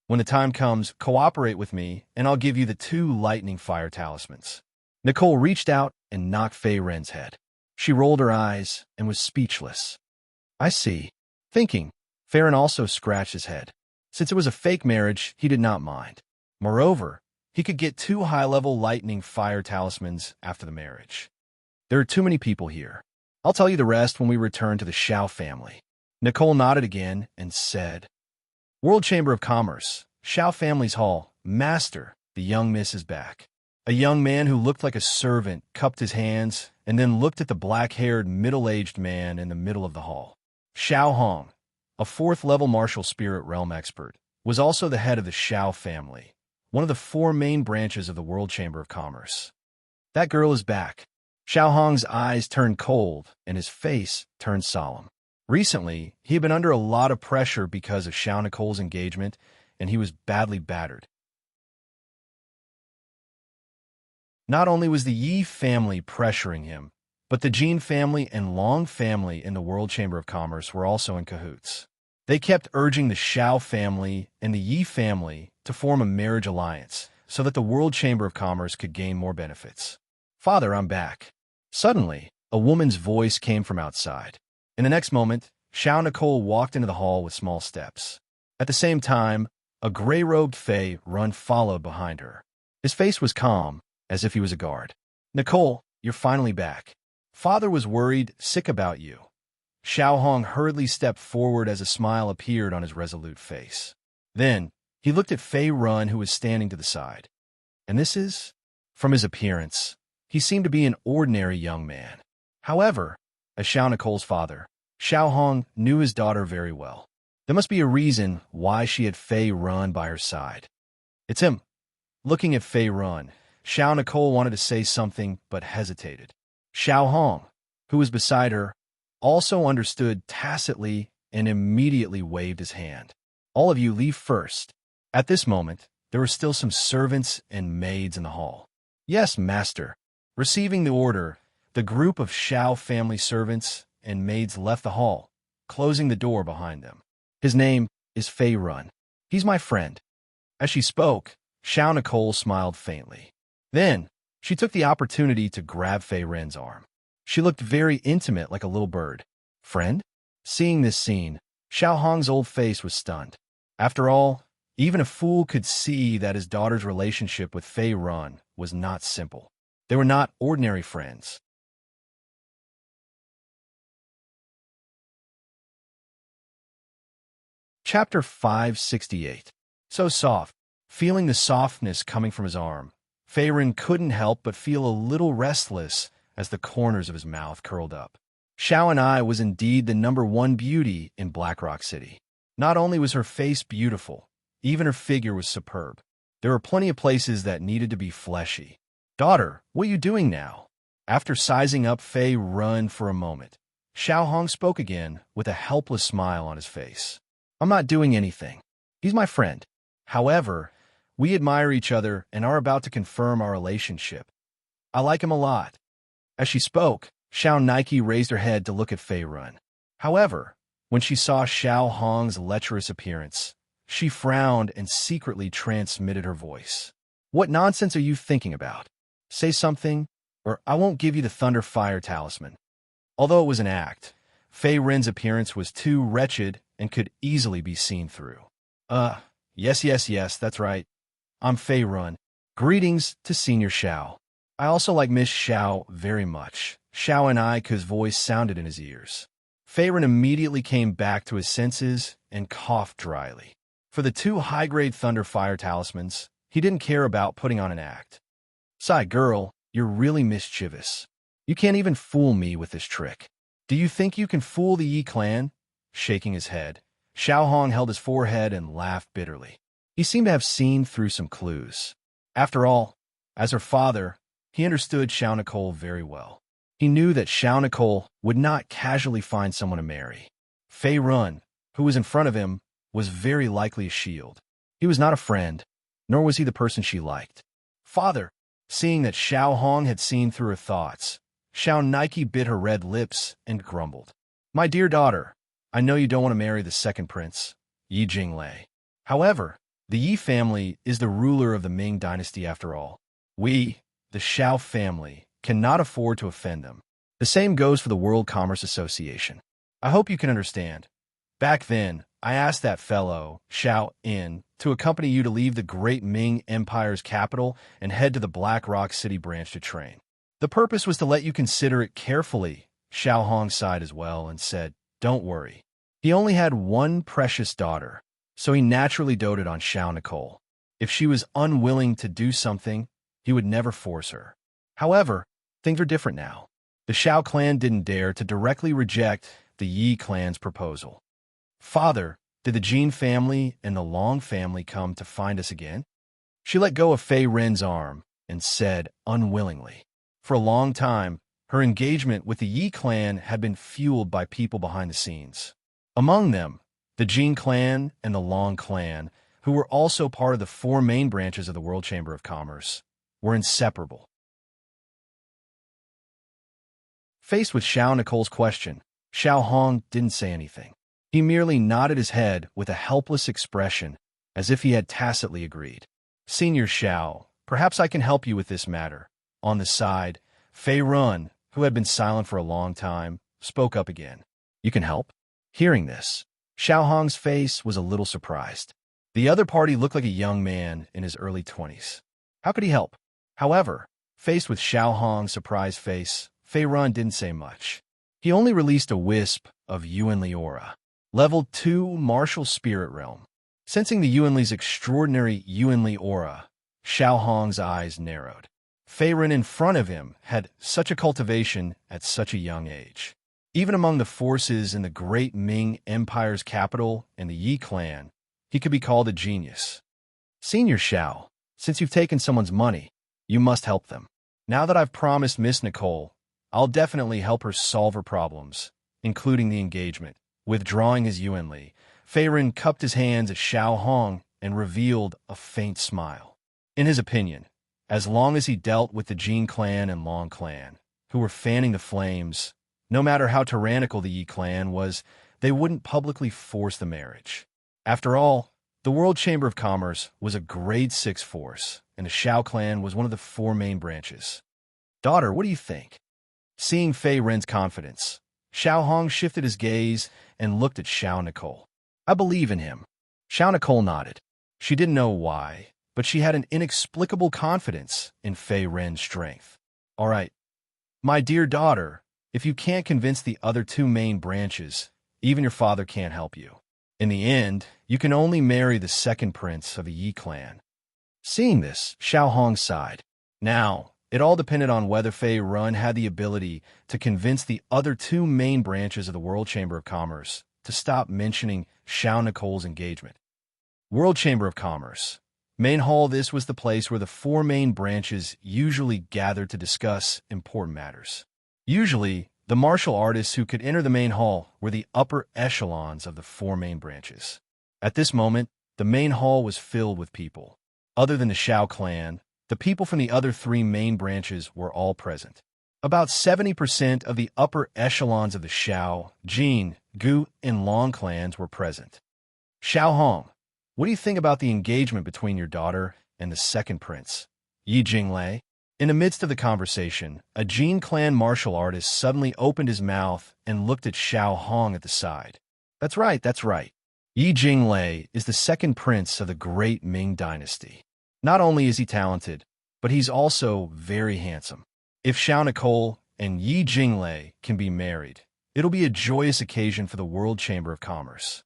When the time comes, cooperate with me, and I'll give you the 2 lightning fire talismans. Nicole reached out and knocked Faerun's head. She rolled her eyes and was speechless. I see. Thinking, Faerun also scratched his head. Since it was a fake marriage, he did not mind. Moreover, he could get 2 high-level lightning fire talismans after the marriage. There are too many people here. I'll tell you the rest when we return to the Shao family. Nicole nodded again and said, World Chamber of Commerce, Shao Family's Hall, Master, the young miss is back. A young man who looked like a servant cupped his hands and then looked at the black-haired, middle-aged man in the middle of the hall. Shao Hong, a 4th-level martial spirit realm expert, was also the head of the Shao family, one of the 4 main branches of the World Chamber of Commerce. That girl is back. Shao Hong's eyes turned cold and his face turned solemn. Recently, he had been under a lot of pressure because of Shao Nicole's engagement, and he was badly battered. Not only was the Yi family pressuring him, but the Jin family and Long family in the World Chamber of Commerce were also in cahoots. They kept urging the Shao family and the Yi family to form a marriage alliance so that the World Chamber of Commerce could gain more benefits. Father, I'm back. Suddenly, a woman's voice came from outside. In the next moment, Shao Nicole walked into the hall with small steps. At the same time, a gray-robed Fei Run followed behind her. His face was calm, as if he was a guard. Nicole, you're finally back. Father was worried, sick about you. Xiao Hong hurriedly stepped forward as a smile appeared on his resolute face. Then, he looked at Fei Run, who was standing to the side. And this is? From his appearance, he seemed to be an ordinary young man. However, as Xiao Nicole's father, Xiao Hong knew his daughter very well. There must be a reason why she had Fei Run by her side. It's him. Looking at Fei Run, Xiao Nicole wanted to say something but hesitated. Xiao Hong, who was beside her, also understood tacitly and immediately waved his hand. All of you leave first. At this moment, there were still some servants and maids in the hall. Yes, master. Receiving the order, the group of Xiao family servants and maids left the hall, closing the door behind them. His name is Fei Run. He's my friend. As she spoke, Xiao Nicole smiled faintly. Then, she took the opportunity to grab Fei Ren's arm. She looked very intimate, like a little bird. Friend? Seeing this scene, Xiao Hong's old face was stunned. After all, even a fool could see that his daughter's relationship with Fei Run was not simple. They were not ordinary friends. Chapter 568. So soft. Feeling the softness coming from his arm, Fei Ren couldn't help but feel a little restless as the corners of his mouth curled up. Xiao and I was indeed the #1 beauty in Black Rock City. Not only was her face beautiful, even her figure was superb. There were plenty of places that needed to be fleshy. Daughter, what are you doing now? After sizing up Fei Run for a moment, Xiao Hong spoke again with a helpless smile on his face. I'm not doing anything. He's my friend. However, we admire each other and are about to confirm our relationship. I like him a lot. As she spoke, Xiao Nike raised her head to look at Fei Run. However, when she saw Xiao Hong's lecherous appearance, she frowned and secretly transmitted her voice. What nonsense are you thinking about? Say something, or I won't give you the Thunder Fire Talisman. Although it was an act, Fei Ren's appearance was too wretched and could easily be seen through. Yes, that's right. I'm Fei Run. Greetings to Senior Xiao. I also like Miss Xiao very much. Xiao and I's voice sounded in his ears. Fei Ren immediately came back to his senses and coughed dryly. For the 2 high-grade Thunder Fire Talismans, he didn't care about putting on an act. Sigh, girl, you're really mischievous. You can't even fool me with this trick. Do you think you can fool the Yi clan? Shaking his head, Xiao Hong held his forehead and laughed bitterly. He seemed to have seen through some clues. After all, as her father, he understood Xiao Nicole very well. He knew that Xiao Nicole would not casually find someone to marry. Fei Run, who was in front of him, was very likely a shield. He was not a friend, nor was he the person she liked. Father, seeing that Xiao Hong had seen through her thoughts, Xiao Nike bit her red lips and grumbled. My dear daughter, I know you don't want to marry the second prince, Yi Jinglei. However, the Yi family is the ruler of the Ming dynasty after all. We, the Xiao family, cannot afford to offend them. The same goes for the World Commerce Association. I hope you can understand. Back then, I asked that fellow, Xiao In, to accompany you to leave the great Ming Empire's capital and head to the Black Rock City branch to train. The purpose was to let you consider it carefully. Xiao Hong sighed as well and said, don't worry. He only had one precious daughter, so he naturally doted on Xiao Nicole. If she was unwilling to do something, he would never force her. However, things are different now. The Xiao clan didn't dare to directly reject the Yi clan's proposal. Father, did the Jin family and the Long family come to find us again? She let go of Fei Ren's arm and said unwillingly. For a long time, her engagement with the Yi clan had been fueled by people behind the scenes. Among them, the Jin clan and the Long clan, who were also part of the 4 main branches of the World Chamber of Commerce, were inseparable. Faced with Xiao Nicole's question, Xiao Hong didn't say anything. He merely nodded his head with a helpless expression, as if he had tacitly agreed. Senior Xiao, perhaps I can help you with this matter. On the side, Fei Run, who had been silent for a long time, spoke up again. You can help? Hearing this, Xiao Hong's face was a little surprised. The other party looked like a young man in his early 20s. How could he help? However, faced with Xiao Hong's surprised face, Fei Run didn't say much. He only released a wisp of Yuanli aura. Level 2 Martial Spirit Realm. Sensing the Yuanli's extraordinary Yuanli aura, Xiao Hong's eyes narrowed. Fei Run in front of him had such a cultivation at such a young age. Even among the forces in the great Ming Empire's capital and the Yi clan, he could be called a genius. Senior Xiao, since you've taken someone's money, you must help them. Now that I've promised Miss Nicole, I'll definitely help her solve her problems, including the engagement. Withdrawing his Yuanli, Fei Run cupped his hands at Xiao Hong and revealed a faint smile. In his opinion, as long as he dealt with the Jin clan and Long clan, who were fanning the flames, no matter how tyrannical the Yi clan was, they wouldn't publicly force the marriage. After all, the World Chamber of Commerce was a grade 6 force, and the Xiao clan was one of the 4 main branches. Daughter, what do you think? Seeing Fei Ren's confidence, Xiao Hong shifted his gaze and looked at Xiao Nicole. I believe in him. Xiao Nicole nodded. She didn't know why, but she had an inexplicable confidence in Fei Ren's strength. All right, my dear daughter, if you can't convince the other 2 main branches, even your father can't help you. In the end, you can only marry the second prince of the Yi clan. Seeing this, Xiao Hong sighed. Now, it all depended on whether Fei Run had the ability to convince the other 2 main branches of the World Chamber of Commerce to stop mentioning Xiao Nicole's engagement. World Chamber of Commerce. Main Hall. This was the place where the 4 main branches usually gathered to discuss important matters. Usually, the martial artists who could enter the main hall were the upper echelons of the 4 main branches. At this moment, the main hall was filled with people. Other than the Xiao clan, the people from the other 3 main branches were all present. About 70% of the upper echelons of the Xiao, Jin, Gu, and Long clans were present. Xiao Hong, what do you think about the engagement between your daughter and the second prince, Yi Jinglei? In the midst of the conversation, a Jin clan martial artist suddenly opened his mouth and looked at Xiao Hong at the side. That's right, that's right. Yi Jinglei is the second prince of the great Ming dynasty. Not only is he talented, but he's also very handsome. If Xiao Nicole and Yi Jinglei can be married, it'll be a joyous occasion for the World Chamber of Commerce.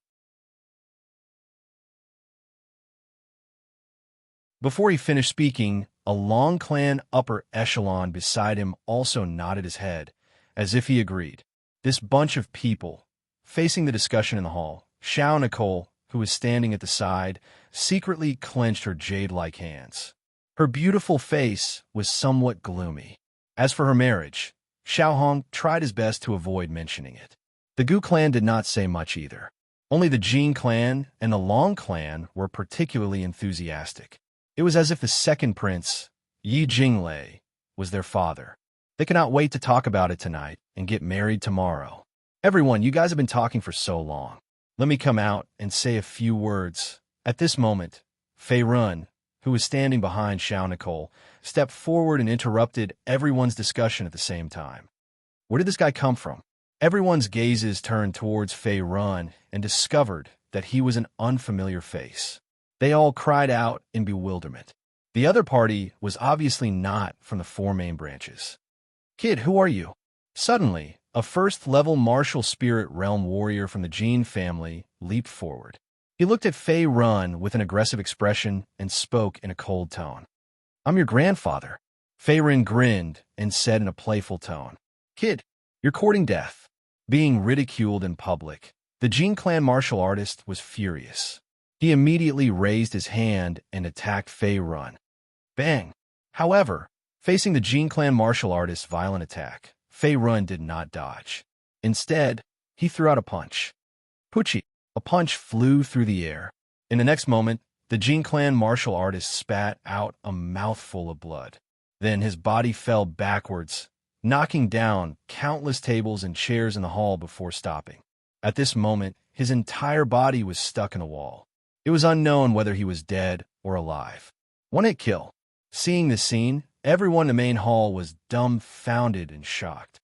Before he finished speaking, a Long clan upper echelon beside him also nodded his head, as if he agreed. This bunch of people, facing the discussion in the hall, Xiao Nicole, who was standing at the side, secretly clenched her jade-like hands. Her beautiful face was somewhat gloomy. As for her marriage, Xiao Hong tried his best to avoid mentioning it. The Gu clan did not say much either. Only the Jin clan and the Long clan were particularly enthusiastic. It was as if the second prince, Yi Jinglei, was their father. They cannot wait to talk about it tonight and get married tomorrow. Everyone, you guys have been talking for so long. Let me come out and say a few words. At this moment, Fei Run, who was standing behind Xiao Nicole, stepped forward and interrupted everyone's discussion at the same time. Where did this guy come from? Everyone's gazes turned towards Fei Run and discovered that he was an unfamiliar face. They all cried out in bewilderment. The other party was obviously not from the 4 main branches. Kid, who are you? Suddenly, a first-level martial spirit realm warrior from the Jin family leaped forward. He looked at Fei Run with an aggressive expression and spoke in a cold tone. I'm your grandfather. Fei Run grinned and said in a playful tone, Kid, you're courting death. Being ridiculed in public, the Jin clan martial artist was furious. He immediately raised his hand and attacked Fei Run. Bang! However, facing the Jin clan martial artist's violent attack, Fei Run did not dodge. Instead, he threw out a punch. Puchi! A punch flew through the air. In the next moment, the Jin clan martial artist spat out a mouthful of blood. Then his body fell backwards, knocking down countless tables and chairs in the hall before stopping. At this moment, his entire body was stuck in a wall. It was unknown whether he was dead or alive. One-hit kill. Seeing this scene, everyone in the main hall was dumbfounded and shocked.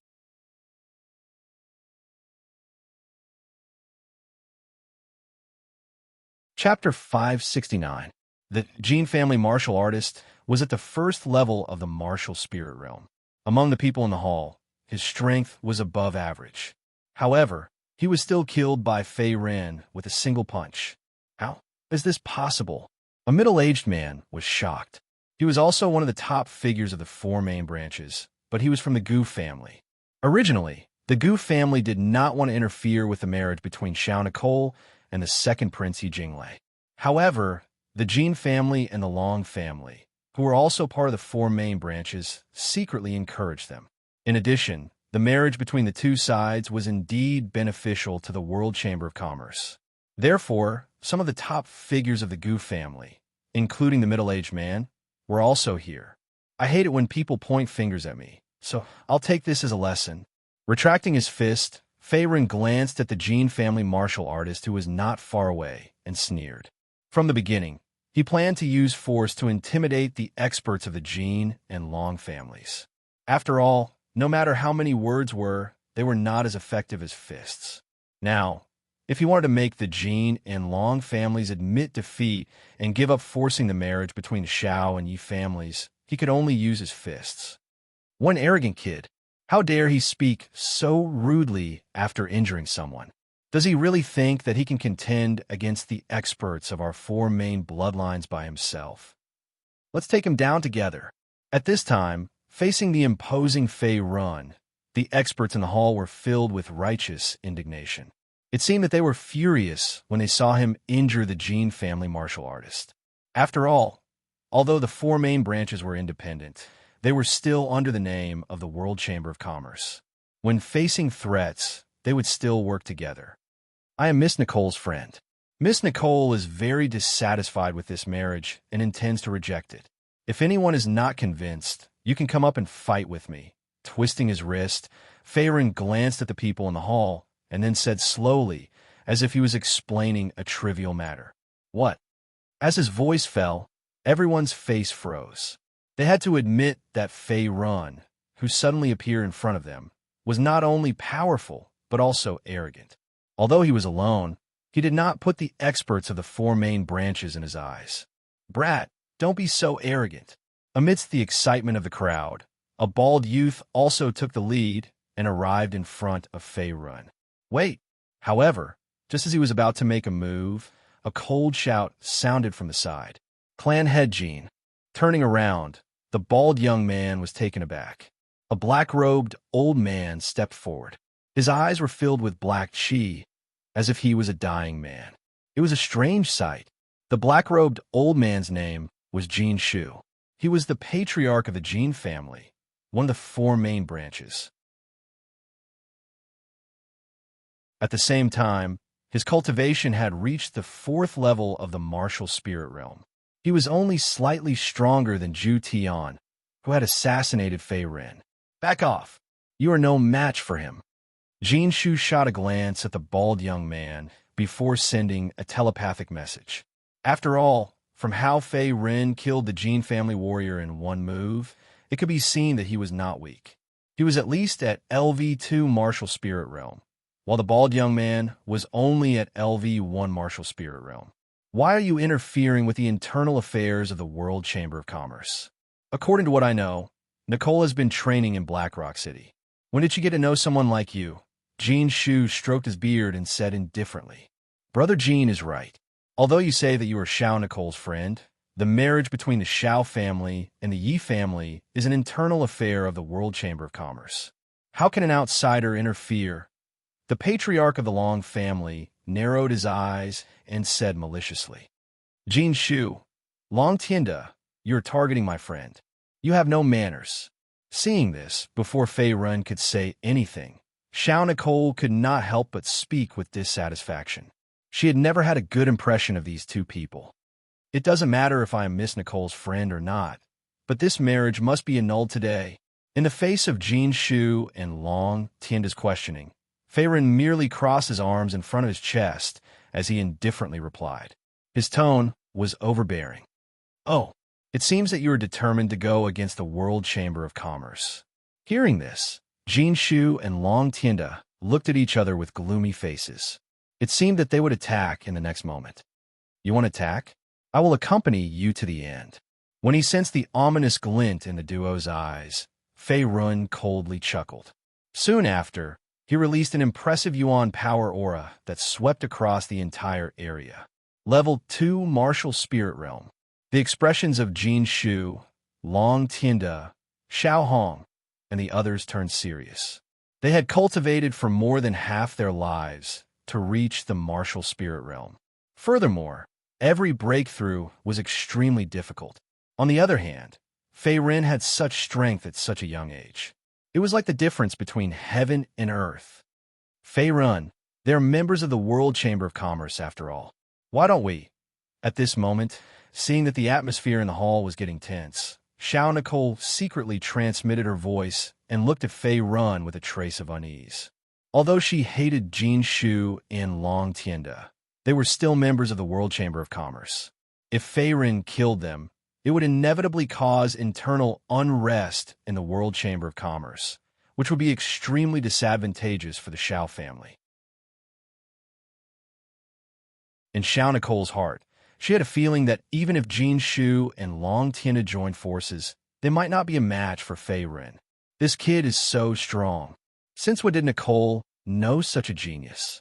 Chapter 569. The Jin family martial artist was at the first level of the martial spirit realm. Among the people in the hall, his strength was above average. However, he was still killed by Fei Ren with a single punch. How is this possible? A middle-aged man was shocked. He was also one of the top figures of the four main branches, but he was from the Gu family. Originally, the Gu family did not want to interfere with the marriage between Xiao Nicole and the second prince Yi Jinglei. However, the Jin family and the Long family, who were also part of the four main branches, secretly encouraged them. In addition, the marriage between the two sides was indeed beneficial to the World Chamber of Commerce. Therefore, some of the top figures of the Gu family, including the middle-aged man, were also here. I hate it when people point fingers at me, so I'll take this as a lesson. Retracting his fist, Fei Ren glanced at the Jin family martial artist who was not far away and sneered. From the beginning, he planned to use force to intimidate the experts of the Jin and Long families. After all, no matter how many words were, they were not as effective as fists. Now, if he wanted to make the Jin and Long families admit defeat and give up forcing the marriage between the Xiao and Yi families, he could only use his fists. One arrogant kid. How dare he speak so rudely after injuring someone? Does he really think that he can contend against the experts of our four main bloodlines by himself? Let's take him down together. At this time, facing the imposing Fei Ren, the experts in the hall were filled with righteous indignation. It seemed that they were furious when they saw him injure the Jin family martial artist. After all, although the four main branches were independent, they were still under the name of the World Chamber of Commerce. When facing threats, they would still work together. I am Miss Nicole's friend. Miss Nicole is very dissatisfied with this marriage and intends to reject it. If anyone is not convinced, you can come up and fight with me. Twisting his wrist, Fei Ren glanced at the people in the hall and then said slowly, as if he was explaining a trivial matter. What? As his voice fell, everyone's face froze. They had to admit that Fei Ren, who suddenly appeared in front of them, was not only powerful, but also arrogant. Although he was alone, he did not put the experts of the four main branches in his eyes. Brat, don't be so arrogant. Amidst the excitement of the crowd, a bald youth also took the lead and arrived in front of Fei Ren. Wait! However, just as he was about to make a move, a cold shout sounded from the side. Clan head Jin. Turning around, the bald young man was taken aback. A black-robed old man stepped forward. His eyes were filled with black qi, as if he was a dying man. It was a strange sight. The black-robed old man's name was Jin Shu. He was the patriarch of the Jin family, one of the four main branches. At the same time, his cultivation had reached the fourth level of the martial spirit realm. He was only slightly stronger than Zhu Tian, who had assassinated Fei Ren. Back off! You are no match for him. Jin Shu shot a glance at the bald young man before sending a telepathic message. After all, from how Fei Ren killed the Jin family warrior in one move, it could be seen that he was not weak. He was at least at LV2 martial spirit realm, while the bald young man was only at LV1 martial spirit realm. Why are you interfering with the internal affairs of the World Chamber of Commerce? According to what I know, Nicole has been training in Black Rock City. When did she get to know someone like you? Jin Shu stroked his beard and said indifferently. Brother Jin is right. Although you say that you are Xiao Nicole's friend, the marriage between the Xiao family and the Yi family is an internal affair of the World Chamber of Commerce. How can an outsider interfere? The patriarch of the Long family narrowed his eyes and said maliciously, Jin Shu, Long Tianda, you are targeting my friend. You have no manners. Seeing this, before Fei Ren could say anything, Xiao Nicole could not help but speak with dissatisfaction. She had never had a good impression of these two people. It doesn't matter if I am Miss Nicole's friend or not, but this marriage must be annulled today. In the face of Jin Shu and Long Tianda's questioning, Fei Ren merely crossed his arms in front of his chest as he indifferently replied. His tone was overbearing. Oh, it seems that you are determined to go against the World Chamber of Commerce. Hearing this, Jin Shu and Long Tianda looked at each other with gloomy faces. It seemed that they would attack in the next moment. You want to attack? I will accompany you to the end. When he sensed the ominous glint in the duo's eyes, Fei Ren coldly chuckled. Soon after, he released an impressive Yuan power aura that swept across the entire area. Level 2 Martial Spirit Realm. The expressions of Jin Shu, Long Tianda, Xiao Hong, and the others turned serious. They had cultivated for more than half their lives to reach the martial spirit realm. Furthermore, every breakthrough was extremely difficult. On the other hand, Fei Ren had such strength at such a young age. It was like the difference between heaven and earth. Fei Ren, they're members of the World Chamber of Commerce after all. Why don't we? At this moment, seeing that the atmosphere in the hall was getting tense, Xiao Nicole secretly transmitted her voice and looked at Fei Ren with a trace of unease. Although she hated Jin Shu and Long Tianda, they were still members of the World Chamber of Commerce. If Fei Ren killed them, it would inevitably cause internal unrest in the World Chamber of Commerce, which would be extremely disadvantageous for the Xiao family. In Xiao Nicole's heart, she had a feeling that even if Jin Shu and Long Tianda joined forces, they might not be a match for Fei Ren. This kid is so strong. Since when did Nicole know such a genius?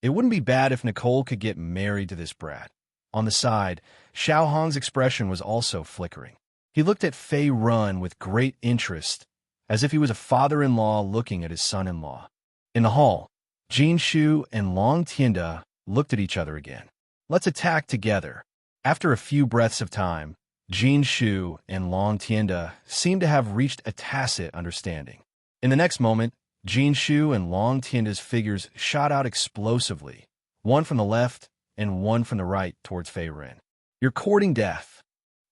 It wouldn't be bad if Nicole could get married to this brat. On the side, Xiao Hong's expression was also flickering. He looked at Fei Ren with great interest, as if he was a father-in-law looking at his son-in-law. In the hall, Jin Shu and Long Tianda looked at each other again. Let's attack together. After a few breaths of time, Jin Shu and Long Tianda seemed to have reached a tacit understanding. In the next moment, Jin Shu and Long Tianda's figures shot out explosively, one from the left and one from the right towards Fei Ren. You're courting death.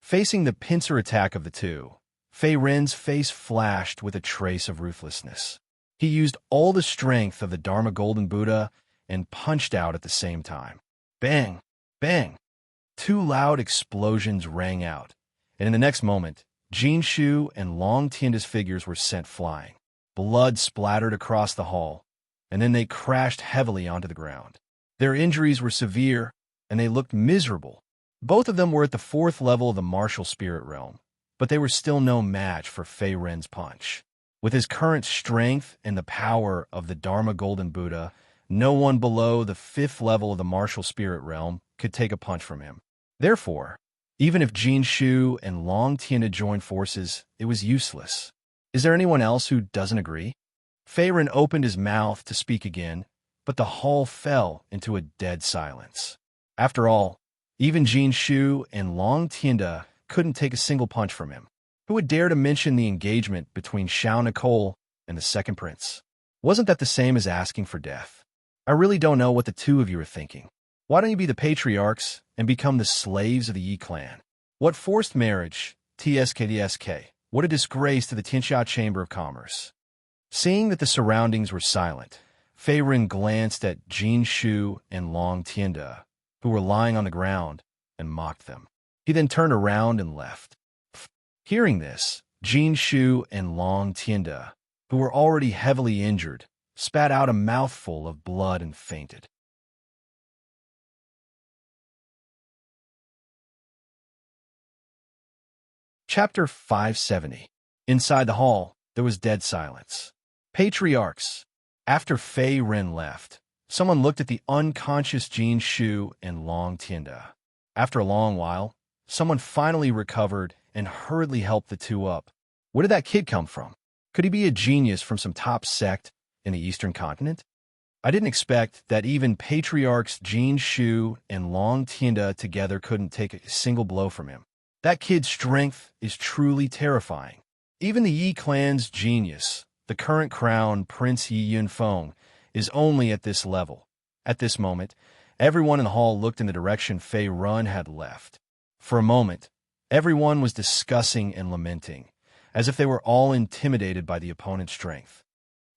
Facing the pincer attack of the two, Fei Ren's face flashed with a trace of ruthlessness. He used all the strength of the Dharma Golden Buddha and punched out at the same time. Bang! Bang! Two loud explosions rang out, and in the next moment, Jin Shu and Long Tianda's figures were sent flying. Blood splattered across the hall, and then they crashed heavily onto the ground. Their injuries were severe, and they looked miserable. Both of them were at the 4th level of the martial spirit realm, but they were still no match for Fei Ren's punch. With his current strength and the power of the Dharma Golden Buddha, no one below the 5th level of the martial spirit realm could take a punch from him. Therefore, even if Jin Shu and Long Tianda joined forces, it was useless. Is there anyone else who doesn't agree? Fei Ren opened his mouth to speak again, but the hall fell into a dead silence. After all, even Jin Shu and Long Tianda couldn't take a single punch from him. Who would dare to mention the engagement between Xiao Nicole and the second prince? Wasn't that the same as asking for death? I really don't know what the two of you are thinking. Why don't you be the patriarchs and become the slaves of the Yi clan? What forced marriage, TSK. What a disgrace to the Tianxia Chamber of Commerce. Seeing that the surroundings were silent, Fei Ren glanced at Jin Shu and Long Tianda, who were lying on the ground, and mocked them. He then turned around and left. Hearing this, Jin Shu and Long Tianda, who were already heavily injured, spat out a mouthful of blood and fainted. Chapter 570. Inside the hall, there was dead silence. Patriarchs. After Fei Ren left, someone looked at the unconscious Jin Shu and Long Tianda. After a long while, someone finally recovered and hurriedly helped the two up. Where did that kid come from? Could he be a genius from some top sect in the Eastern continent? I didn't expect that even patriarchs Jin Shu and Long Tianda together couldn't take a single blow from him. That kid's strength is truly terrifying. Even the Yi clan's genius, the current crown Prince Yi Yunfeng, is only at this level. At this moment, everyone in the hall looked in the direction Fei Ren had left. For a moment, everyone was discussing and lamenting, as if they were all intimidated by the opponent's strength.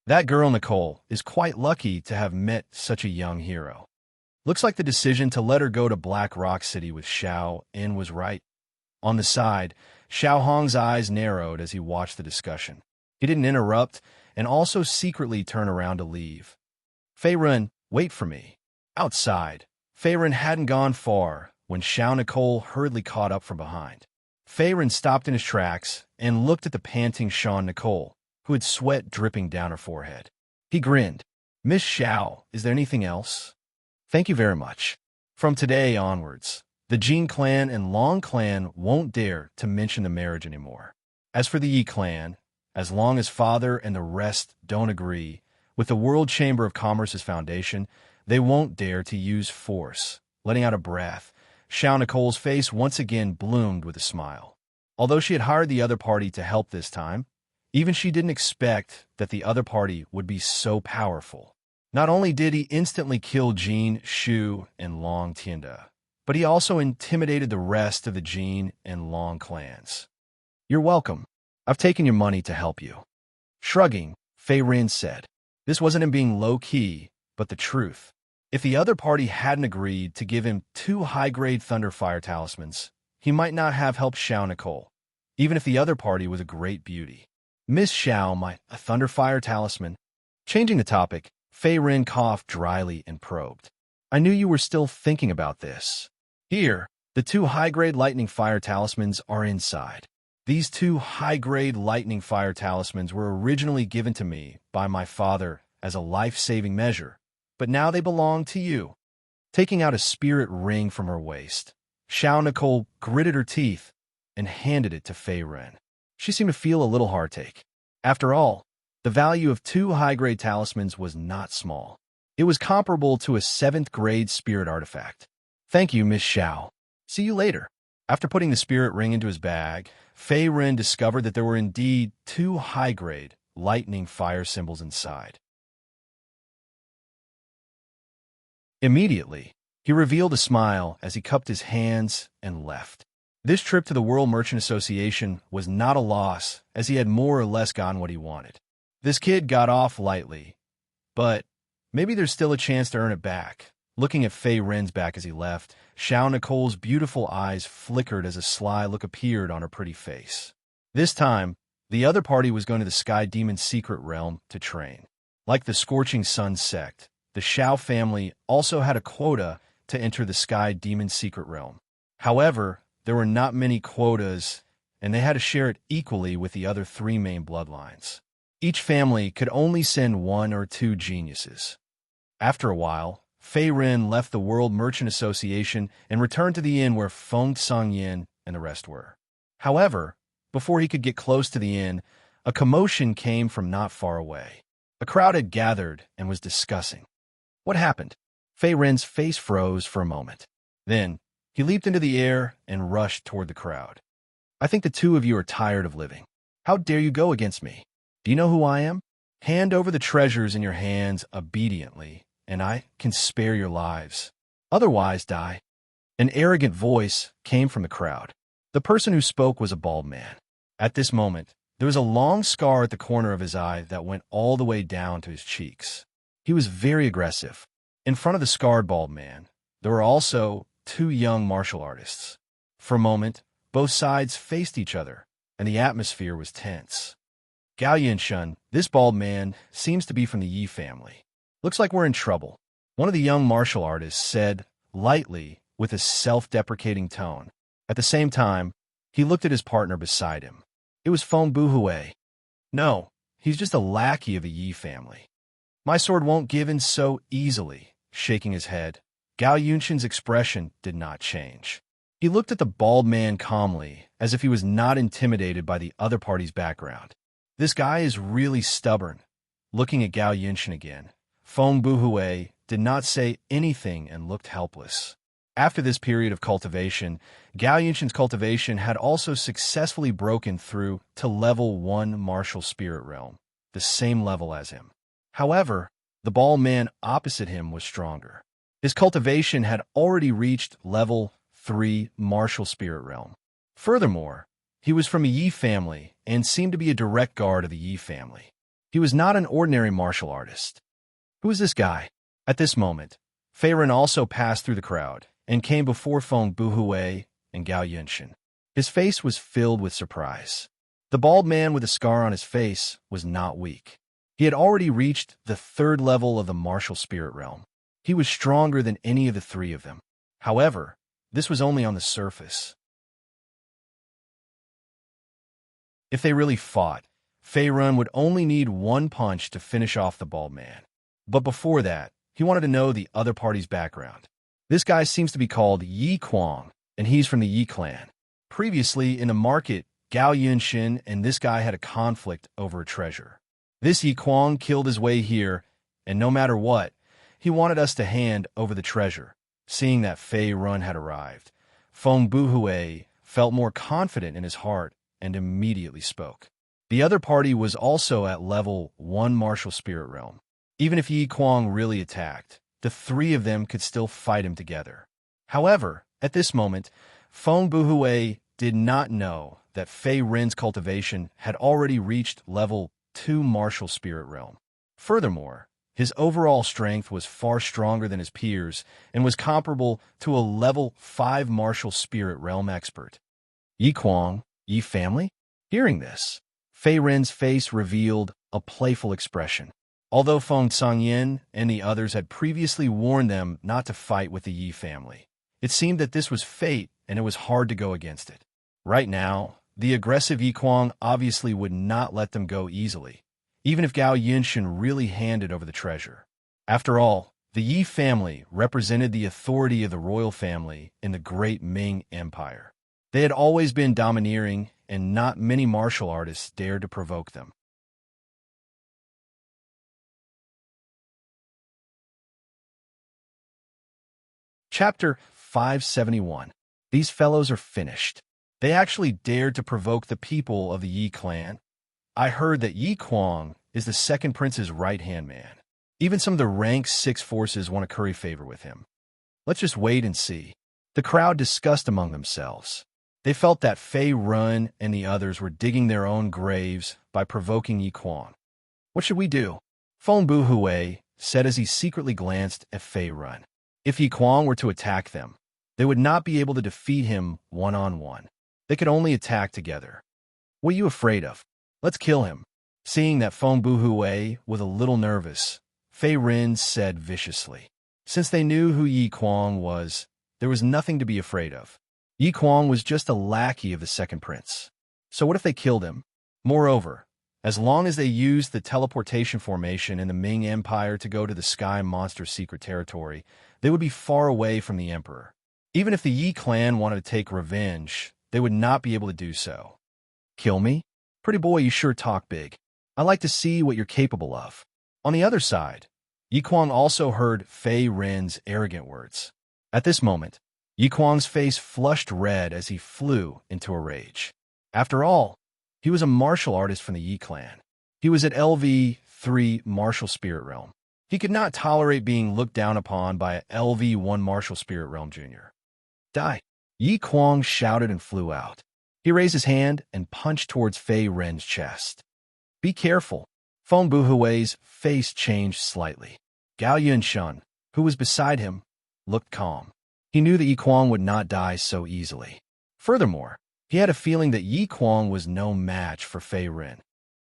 That girl Nicole is quite lucky to have met such a young hero. Looks like the decision to let her go to Black Rock City with Xiao En was right. On the side, Xiao Hong's eyes narrowed as he watched the discussion. He didn't interrupt and also secretly turn around to leave. Fei Ren, wait for me. Outside, Fei Ren hadn't gone far when Xiao Nicole hurriedly caught up from behind. Fei Ren stopped in his tracks and looked at the panting Xiao Nicole, who had sweat dripping down her forehead. He grinned. "Miss Xiao, is there anything else?" "Thank you very much. From today onwards, the Jin clan and Long clan won't dare to mention the marriage anymore. As for the Yi clan, as long as father and the rest don't agree with the World Chamber of Commerce's foundation, they won't dare to use force." Letting out a breath, Xiao Nicole's face once again bloomed with a smile. Although she had hired the other party to help this time, even she didn't expect that the other party would be so powerful. Not only did he instantly kill Jin, Shu, and Long Tianda, but he also intimidated the rest of the Jin and Long clans. "You're welcome. I've taken your money to help you." Shrugging, Fei Ren said. This wasn't him being low-key, but the truth. If the other party hadn't agreed to give him 2 high-grade Thunderfire talismans, he might not have helped Xiao Nicole, even if the other party was a great beauty. "Miss Xiao, a Thunderfire talisman?" Changing the topic, Fei Ren coughed dryly and probed. "I knew you were still thinking about this. Here, the 2 high-grade Lightning Fire talismans are inside. These 2 high-grade Lightning Fire talismans were originally given to me by my father as a life-saving measure, but now they belong to you." Taking out a spirit ring from her waist, Xiao Nicole gritted her teeth and handed it to Fei Ren. She seemed to feel a little heartache. After all, the value of 2 high-grade talismans was not small. It was comparable to a 7th-grade spirit artifact. "Thank you, Miss Xiao. See you later." After putting the spirit ring into his bag, Fei Ren discovered that there were indeed 2 high-grade lightning fire symbols inside. Immediately, he revealed a smile as he cupped his hands and left. This trip to the World Merchant Association was not a loss, as he had more or less gotten what he wanted. This kid got off lightly, but maybe there's still a chance to earn it back. Looking at Fei Ren's back as he left, Xiao Nicole's beautiful eyes flickered as a sly look appeared on her pretty face. This time, the other party was going to the Sky Demon's secret realm to train. Like the Scorching Sun sect, the Xiao family also had a quota to enter the Sky Demon's secret realm. However, there were not many quotas, and they had to share it equally with the other 3 main bloodlines. Each family could only send 1 or 2 geniuses. After a while, Fei Ren left the World Merchant Association and returned to the inn where Feng Sangyin and the rest were. However, before he could get close to the inn, a commotion came from not far away. A crowd had gathered and was discussing. What happened? Fei Ren's face froze for a moment. Then, he leaped into the air and rushed toward the crowd. "I think the 2 of you are tired of living. How dare you go against me? Do you know who I am? Hand over the treasures in your hands obediently, and I can spare your lives. Otherwise, die." An arrogant voice came from the crowd. The person who spoke was a bald man. At this moment, there was a long scar at the corner of his eye that went all the way down to his cheeks. He was very aggressive. In front of the scarred bald man, there were also 2 young martial artists. For a moment, both sides faced each other, and the atmosphere was tense. "Gao Yinshun, this bald man, seems to be from the Yi family. Looks like we're in trouble," one of the young martial artists said, lightly, with a self-deprecating tone. At the same time, he looked at his partner beside him. It was Feng Buhui. "No, he's just a lackey of the Yi family. My sword won't give in so easily." Shaking his head, Gao Yunxin's expression did not change. He looked at the bald man calmly, as if he was not intimidated by the other party's background. "This guy is really stubborn." Looking at Gao Yunxin again, Feng Buhui did not say anything and looked helpless. After this period of cultivation, Gao Yunxin's cultivation had also successfully broken through to level 1 martial spirit realm, the same level as him. However, the bald man opposite him was stronger. His cultivation had already reached level 3 martial spirit realm. Furthermore, he was from a Yi family and seemed to be a direct guard of the Yi family. He was not an ordinary martial artist. Who is this guy? At this moment, Fei Ren also passed through the crowd and came before Feng Buhui and Gao Yunxin. His face was filled with surprise. The bald man with a scar on his face was not weak. He had already reached the 3rd level of the martial spirit realm. He was stronger than any of the 3 of them. However, this was only on the surface. If they really fought, Fei Run would only need one punch to finish off the bald man. But before that, he wanted to know the other party's background. This guy seems to be called Yi Kuang, and he's from the Yi clan. Previously, in the market, Gao Yunshin and this guy had a conflict over a treasure. This Yi Kuang killed his way here, and no matter what, he wanted us to hand over the treasure. Seeing that Fei Run had arrived, Feng Buhui felt more confident in his heart and immediately spoke. The other party was also at level 1 martial spirit realm. Even if Yi Kuang really attacked, the three of them could still fight him together. However, at this moment, Feng Buhui did not know that Fei Rin's cultivation had already reached level 2 martial spirit realm. Furthermore, his overall strength was far stronger than his peers and was comparable to a level 5 martial spirit realm expert. Yi Kuang, Yi family? Hearing this, Fei Rin's face revealed a playful expression. Although Feng Cangyin and the others had previously warned them not to fight with the Yi family, it seemed that this was fate and it was hard to go against it. Right now, the aggressive Yi Kuang obviously would not let them go easily, even if Gao Yunshin really handed over the treasure. After all, the Yi family represented the authority of the royal family in the great Ming Empire. They had always been domineering, and not many martial artists dared to provoke them. Chapter 571. These fellows are finished. They actually dared to provoke the people of the Yi clan. I heard that Yi Kuang is the second prince's right-hand man. Even some of the rank 6 forces want to curry favor with him. Let's just wait and see. The crowd discussed among themselves. They felt that Fei Run and the others were digging their own graves by provoking Yi Kuang. What should we do? Feng Buhui said as he secretly glanced at Fei Run. If Yi Kuang were to attack them, they would not be able to defeat him one-on-one. They could only attack together. What are you afraid of? Let's kill him. Seeing that Feng Buhui was a little nervous, Fei Rin said viciously. Since they knew who Yi Kuang was, there was nothing to be afraid of. Yi Kuang was just a lackey of the second prince. So what if they killed him? Moreover, as long as they used the teleportation formation in the Ming Empire to go to the Sky Monster's secret territory, they would be far away from the emperor. Even if the Yi clan wanted to take revenge, they would not be able to do so. Kill me? Pretty boy, you sure talk big. I like to see what you're capable of. On the other side, Yi Kuang also heard Fei Rin's arrogant words. At this moment, Yi Kuang's face flushed red as he flew into a rage. After all, he was a martial artist from the Yi clan. He was at LV3 martial spirit realm. He could not tolerate being looked down upon by a LV1 martial spirit realm junior. Die! Yi Kuang shouted and flew out. He raised his hand and punched towards Fei Rin's chest. Be careful. Feng Buhui's face changed slightly. Gao Yunshin, who was beside him, looked calm. He knew that Yi Kuang would not die so easily. Furthermore, he had a feeling that Yi Kuang was no match for Fei Rin.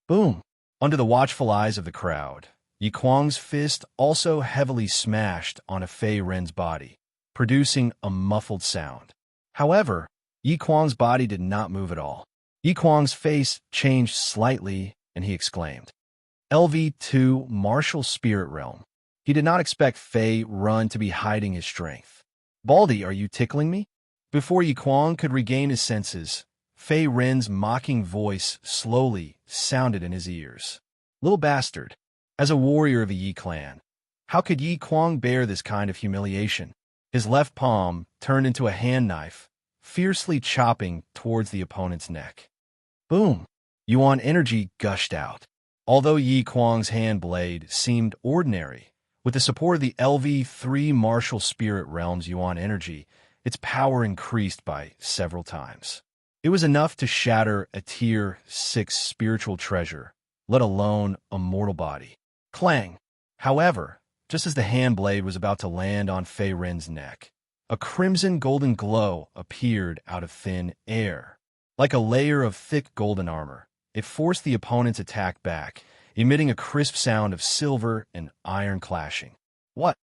Boom! Under the watchful eyes of the crowd, Yi Kuang's fist also heavily smashed onto Fei Rin's body, producing a muffled sound. However, Yi Kuang's body did not move at all. Yi Kuang's face changed slightly, and he exclaimed, LV2 Martial Spirit Realm. He did not expect Fei Run to be hiding his strength. Baldy, are you tickling me? Before Yi Kuang could regain his senses, Fei Rin's mocking voice slowly sounded in his ears. Little bastard, as a warrior of the Yi clan, how could Yi Kuang bear this kind of humiliation? His left palm turned into a hand knife, fiercely chopping towards the opponent's neck. Boom! Yuan energy gushed out. Although Yi Kuang's hand blade seemed ordinary, with the support of the LV3 martial spirit realm's Yuan energy, its power increased by several times. It was enough to shatter a tier 6 spiritual treasure, let alone a mortal body. Clang! However, just as the hand blade was about to land on Fei Rin's neck, a crimson golden glow appeared out of thin air. Like a layer of thick golden armor, it forced the opponent's attack back, emitting a crisp sound of silver and iron clashing. What?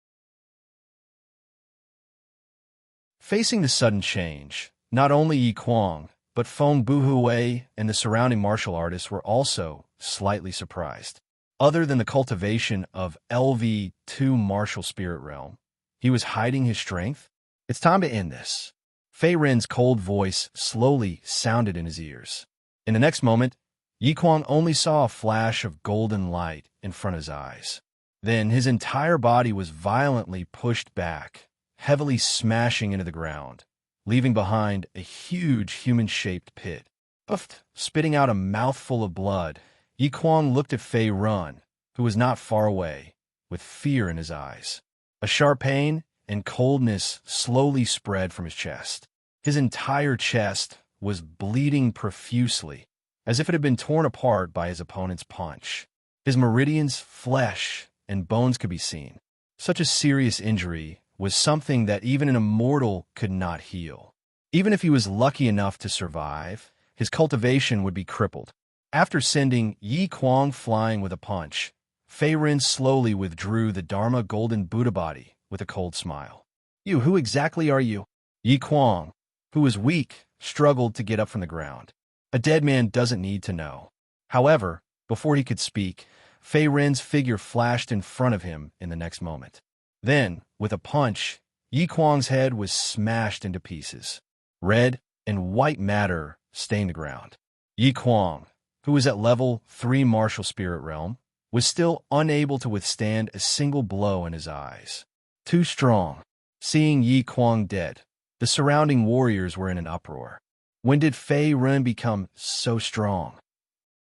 Facing the sudden change, not only Yi Kuang, but Feng Buhui and the surrounding martial artists were also slightly surprised. Other than the cultivation of LV2 martial spirit realm, he was hiding his strength? It's time to end this. Fei Rin's cold voice slowly sounded in his ears. In the next moment, Yi Kuang only saw a flash of golden light in front of his eyes. Then his entire body was violently pushed back, heavily smashing into the ground, leaving behind a huge human-shaped pit. Puffed, spitting out a mouthful of blood, Yi Kuang looked at Fei Rin, who was not far away, with fear in his eyes. A sharp pain and coldness slowly spread from his chest. His entire chest was bleeding profusely, as if it had been torn apart by his opponent's punch. His meridians, flesh, and bones could be seen. Such a serious injury was something that even an immortal could not heal. Even if he was lucky enough to survive, his cultivation would be crippled. After sending Yi Kuang flying with a punch, Fei Rin slowly withdrew the Dharma golden Buddha body with a cold smile. "You, who exactly are you?" Yi Kuang, who was weak, struggled to get up from the ground. A dead man doesn't need to know. However, before he could speak, Fei Rin's figure flashed in front of him in the next moment. Then, with a punch, Yi Kuang's head was smashed into pieces. Red and white matter stained the ground. Yi Kuang, who was at level 3 martial spirit realm, was still unable to withstand a single blow in his eyes. Too strong. Seeing Yi Kuang dead, the surrounding warriors were in an uproar. When did Fei Rin become so strong?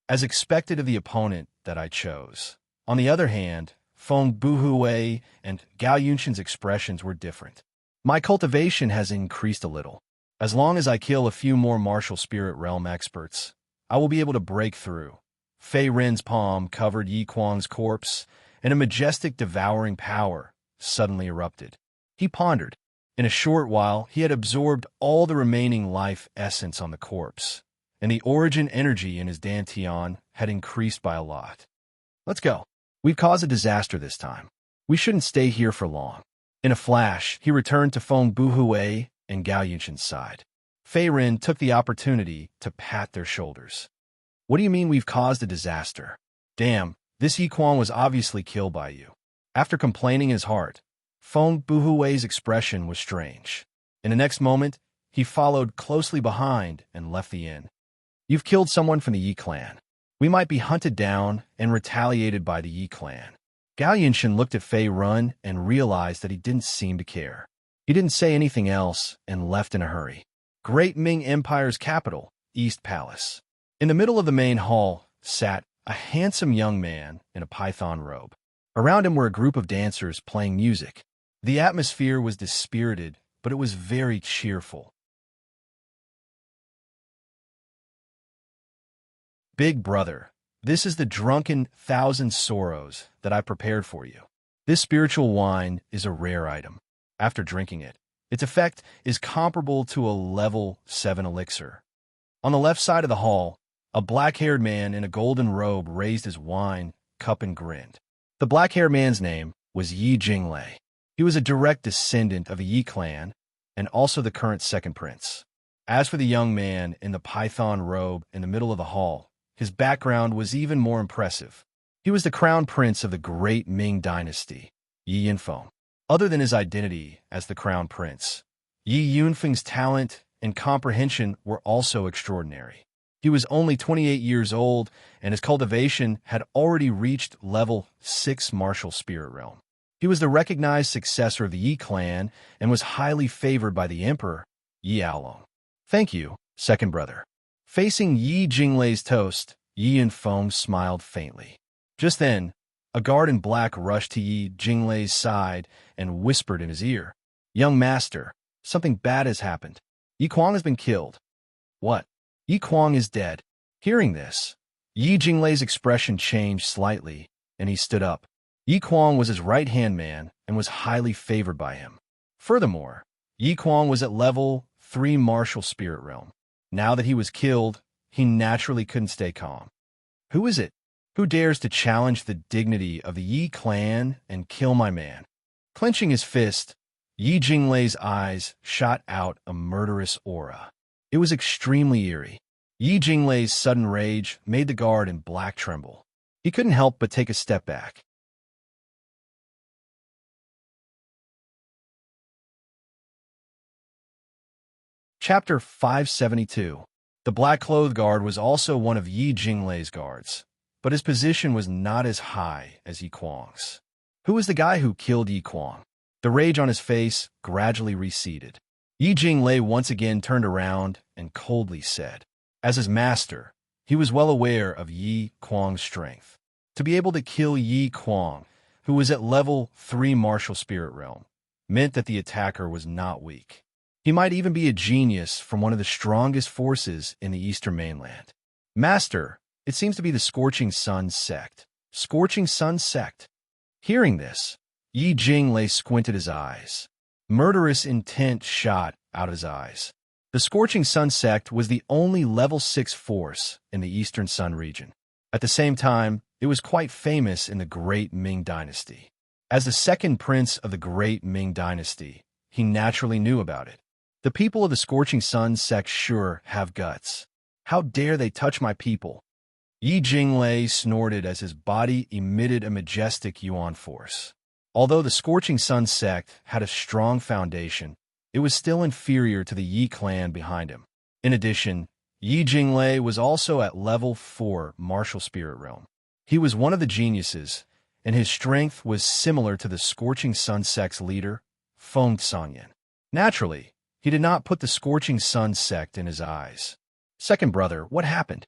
As expected of the opponent that I chose. On the other hand, Feng Buhui and Gao Yunshin's expressions were different. My cultivation has increased a little. As long as I kill a few more martial spirit realm experts, I will be able to break through. Fei Rin's palm covered Yi Kuang's corpse, and a majestic devouring power suddenly erupted. He pondered. In a short while, he had absorbed all the remaining life essence on the corpse, and the origin energy in his dantian had increased by a lot. "Let's go. We've caused a disaster this time. We shouldn't stay here for long." In a flash, he returned to Feng Buhui and Gao Yunshin's side. Fei Rin took the opportunity to pat their shoulders. "What do you mean we've caused a disaster? Damn, this Yi Kuang was obviously killed by you." After complaining in his heart, Feng Buhui's expression was strange. In the next moment, he followed closely behind and left the inn. "You've killed someone from the Yi clan. We might be hunted down and retaliated by the Yi clan." Gao Yunshin looked at Fei Rin and realized that he didn't seem to care. He didn't say anything else and left in a hurry. Great Ming Empire's capital, East Palace. In the middle of the main hall sat a handsome young man in a python robe. Around him were a group of dancers playing music. The atmosphere was dispirited, but it was very cheerful. "Big brother, this is the drunken thousand sorrows that I prepared for you. This spiritual wine is a rare item. After drinking it, its effect is comparable to a level 7 elixir." On the left side of the hall, a black-haired man in a golden robe raised his wine cup and grinned. The black-haired man's name was Yi Jinglei. He was a direct descendant of a Yi clan and also the current second prince. As for the young man in the python robe in the middle of the hall, his background was even more impressive. He was the crown prince of the great Ming dynasty, Yi Yunfeng. Other than his identity as the crown prince, Yi Yunfeng's talent and comprehension were also extraordinary. He was only 28 years old, and his cultivation had already reached level 6 martial spirit realm. He was the recognized successor of the Yi clan and was highly favored by the emperor, Yi Aolong. "Thank you, second brother." Facing Yi Jinglei's toast, Yi Yunfeng smiled faintly. Just then, a guard in black rushed to Yi Jinglei's side and whispered in his ear, "Young master, something bad has happened. Yi Kuang has been killed." "What? Yi Kuang is dead." Hearing this, Yi Jinglei's expression changed slightly, and he stood up. Yi Kuang was his right-hand man and was highly favored by him. Furthermore, Yi Kuang was at level 3 martial spirit realm. Now that he was killed, he naturally couldn't stay calm. "Who is it? Who dares to challenge the dignity of the Yi clan and kill my man?" Clenching his fist, Yi Jinglei's eyes shot out a murderous aura. It was extremely eerie. Yi Jinglei's sudden rage made the guard in black tremble. He couldn't help but take a step back. Chapter 572. The black-clothed guard was also one of Yi Jinglei's guards, but his position was not as high as Yi Kuang's. Who was the guy who killed Yi Kuang? The rage on his face gradually receded. Yi Jinglei once again turned around and coldly said, as his master, he was well aware of Yi Kuang's strength. To be able to kill Yi Kuang, who was at level 3 martial spirit realm, meant that the attacker was not weak. He might even be a genius from one of the strongest forces in the Eastern mainland. Master, it seems to be the Scorching Sun sect. Scorching Sun sect. Hearing this, Yi Jinglei squinted his eyes. Murderous intent shot out of his eyes. The Scorching Sun sect was the only level 6 force in the Eastern Sun region. At the same time, it was quite famous in the Great Ming Dynasty. As the second prince of the Great Ming Dynasty, he naturally knew about it. The people of the Scorching Sun sect sure have guts. How dare they touch my people? Yi Jinglei snorted as his body emitted a majestic yuan force. Although the Scorching Sun sect had a strong foundation, it was still inferior to the Yi clan behind him. In addition, Yi Jinglei was also at level 4 martial spirit realm. He was one of the geniuses, and his strength was similar to the Scorching Sun sect's leader, Feng Sanyan. Naturally, he did not put the Scorching Sun sect in his eyes. Second brother, what happened?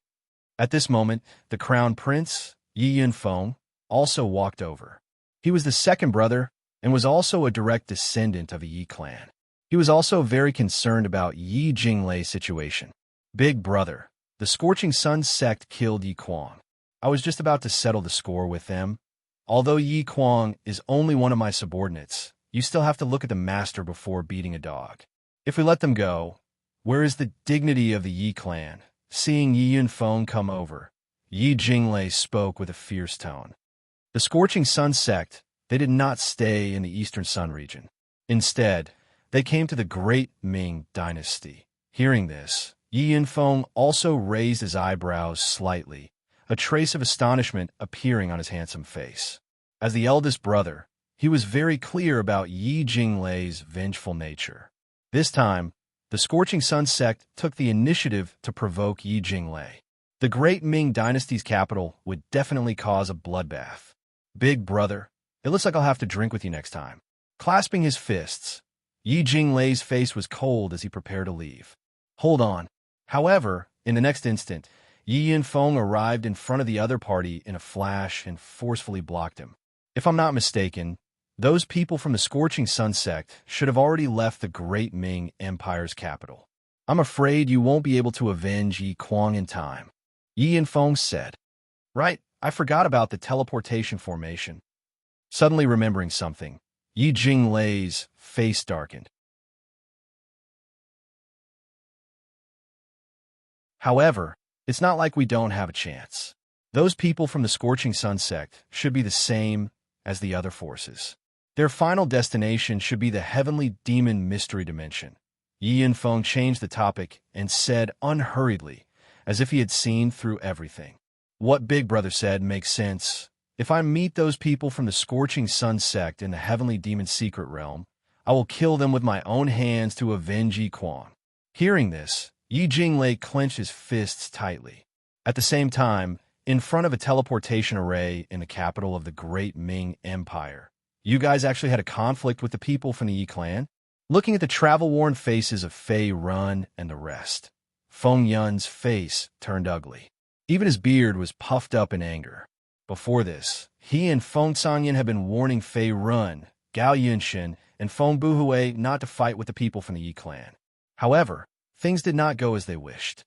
At this moment, the crown prince, Yi Yunfeng, also walked over. He was the second brother and was also a direct descendant of a Yi clan. He was also very concerned about Yi Jinglei's situation. Big brother, the Scorching Sun sect killed Yi Kuang. I was just about to settle the score with them. Although Yi Kuang is only one of my subordinates, you still have to look at the master before beating a dog. If we let them go, where is the dignity of the Yi clan? Seeing Yi Yunfeng come over, Yi Jinglei spoke with a fierce tone. The Scorching Sun sect, they did not stay in the Eastern Sun region. Instead, they came to the Great Ming Dynasty. Hearing this, Yi Yunfeng also raised his eyebrows slightly, a trace of astonishment appearing on his handsome face. As the eldest brother, he was very clear about Yi Jinglei's vengeful nature. This time, the Scorching Sun sect took the initiative to provoke Yi Jinglei. The Great Ming Dynasty's capital would definitely cause a bloodbath. Big brother, it looks like I'll have to drink with you next time. Clasping his fists, Yi Jinglei's face was cold as he prepared to leave. Hold on. However, in the next instant, Yi Yunfeng arrived in front of the other party in a flash and forcefully blocked him. If I'm not mistaken, those people from the Scorching Sun sect should have already left the Great Ming Empire's capital. I'm afraid you won't be able to avenge Yi Kuang in time, Yi Yunfeng said. Right, I forgot about the teleportation formation. Suddenly remembering something, Yi Jinglei's face darkened. However, it's not like we don't have a chance. Those people from the Scorching Sun sect should be the same as the other forces. Their final destination should be the heavenly demon mystery dimension. Yi Yunfeng changed the topic and said unhurriedly, as if he had seen through everything. What Big Brother said makes sense. If I meet those people from the Scorching Sun sect in the heavenly demon secret realm, I will kill them with my own hands to avenge Yi Kuang. Hearing this, Yi Jinglei clenched his fists tightly. At the same time, in front of a teleportation array in the capital of the Great Ming Empire, you guys actually had a conflict with the people from the Yi clan? Looking at the travel-worn faces of Fei Run and the rest, Feng Yun's face turned ugly. Even his beard was puffed up in anger. Before this, he and Feng Sanyan had been warning Fei Run, Gao Yunshin, and Feng Buhui not to fight with the people from the Yi clan. However, things did not go as they wished.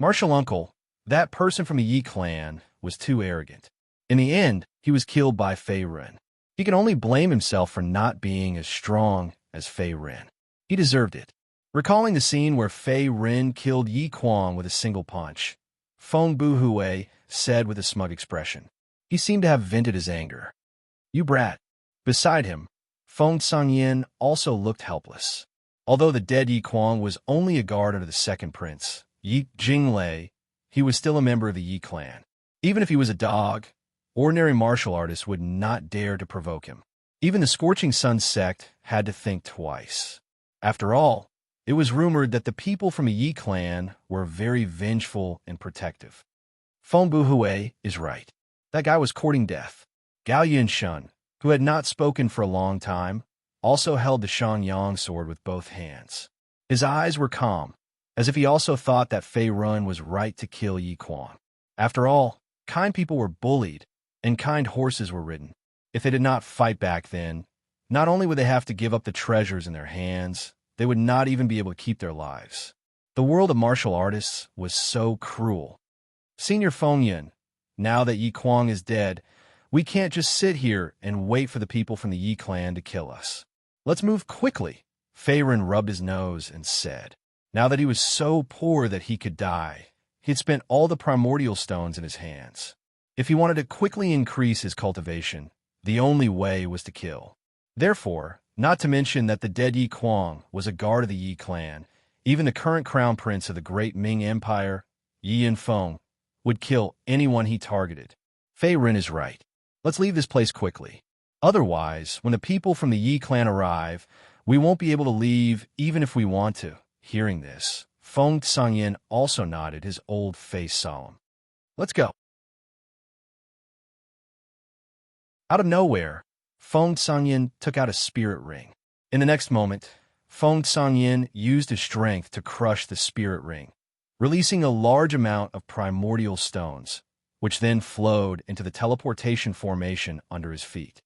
Martial Uncle, that person from the Yi clan, was too arrogant. In the end, he was killed by Fei Run. He can only blame himself for not being as strong as Fei Ren. He deserved it. Recalling the scene where Fei Ren killed Yi Kuang with a single punch, Feng Buhui said with a smug expression. He seemed to have vented his anger. You brat. Beside him, Feng Sanyan also looked helpless. Although the dead Yi Kuang was only a guard under the second prince, Yi Jinglei he was still a member of the Yi clan. Even if he was a dog, ordinary martial artists would not dare to provoke him. Even the Scorching Sun sect had to think twice. After all, it was rumored that the people from the Yi clan were very vengeful and protective. Feng Buhui is right. That guy was courting death. Gao Yinshun, who had not spoken for a long time, also held the Shangyang sword with both hands. His eyes were calm, as if he also thought that Fei Run was right to kill Yi Quan. After all, kind people were bullied, and kind horses were ridden. If they did not fight back then, not only would they have to give up the treasures in their hands, they would not even be able to keep their lives. The world of martial artists was so cruel. Senior Feng Yun, now that Yi Kuang is dead, we can't just sit here and wait for the people from the Yi clan to kill us. Let's move quickly. Fei Ren rubbed his nose and said, now that he was so poor that he could die, he had spent all the primordial stones in his hands. If he wanted to quickly increase his cultivation, the only way was to kill. Therefore, not to mention that the dead Yi Kuang was a guard of the Yi clan, even the current crown prince of the great Ming Empire, Yi Yinfeng, would kill anyone he targeted. Fei Ren is right. Let's leave this place quickly. Otherwise, when the people from the Yi clan arrive, we won't be able to leave even if we want to. Hearing this, Feng Sangyin also nodded, his old face solemn. Let's go. Out of nowhere, Feng Sangyin took out a spirit ring. In the next moment, Feng Sangyin used his strength to crush the spirit ring, releasing a large amount of primordial stones, which then flowed into the teleportation formation under his feet.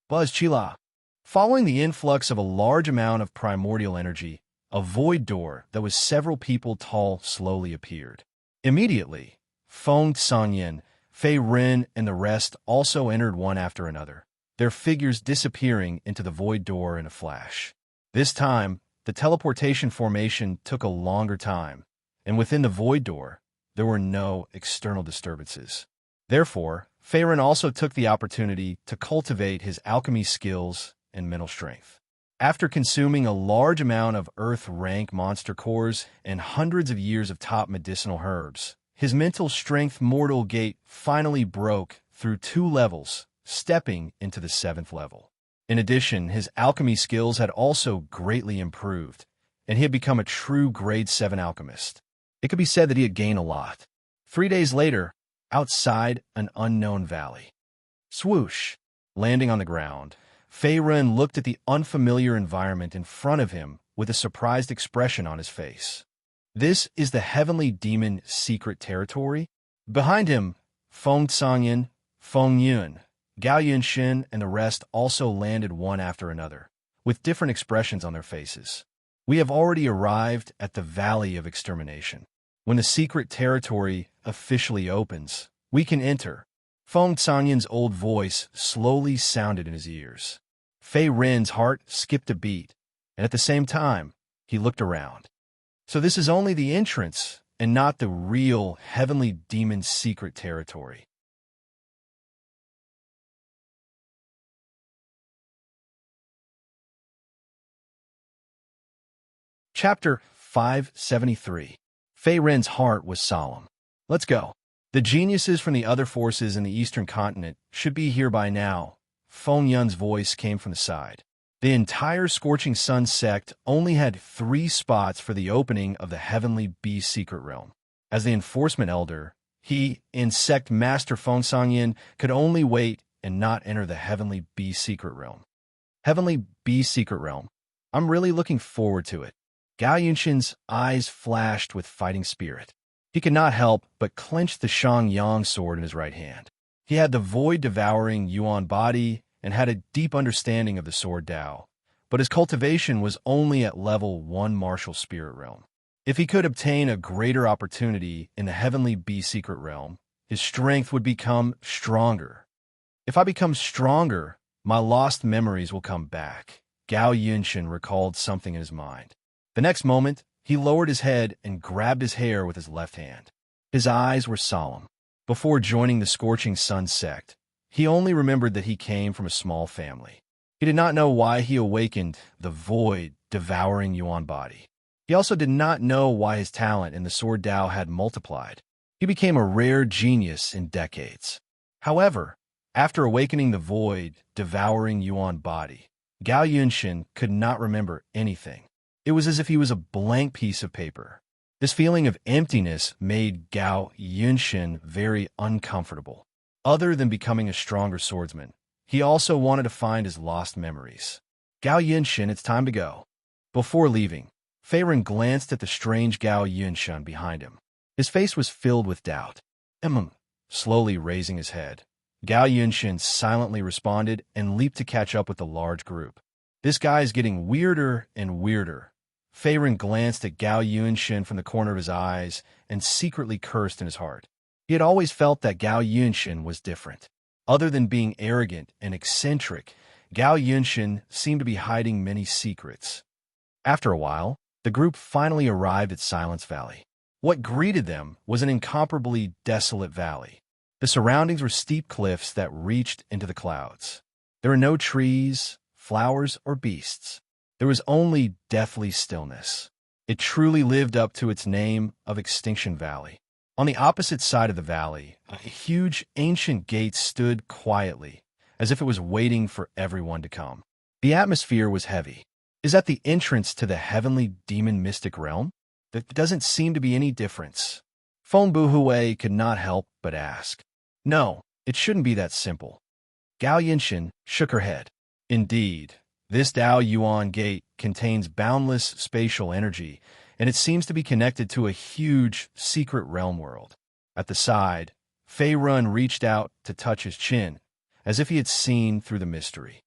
Buzz Chila. Following the influx of a large amount of primordial energy, a void door that was several people tall slowly appeared. Immediately, Feng Sangyin, Fei Ren, and the rest also entered one after another, their figures disappearing into the void door in a flash. This time, the teleportation formation took a longer time, and within the void door, there were no external disturbances. Therefore, Fei Ren also took the opportunity to cultivate his alchemy skills and mental strength. After consuming a large amount of earth-rank monster cores and hundreds of years of top medicinal herbs, his mental strength mortal gate finally broke through 2 levels, stepping into the 7th level. In addition, his alchemy skills had also greatly improved, and he had become a true grade 7 alchemist. It could be said that he had gained a lot. 3 days later, outside an unknown valley. Swoosh! Landing on the ground, Fei Ren looked at the unfamiliar environment in front of him with a surprised expression on his face. This is the Heavenly Demon secret territory? Behind him, Feng Sangyin, Feng Yun, Gao Yinshin, and the rest also landed one after another, with different expressions on their faces. We have already arrived at the Valley of Extermination. When the secret territory officially opens, we can enter. Feng Sangyin's old voice slowly sounded in his ears. Fei Ren's heart skipped a beat, and at the same time, he looked around. So this is only the entrance, and not the real Heavenly Demon secret territory. Chapter 573. Fei Ren's heart was solemn. Let's go. The geniuses from the other forces in the eastern continent should be here by now. Feng Yun's voice came from the side. The entire Scorching Sun sect only had 3 spots for the opening of the Heavenly Beast secret realm. As the enforcement elder, he, in sect master Feng Sangyin, could only wait and not enter the Heavenly Beast secret realm. Heavenly Beast secret realm. I'm really looking forward to it. Gao Yunshin's eyes flashed with fighting spirit. He could not help but clench the Shangyang sword in his right hand. He had the void-devouring Yuan body and had a deep understanding of the sword Dao, but his cultivation was only at level 1 martial spirit realm. If he could obtain a greater opportunity in the Heavenly Beast secret realm, his strength would become stronger. If I become stronger, my lost memories will come back. Gao Yunshin recalled something in his mind. The next moment, he lowered his head and grabbed his hair with his left hand. His eyes were solemn. Before joining the Scorching Sun sect, he only remembered that he came from a small family. He did not know why he awakened the void-devouring Yuan body. He also did not know why his talent in the Sword Dao had multiplied. He He became a rare genius in decades. However, after awakening the void, devouring Yuan body, Gao Yunshin could not remember anything. It was as if he was a blank piece of paper. This feeling of emptiness made Gao Yunshin very uncomfortable. Other than becoming a stronger swordsman, he also wanted to find his lost memories. Gao Yunshin, it's time to go. Before leaving, Fei Ren glanced at the strange Gao Yunshin behind him. His face was filled with doubt. Slowly raising his head, Gao Yunshin silently responded and leaped to catch up with the large group. This guy is getting weirder and weirder. Fei Ren glanced at Gao Yunshin from the corner of his eyes and secretly cursed in his heart. He had always felt that Gao Yunshin was different. Other than being arrogant and eccentric, Gao Yunshin seemed to be hiding many secrets. After a while, the group finally arrived at Silence Valley. What greeted them was an incomparably desolate valley. The surroundings were steep cliffs that reached into the clouds. There were no trees, flowers, or beasts. There was only deathly stillness. It truly lived up to its name of Extinction Valley. On the opposite side of the valley, a huge ancient gate stood quietly, as if it was waiting for everyone to come. The atmosphere was heavy. Is that the entrance to the heavenly demon mystic realm? There doesn't seem to be any difference. Feng Buhui could not help but ask. No, it shouldn't be that simple. Gao Yunshin shook her head. Indeed, this Dao Yuan gate contains boundless spatial energy, and it seems to be connected to a huge secret realm world. At the side, Fei Ren reached out to touch his chin, as if he had seen through the mystery.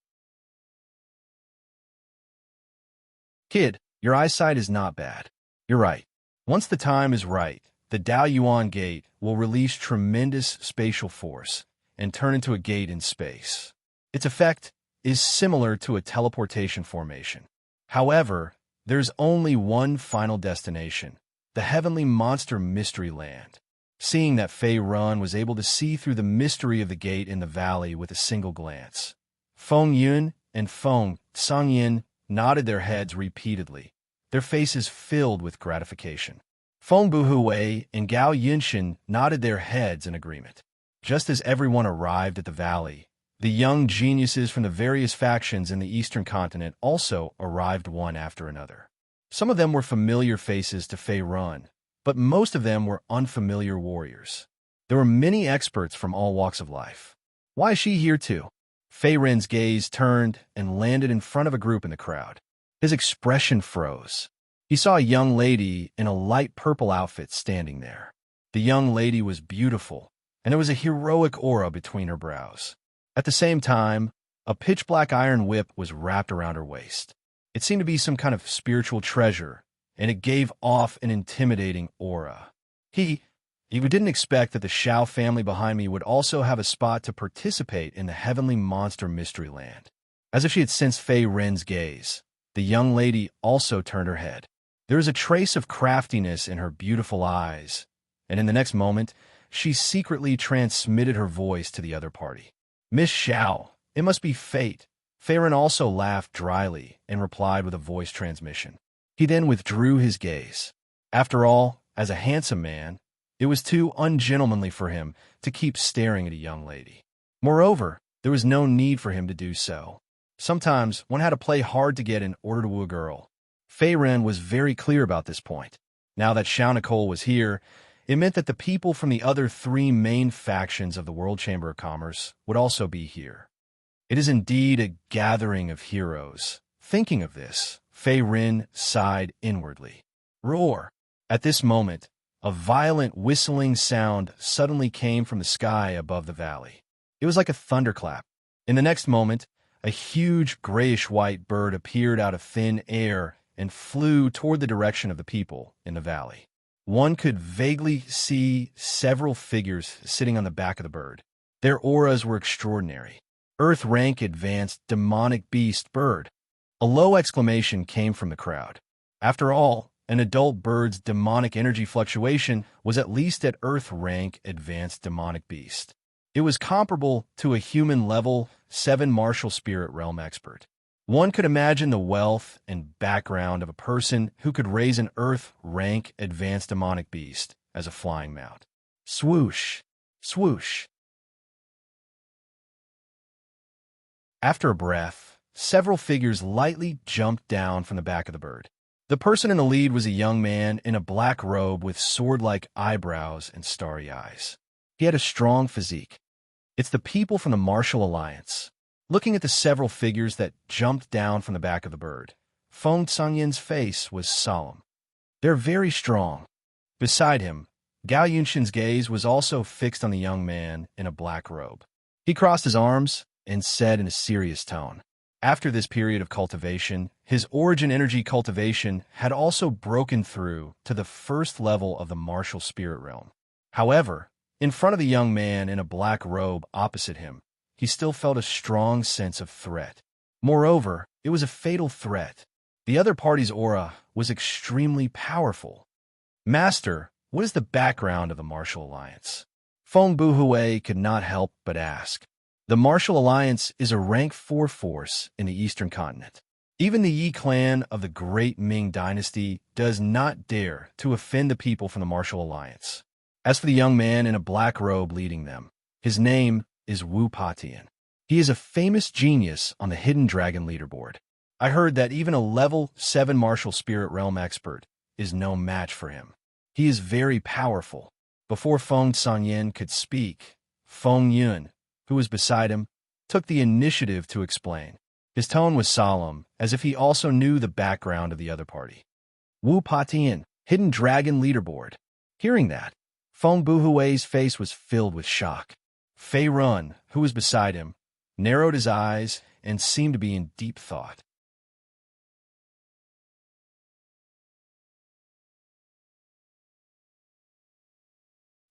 Kid, your eyesight is not bad. You're right. Once the time is right, the Dao Yuan gate will release tremendous spatial force and turn into a gate in space. Its effect is similar to a teleportation formation. However, there's only one final destination, the heavenly monster mystery land. Seeing that Fei Ren was able to see through the mystery of the gate in the valley with a single glance, Feng Yun and Feng Sangyin nodded their heads repeatedly, their faces filled with gratification. Feng Buhui and Gao Yunshin nodded their heads in agreement. Just as everyone arrived at the valley, the young geniuses from the various factions in the eastern continent also arrived one after another. Some of them were familiar faces to Fei Ren, but most of them were unfamiliar warriors. There were many experts from all walks of life. Why is she here too? Fei Ren's gaze turned and landed in front of a group in the crowd. His expression froze. He saw a young lady in a light purple outfit standing there. The young lady was beautiful, and there was a heroic aura between her brows. At the same time, a pitch-black iron whip was wrapped around her waist. It seemed to be some kind of spiritual treasure, and it gave off an intimidating aura. He didn't expect that the Shao family behind me would also have a spot to participate in the heavenly monster mystery land. As if she had sensed Fei Ren's gaze, the young lady also turned her head. There was a trace of craftiness in her beautiful eyes, and in the next moment, she secretly transmitted her voice to the other party. Miss Shao, it must be fate. Fei Ren also laughed dryly and replied with a voice transmission. He then withdrew his gaze. After all, as a handsome man, it was too ungentlemanly for him to keep staring at a young lady. Moreover, there was no need for him to do so. Sometimes one had to play hard to get in order to woo a girl. Fei Ren was very clear about this point. Now that Shao Nicole was here, it meant that the people from the other three main factions of the World Chamber of Commerce would also be here. It is indeed a gathering of heroes. Thinking of this, Fei Ren sighed inwardly. Roar! At this moment, a violent whistling sound suddenly came from the sky above the valley. It was like a thunderclap. In the next moment, a huge grayish-white bird appeared out of thin air and flew toward the direction of the people in the valley. One could vaguely see several figures sitting on the back of the bird. Their auras were extraordinary. Earth rank advanced demonic beast bird. A low exclamation came from the crowd. After all, an adult bird's demonic energy fluctuation was at least at Earth rank advanced demonic beast. It was comparable to a human level 7 martial spirit realm expert. One could imagine the wealth and background of a person who could raise an Earth rank advanced demonic beast as a flying mount. Swoosh, swoosh. After a breath, several figures lightly jumped down from the back of the bird. The person in the lead was a young man in a black robe with sword-like eyebrows and starry eyes. He had a strong physique. It's the people from the Martial Alliance. Looking at the several figures that jumped down from the back of the bird, Feng Cangyin's face was solemn. They're very strong. Beside him, Gao Yunshin's gaze was also fixed on the young man in a black robe. He crossed his arms and said in a serious tone, after this period of cultivation, his origin energy cultivation had also broken through to the first level of the martial spirit realm. However, in front of the young man in a black robe opposite him, he still felt a strong sense of threat. Moreover, it was a fatal threat. The other party's aura was extremely powerful. Master, what is the background of the Martial Alliance? Feng Buhui could not help but ask. The Martial Alliance is a rank 4 force in the Eastern Continent. Even the Yi clan of the Great Ming Dynasty does not dare to offend the people from the Martial Alliance. As for the young man in a black robe leading them, his name is Wu Patian. He is a famous genius on the Hidden Dragon leaderboard. I heard that even a level 7 martial spirit realm expert is no match for him. He is very powerful. Before Feng Canyin could speak, Feng Yun, who was beside him, took the initiative to explain. His tone was solemn, as if he also knew the background of the other party. Wu Patian, Hidden Dragon leaderboard. Hearing that, Feng Buhui's face was filled with shock. Fei Run, who was beside him, narrowed his eyes and seemed to be in deep thought.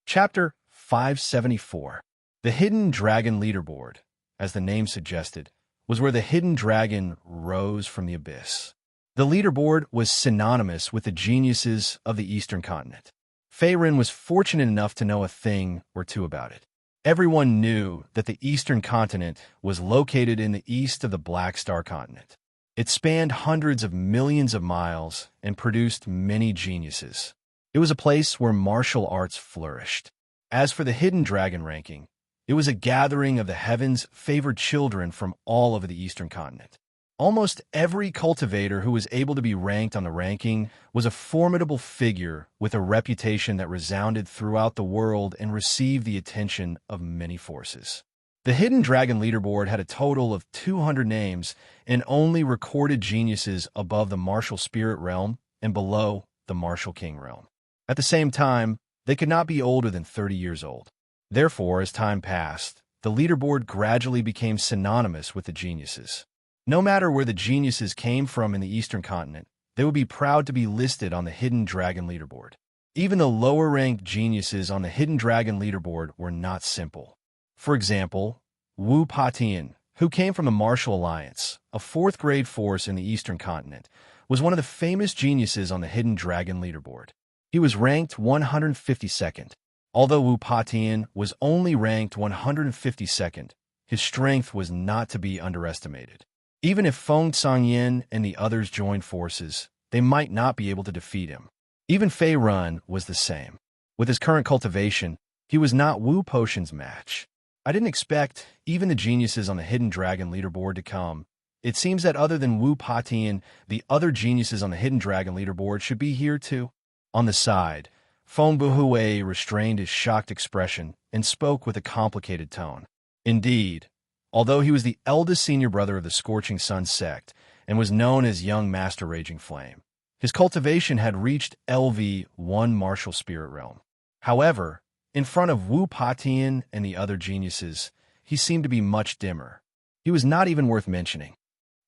Chapter 574. The Hidden Dragon leaderboard, as the name suggested, was where the hidden dragon rose from the abyss. The leaderboard was synonymous with the geniuses of the Eastern Continent. Fei Ren was fortunate enough to know a thing or two about it. Everyone knew that the Eastern Continent was located in the east of the Black Star Continent. It spanned hundreds of millions of miles and produced many geniuses. It was a place where martial arts flourished. As for the Hidden Dragon ranking, it was a gathering of the heavens' favored children from all over the Eastern Continent. Almost every cultivator who was able to be ranked on the ranking was a formidable figure with a reputation that resounded throughout the world and received the attention of many forces. The Hidden Dragon leaderboard had a total of 200 names and only recorded geniuses above the Martial Spirit realm and below the Martial King realm. At the same time, they could not be older than 30 years old. Therefore, as time passed, the leaderboard gradually became synonymous with the geniuses. No matter where the geniuses came from in the Eastern Continent, they would be proud to be listed on the Hidden Dragon leaderboard. Even the lower-ranked geniuses on the Hidden Dragon leaderboard were not simple. For example, Wu Patian, who came from the Martial Alliance, a 4th-grade force in the Eastern Continent, was one of the famous geniuses on the Hidden Dragon leaderboard. He was ranked 152nd. Although Wu Patian was only ranked 152nd, his strength was not to be underestimated. Even if Feng Canyin and the others joined forces, they might not be able to defeat him. Even Fei Run was the same. With his current cultivation, he was not Wu Potion's match. I didn't expect even the geniuses on the Hidden Dragon leaderboard to come. It seems that other than Wu Patian, the other geniuses on the Hidden Dragon leaderboard should be here too. On the side, Feng Buhui restrained his shocked expression and spoke with a complicated tone. Indeed, although he was the eldest senior brother of the Scorching Sun sect and was known as Young Master Raging Flame, his cultivation had reached LV1 Martial Spirit Realm. However, in front of Wu Patian and the other geniuses, he seemed to be much dimmer. He was not even worth mentioning.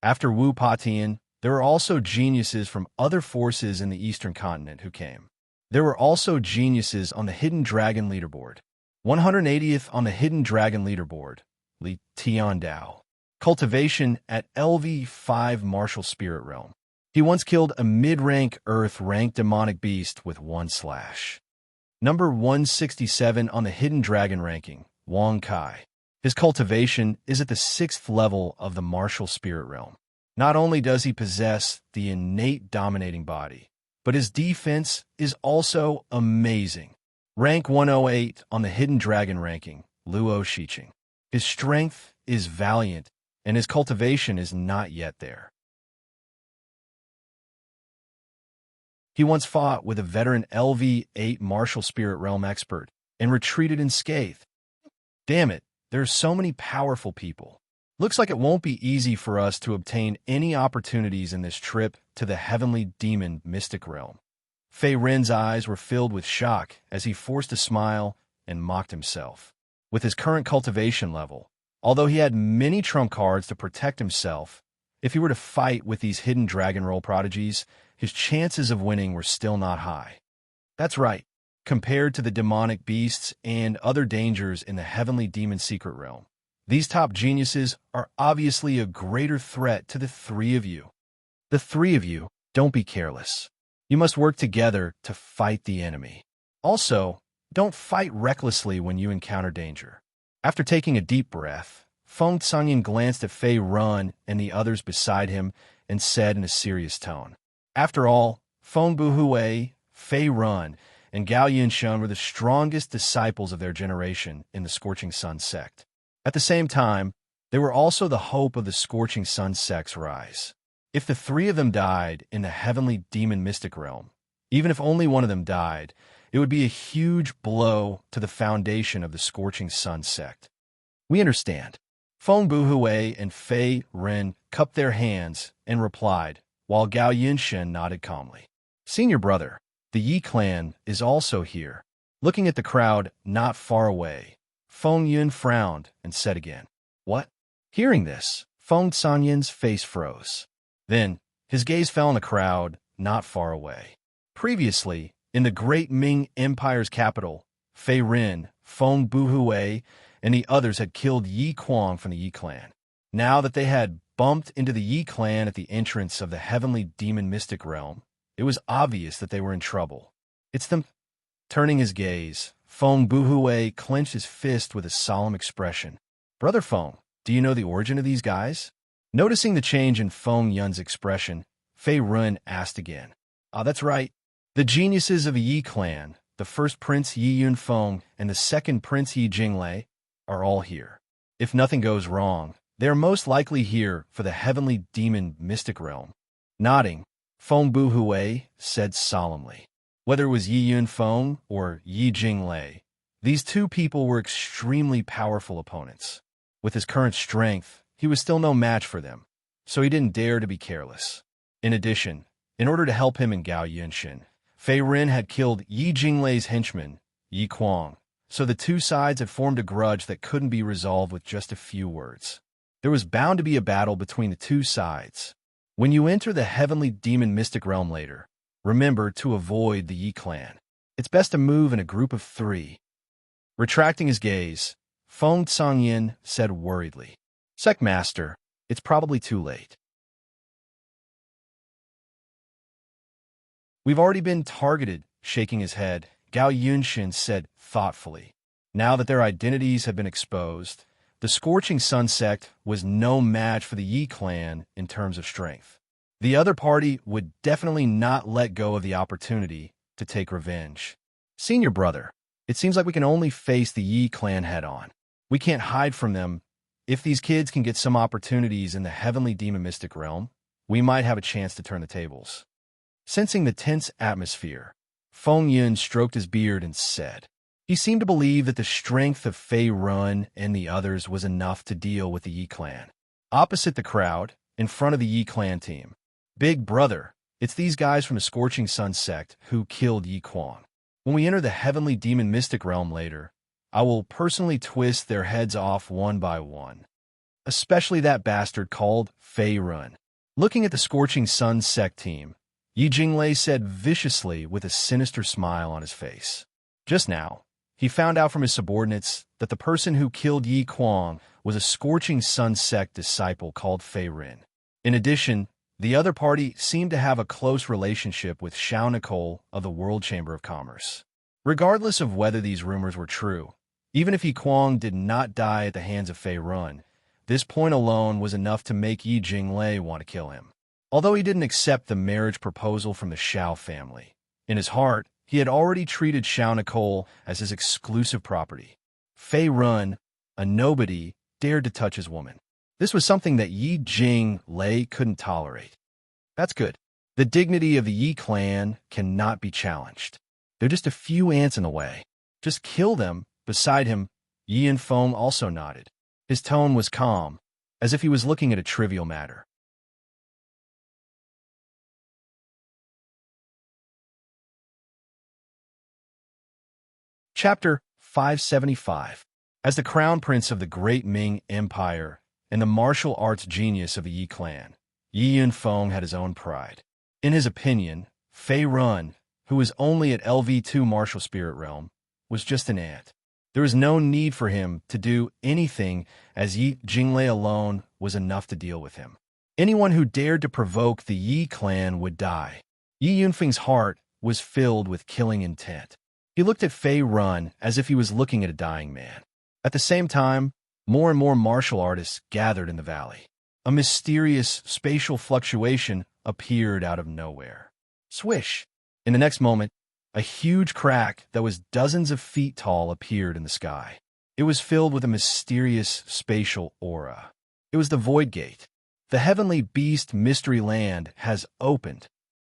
After Wu Patian, there were also geniuses from other forces in the Eastern Continent who came. There were also geniuses on the Hidden Dragon leaderboard. 180th on the Hidden Dragon leaderboard, Li Tiandao. Cultivation at LV5 Martial Spirit Realm. He once killed a mid-rank Earth-ranked demonic beast with 1 slash. Number 167 on the Hidden Dragon ranking, Wang Kai. His cultivation is at the 6th level of the Martial Spirit Realm. Not only does he possess the innate dominating body, but his defense is also amazing. Rank 108 on the Hidden Dragon ranking, Luo Shiqing. His strength is valiant, and his cultivation is not yet there. He once fought with a veteran LV-8 martial spirit realm expert and retreated unscathed. Damn it, there's so many powerful people. Looks like it won't be easy for us to obtain any opportunities in this trip to the heavenly demon mystic realm. Fei Rin's eyes were filled with shock as he forced a smile and mocked himself. With his current cultivation level, although he had many trump cards to protect himself, if he were to fight with these hidden dragon roll prodigies, his chances of winning were still not high. That's right. Compared to the demonic beasts and other dangers in the heavenly demon secret realm, these top geniuses are obviously a greater threat to the three of you. The three of you, don't be careless. You must work together to fight the enemy. Also, don't fight recklessly when you encounter danger. After taking a deep breath, Feng Canyin glanced at Fei Run and the others beside him and said in a serious tone, "After all, Feng Buhui, Fei Run, and Gao Yunshan were the strongest disciples of their generation in the Scorching Sun sect. At the same time, they were also the hope of the Scorching Sun sect's rise. If the three of them died in the heavenly demon mystic realm, even if only one of them died, it would be a huge blow to the foundation of the Scorching Sun sect." "We understand." Feng Buhui and Fei Ren cupped their hands and replied, while Gao Yunshan nodded calmly. "Senior brother, the Yi clan is also here." Looking at the crowd not far away, Feng Yun frowned and said again, "What?" Hearing this, Feng Canyin's face froze. Then, his gaze fell on the crowd not far away. Previously, in the great Ming Empire's capital, Fei Ren, Feng Buhui, and the others had killed Yi Kuang from the Yi clan. Now that they had bumped into the Yi clan at the entrance of the heavenly demon mystic realm, it was obvious that they were in trouble. "It's them." Turning his gaze, Feng Buhui clenched his fist with a solemn expression. "Brother Feng, do you know the origin of these guys?" Noticing the change in Feng Yun's expression, Fei Run asked again. That's right. The geniuses of the Yi clan, the first Prince Yi Yunfeng and the second Prince Yi Jinglei, are all here. If nothing goes wrong, they are most likely here for the heavenly demon mystic realm." Nodding, Feng Buhui said solemnly. Whether it was Yi Yunfeng or Yi Jinglei, these two people were extremely powerful opponents. With his current strength, he was still no match for them, so he didn't dare to be careless. In addition, in order to help him and Gao Yunshan, Fei Ren had killed Yi Jinglei's henchman, Yi Kuang, so the two sides had formed a grudge that couldn't be resolved with just a few words. There was bound to be a battle between the two sides. When you enter the heavenly demon mystic realm later, remember to avoid the Yi clan. It's best to move in a group of 3. Retracting his gaze, Feng Canyin said worriedly, "Secmaster, it's probably too late. We've already been targeted." Shaking his head, Gao Yunshan said thoughtfully. Now that their identities had been exposed, the Scorching Sun sect was no match for the Yi clan in terms of strength. The other party would definitely not let go of the opportunity to take revenge. "Senior brother, it seems like we can only face the Yi clan head-on. We can't hide from them. If these kids can get some opportunities in the heavenly demon mystic realm, we might have a chance to turn the tables." Sensing the tense atmosphere, Feng Yun stroked his beard and said, he seemed to believe that the strength of Fei Run and the others was enough to deal with the Yi clan. Opposite the crowd, in front of the Yi clan team, "Big brother, it's these guys from the Scorching Sun sect who killed Yi Kuang. When we enter the heavenly demon mystic realm later, I will personally twist their heads off one by one. Especially that bastard called Fei Run." Looking at the Scorching Sun sect team, Yi Jinglei said viciously with a sinister smile on his face. Just now, he found out from his subordinates that the person who killed Yi Kuang was a Scorching Sun sect disciple called Fei Rin. In addition, the other party seemed to have a close relationship with Xiao Nicole of the World Chamber of Commerce. Regardless of whether these rumors were true, even if Yi Kuang did not die at the hands of Fei Run, this point alone was enough to make Yi Jinglei want to kill him. Although he didn't accept the marriage proposal from the Xiao family, in his heart, He had already treated Nicole as his exclusive property. Fei Run, a nobody, dared to touch his woman. This was something that Yi Jing Lei couldn't tolerate. That's good. The dignity of the Yi clan cannot be challenged. They're just a few ants in the way. Just kill them. Beside him, Yi Yanfeng also nodded. His tone was calm, as if he was looking at a trivial matter. Chapter 575. As the crown prince of the great Ming Empire and the martial arts genius of the Yi clan, Yi Yanfeng had his own pride. In his opinion, Fei Run, who was only at LV2 martial spirit realm, was just an ant. There was no need for him to do anything, as Yi Jinglei alone was enough to deal with him. Anyone who dared to provoke the Yi clan would die. Yi Yunfeng's heart was filled with killing intent. He looked at Fei Run as if he was looking at a dying man. At the same time, more and more martial artists gathered in the valley. A mysterious spatial fluctuation appeared out of nowhere. Swish! In the next moment, a huge crack that was dozens of feet tall appeared in the sky. It was filled with a mysterious spatial aura. It was the Void Gate. The heavenly beast mystery land has opened,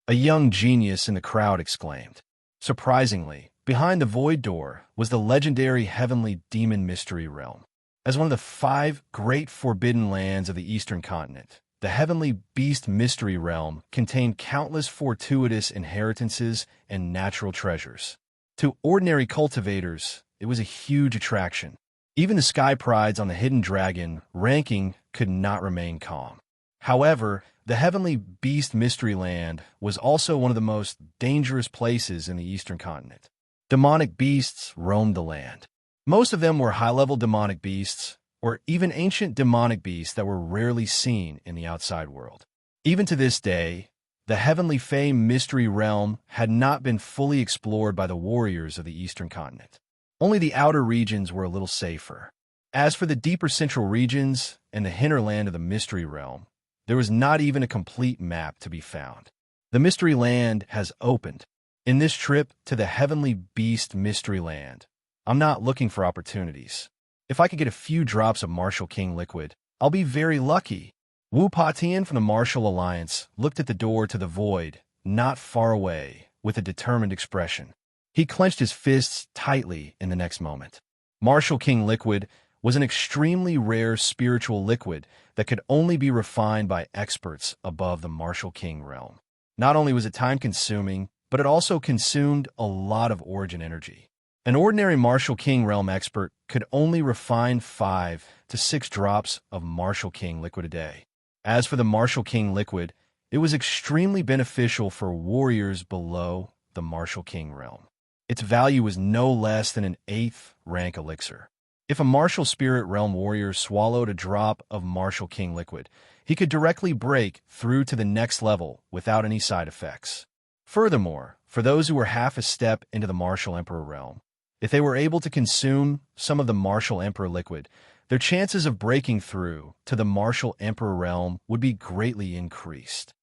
a young genius in the crowd exclaimed. Surprisingly, behind the void door was the legendary heavenly demon mystery realm. As one of the 5 great forbidden lands of the eastern continent, the heavenly beast mystery realm contained countless fortuitous inheritances and natural treasures. To ordinary cultivators, it was a huge attraction. Even the sky prides on the hidden dragon ranking could not remain calm. However, the heavenly beast mystery land was also one of the most dangerous places in the eastern continent. Demonic beasts roamed the land. Most of them were high-level demonic beasts, or even ancient demonic beasts that were rarely seen in the outside world. Even to this day, the heavenly Fey mystery realm had not been fully explored by the warriors of the eastern continent. Only the outer regions were a little safer. As for the deeper central regions and the hinterland of the mystery realm, there was not even a complete map to be found. The mystery land has opened. In this trip to the heavenly beast mystery land, I'm not looking for opportunities. If I could get a few drops of Martial King liquid, I'll be very lucky. Wu Patian from the Martial Alliance looked at the door to the void, not far away, with a determined expression. He clenched his fists tightly in the next moment. Martial King liquid was an extremely rare spiritual liquid that could only be refined by experts above the Martial King realm. Not only was it time-consuming, but it also consumed a lot of origin energy. An ordinary Martial King realm expert could only refine 5 to 6 drops of Martial King liquid a day. As for the Martial King liquid, it was extremely beneficial for warriors below the Martial King realm. Its value was no less than an 8th rank elixir. If a Martial Spirit Realm warrior swallowed a drop of Martial King liquid, he could directly break through to the next level without any side effects. Furthermore, for those who were half a step into the Martial Emperor realm, if they were able to consume some of the Martial Emperor liquid, their chances of breaking through to the Martial Emperor realm would be greatly increased.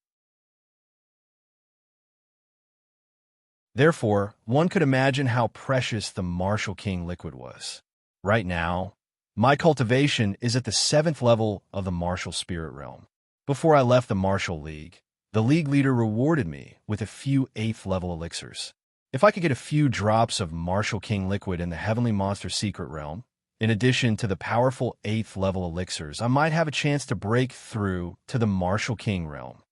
Therefore, one could imagine how precious the Martial King liquid was. Right now, my cultivation is at the 7th level of the Martial Spirit Realm. Before I left the Martial League, the League leader rewarded me with a few 8th level elixirs. If I could get a few drops of Martial King liquid in the Heavenly Monster Secret Realm, in addition to the powerful 8th level elixirs, I might have a chance to break through to the Martial King realm.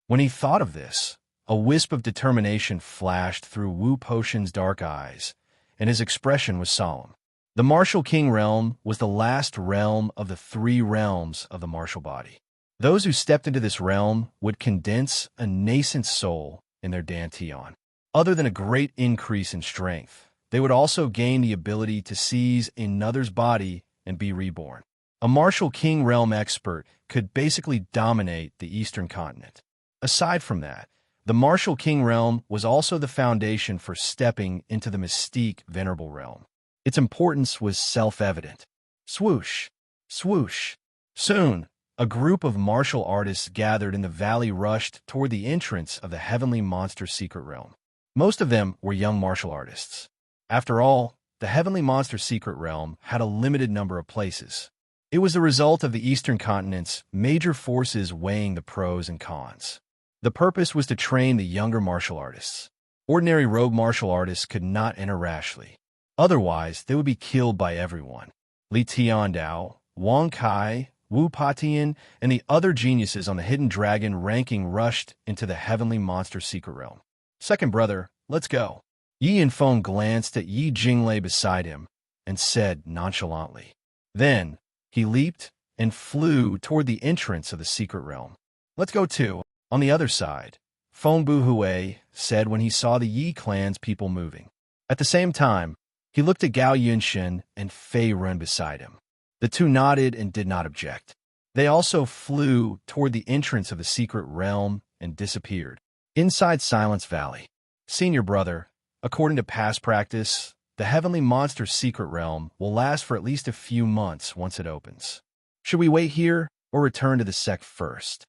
When he thought of this, a wisp of determination flashed through Wu Potion's dark eyes, and his expression was solemn. The Martial King realm was the last realm of the 3 realms of the martial body. Those who stepped into this realm would condense a nascent soul in their dantian. Other than a great increase in strength, they would also gain the ability to seize another's body and be reborn. A Martial King realm expert could basically dominate the eastern continent. Aside from that, the Martial King realm was also the foundation for stepping into the Mystique Venerable realm. Its importance was self-evident. Swoosh! Swoosh! Soon, a group of martial artists gathered in the valley rushed toward the entrance of the Heavenly Monster Secret Realm. Most of them were young martial artists. After all, the Heavenly Monster Secret Realm had a limited number of places. It was the result of the Eastern continent's major forces weighing the pros and cons. The purpose was to train the younger martial artists. Ordinary rogue martial artists could not enter rashly. Otherwise, they would be killed by everyone. Li Tiandao, Wang Kai, Wu Patian, and the other geniuses on the Hidden Dragon ranking rushed into the Heavenly Monster Secret Realm. Second brother, let's go. Yi Yanfeng glanced at Yi Jinglei beside him and said nonchalantly. Then, he leaped and flew toward the entrance of the secret realm. Let's go too. On the other side, Feng Buhui said when he saw the Yi clan's people moving. At the same time, he looked at Gao Yunshin and Fei Run beside him. The two nodded and did not object. They also flew toward the entrance of the secret realm and disappeared. Inside Silence Valley, senior brother, according to past practice, the Heavenly Monster Secret Realm will last for at least a few months once it opens. Should we wait here or return to the sect first?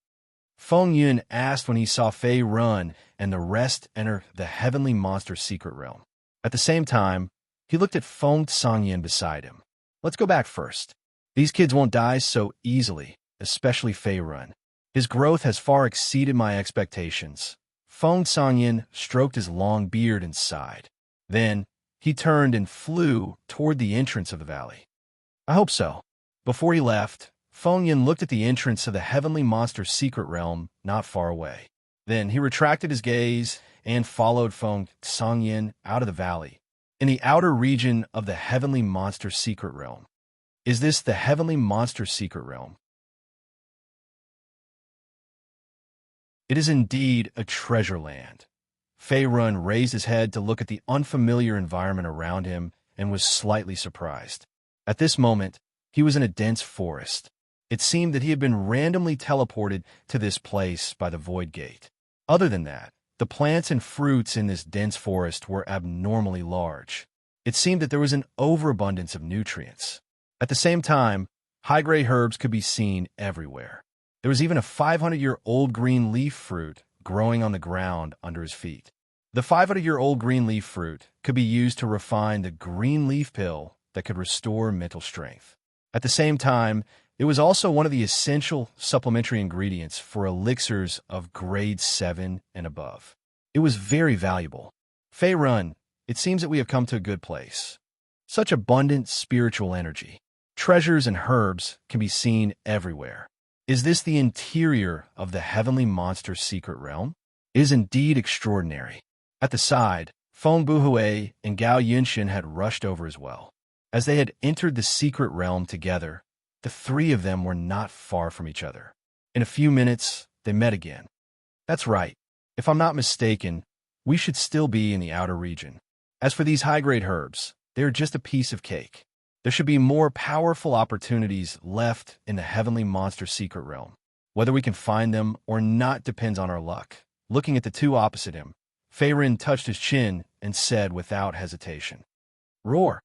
Feng Yun asked when he saw Fei Run and the rest enter the Heavenly Monster Secret Realm. At the same time, he looked at Feng Sangyan beside him. Let's go back first. These kids won't die so easily, especially Fei Run. His growth has far exceeded my expectations. Feng Sangyan stroked his long beard and sighed. Then, he turned and flew toward the entrance of the valley. I hope so. Before he left, Feng Yin looked at the entrance of the Heavenly Monster Secret Realm not far away. Then he retracted his gaze and followed Feng Sangyan out of the valley. In the outer region of the Heavenly Monster Secret Realm. Is this the Heavenly Monster Secret Realm? It is indeed a treasure land. Fei Run raised his head to look at the unfamiliar environment around him and was slightly surprised. At this moment, he was in a dense forest. It seemed that he had been randomly teleported to this place by the Void Gate. Other than that, the plants and fruits in this dense forest were abnormally large. It seemed that there was an overabundance of nutrients. At the same time, high-grade herbs could be seen everywhere. There was even a 500-year-old green leaf fruit growing on the ground under his feet. The 500-year-old green leaf fruit could be used to refine the green leaf pill that could restore mental strength. At the same time, it was also one of the essential supplementary ingredients for elixirs of grade 7 and above. It was very valuable. Fei Run, it seems that we have come to a good place. Such abundant spiritual energy. Treasures and herbs can be seen everywhere. Is this the interior of the Heavenly Monster Secret Realm? It is indeed extraordinary. At the side, Feng Buhui and Gao Yunshin had rushed over as well. As they had entered the secret realm together, the three of them were not far from each other. In a few minutes, they met again. That's right. If I'm not mistaken, we should still be in the outer region. As for these high-grade herbs, they are just a piece of cake. There should be more powerful opportunities left in the Heavenly Monster Secret Realm. Whether we can find them or not depends on our luck. Looking at the two opposite him, Fei Rin touched his chin and said without hesitation, "Roar."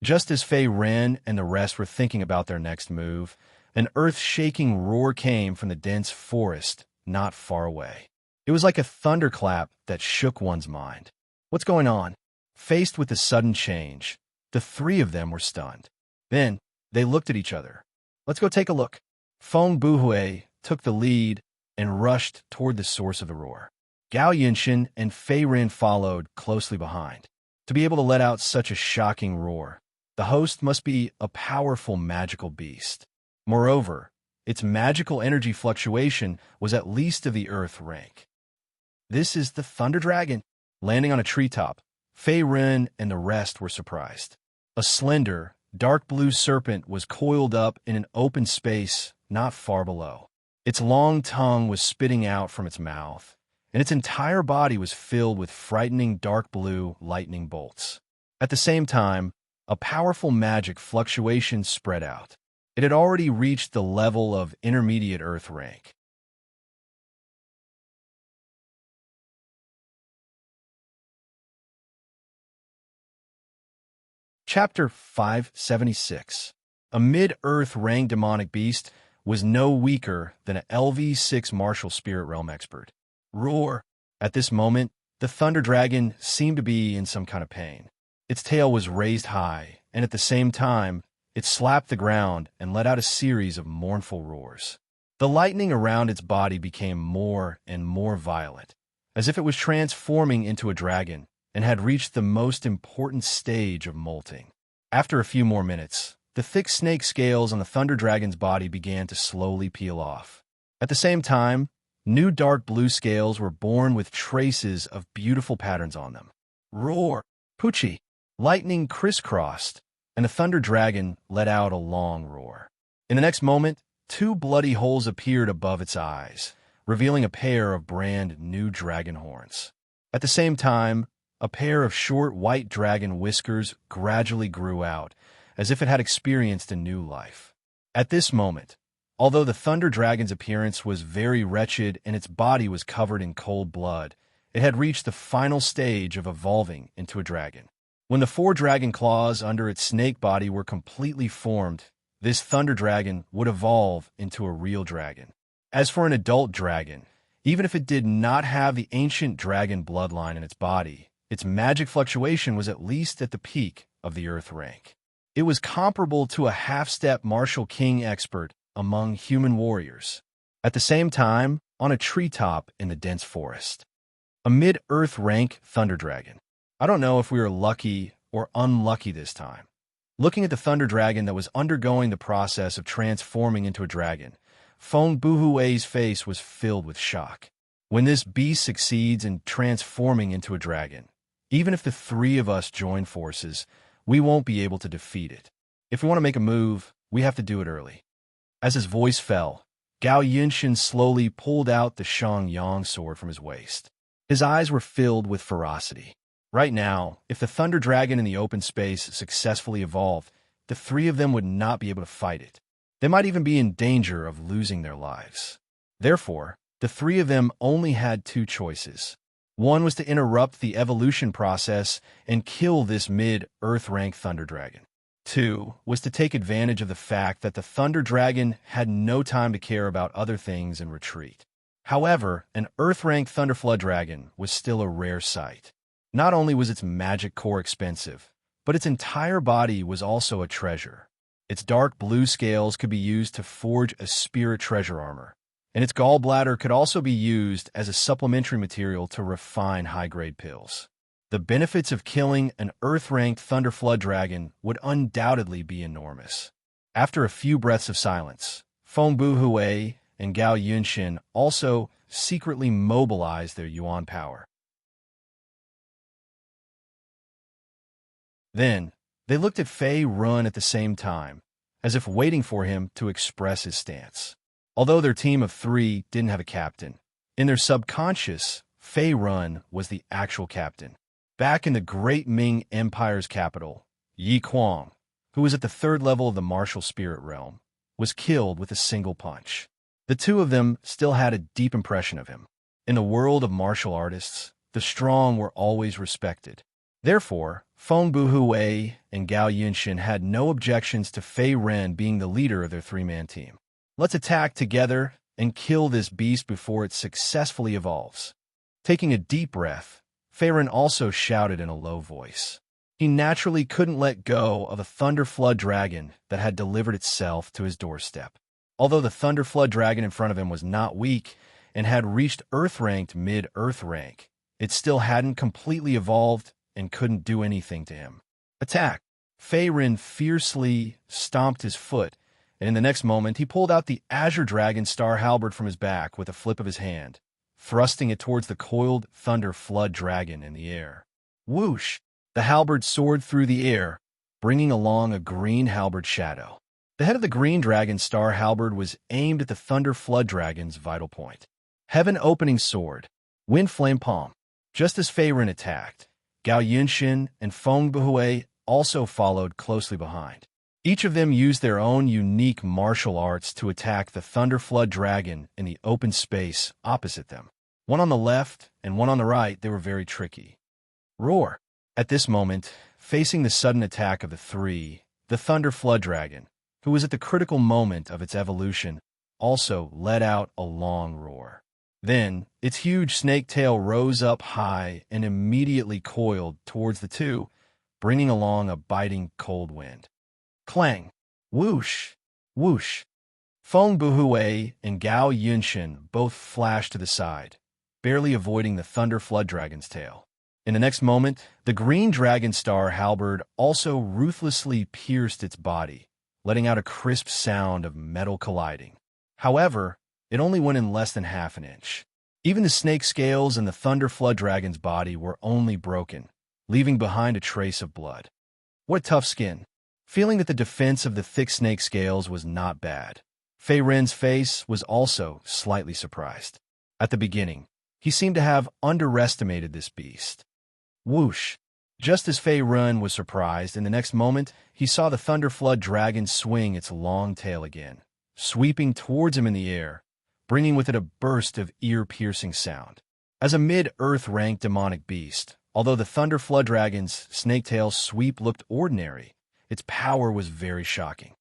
Just as Fei Rin and the rest were thinking about their next move, an earth-shaking roar came from the dense forest not far away. It was like a thunderclap that shook one's mind. What's going on? Faced with the sudden change, the three of them were stunned. Then, they looked at each other. Let's go take a look. Feng Buhui took the lead and rushed toward the source of the roar. Gao Yunshin and Fei Rin followed closely behind. To be able to let out such a shocking roar, the host must be a powerful magical beast. Moreover, its magical energy fluctuation was at least of the earth rank. This is the Thunder Dragon. Landing on a treetop, Fei Rin and the rest were surprised. A slender, dark blue serpent was coiled up in an open space not far below. Its long tongue was spitting out from its mouth, and its entire body was filled with frightening dark blue lightning bolts. At the same time, a powerful magic fluctuation spread out. It had already reached the level of intermediate earth rank. Chapter 576. A mid-earth rank demonic beast was no weaker than an LV6 martial spirit realm expert. Roar! At this moment, The thunder dragon seemed to be in some kind of pain. Its tail was raised high, and at the same time, it slapped the ground and let out a series of mournful roars. The lightning around its body became more and more violent, as if it was transforming into a dragon and had reached the most important stage of molting. After a few more minutes, the thick snake scales on the thunder dragon's body began to slowly peel off. At the same time, new dark blue scales were born with traces of beautiful patterns on them. Roar! Poochie! Lightning crisscrossed, and the thunder dragon let out a long roar. In the next moment, two bloody holes appeared above its eyes, revealing a pair of brand new dragon horns. At the same time, a pair of short white dragon whiskers gradually grew out, as if it had experienced a new life. At this moment, although the thunder dragon's appearance was very wretched and its body was covered in cold blood, it had reached the final stage of evolving into a dragon. When the 4 dragon claws under its snake body were completely formed, this thunder dragon would evolve into a real dragon. As for an adult dragon, even if it did not have the ancient dragon bloodline in its body, its magic fluctuation was at least at the peak of the earth rank. It was comparable to a half-step martial king expert among human warriors. At the same time, on a treetop in the dense forest, a mid-earth rank thunder dragon. I don't know if we were lucky or unlucky this time. Looking at the thunder dragon that was undergoing the process of transforming into a dragon, Feng Buhui's face was filled with shock. When this beast succeeds in transforming into a dragon, even if the 3 of us join forces, we won't be able to defeat it. If we want to make a move, we have to do it early. As his voice fell, Gao Yunshin slowly pulled out the Shangyang sword from his waist. His eyes were filled with ferocity. Right now, if the thunder dragon in the open space successfully evolved, the 3 of them would not be able to fight it. They might even be in danger of losing their lives. Therefore, the 3 of them only had 2 choices. One was to interrupt the evolution process and kill this mid-earth rank thunder dragon. 2 was to take advantage of the fact that the thunder dragon had no time to care about other things and retreat. However, an earth-rank thunderflood dragon was still a rare sight. Not only was its magic core expensive, but its entire body was also a treasure. Its dark blue scales could be used to forge a spirit treasure armor, and its gallbladder could also be used as a supplementary material to refine high-grade pills. The benefits of killing an earth-ranked thunderflood dragon would undoubtedly be enormous. After a few breaths of silence, Feng Buhui and Gao Yunshin also secretly mobilized their yuan power. Then, they looked at Fei Run at the same time, as if waiting for him to express his stance. Although their team of 3 didn't have a captain, in their subconscious, Fei Run was the actual captain. Back in the Great Ming Empire's capital, Yi Kuang, who was at the 3rd level of the martial spirit realm, was killed with a single punch. The 2 of them still had a deep impression of him. In the world of martial artists, the strong were always respected. Therefore, Feng Buhui and Gao Yunshin had no objections to Fei Ren being the leader of their 3-man team. Let's attack together and kill this beast before it successfully evolves. Taking a deep breath, Fei Ren also shouted in a low voice. He naturally couldn't let go of a thunderflood dragon that had delivered itself to his doorstep. Although the thunderflood dragon in front of him was not weak and had reached earth-ranked mid-earth rank, it still hadn't completely evolved and couldn't do anything to him. Attack! Fei Ren fiercely stomped his foot, and in the next moment he pulled out the Azure Dragon Star Halberd from his back with a flip of his hand, thrusting it towards the coiled thunder flood dragon in the air. Whoosh! The halberd soared through the air, bringing along a green halberd shadow. The head of the green dragon star halberd was aimed at the thunder flood dragon's vital point. Heaven opening sword, wind flame palm. Just as Fei Ren attacked, Gao Yunshin and Feng Buhui also followed closely behind. Each of them used their own unique martial arts to attack the thunderflood dragon in the open space opposite them. One on the left and one on the right, they were very tricky. Roar! At this moment, facing the sudden attack of the 3, the thunderflood dragon, who was at the critical moment of its evolution, also let out a long roar. Then, its huge snake tail rose up high and immediately coiled towards the two, bringing along a biting cold wind. Clang! Whoosh! Whoosh! Feng Buhui and Gao Yunshin both flashed to the side, barely avoiding the Thunder Flood Dragon's tail. In the next moment, the green dragon star halberd also ruthlessly pierced its body, letting out a crisp sound of metal colliding. However, it only went in less than half an inch. Even the snake scales in the Thunder Flood Dragon's body were only broken, leaving behind a trace of blood. What tough skin! Feeling that the defense of the thick snake scales was not bad, Fei Ren's face was also slightly surprised. At the beginning, he seemed to have underestimated this beast. Whoosh! Just as Fei Ren was surprised, in the next moment, he saw the Thunder Flood Dragon swing its long tail again, sweeping towards him in the air, bringing with it a burst of ear-piercing sound. As a mid-earth rank demonic beast, although the Thunder Flood Dragon's snake-tail sweep looked ordinary, its power was very shocking.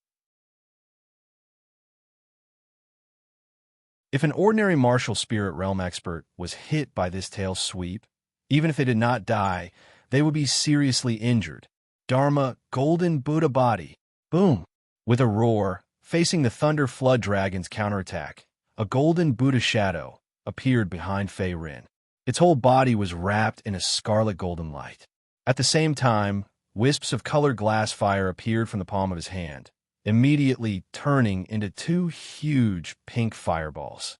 If an ordinary martial spirit realm expert was hit by this tail sweep, even if they did not die, they would be seriously injured. Dharma, Golden Buddha body. Boom! With a roar, facing the Thunder Flood Dragon's counterattack, a Golden Buddha shadow appeared behind Fei Ren. Its whole body was wrapped in a scarlet golden light. At the same time, wisps of colored glass fire appeared from the palm of his hand, immediately turning into two huge pink fireballs.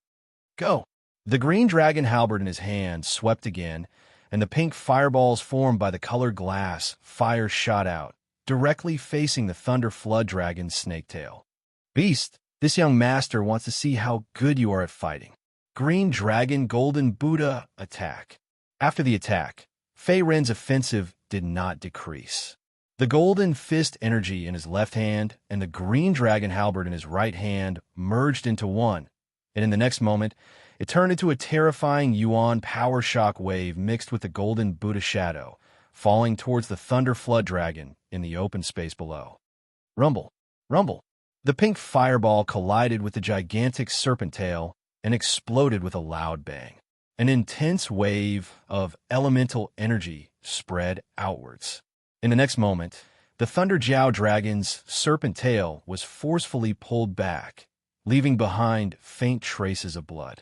Go! The green dragon halberd in his hand swept again, and the pink fireballs formed by the colored glass fire shot out, directly facing the Thunder Flood Dragon's snake tail. Beast, this young master wants to see how good you are at fighting. Green Dragon Golden Buddha attack. After the attack, Fei Ren's offensive did not decrease. The golden fist energy in his left hand and the green dragon halberd in his right hand merged into one, and in the next moment, it turned into a terrifying Yuan power shock wave mixed with the golden Buddha shadow, falling towards the Thunder Flood Dragon in the open space below. Rumble! Rumble! The pink fireball collided with the gigantic serpent tail and exploded with a loud bang. An intense wave of elemental energy spread outwards. In the next moment, the Thunder Jiao Dragon's serpent tail was forcefully pulled back, leaving behind faint traces of blood.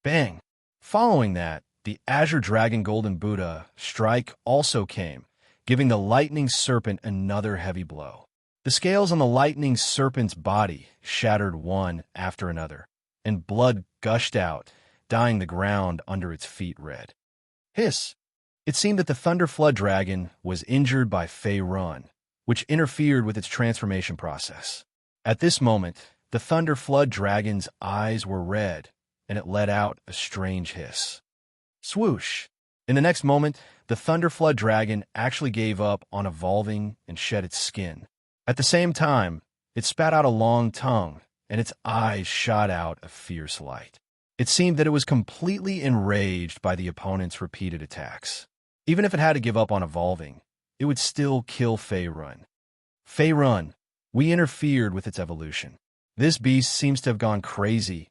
Bang! Following that, the Azure Dragon Golden Buddha strike also came, giving the Lightning Serpent another heavy blow. The scales on the Lightning Serpent's body shattered one after another, and blood gushed out, dyeing the ground under its feet red. Hiss! It seemed that the Thunder Flood Dragon was injured by Fei Ren, which interfered with its transformation process. At this moment, the Thunder Flood Dragon's eyes were red, and it let out a strange hiss. Swoosh! In the next moment, the Thunder Flood Dragon actually gave up on evolving and shed its skin. At the same time, it spat out a long tongue, and its eyes shot out a fierce light. It seemed that it was completely enraged by the opponent's repeated attacks. Even if it had to give up on evolving, it would still kill Fei Ren. Fei Ren, we interfered with its evolution. This beast seems to have gone crazy.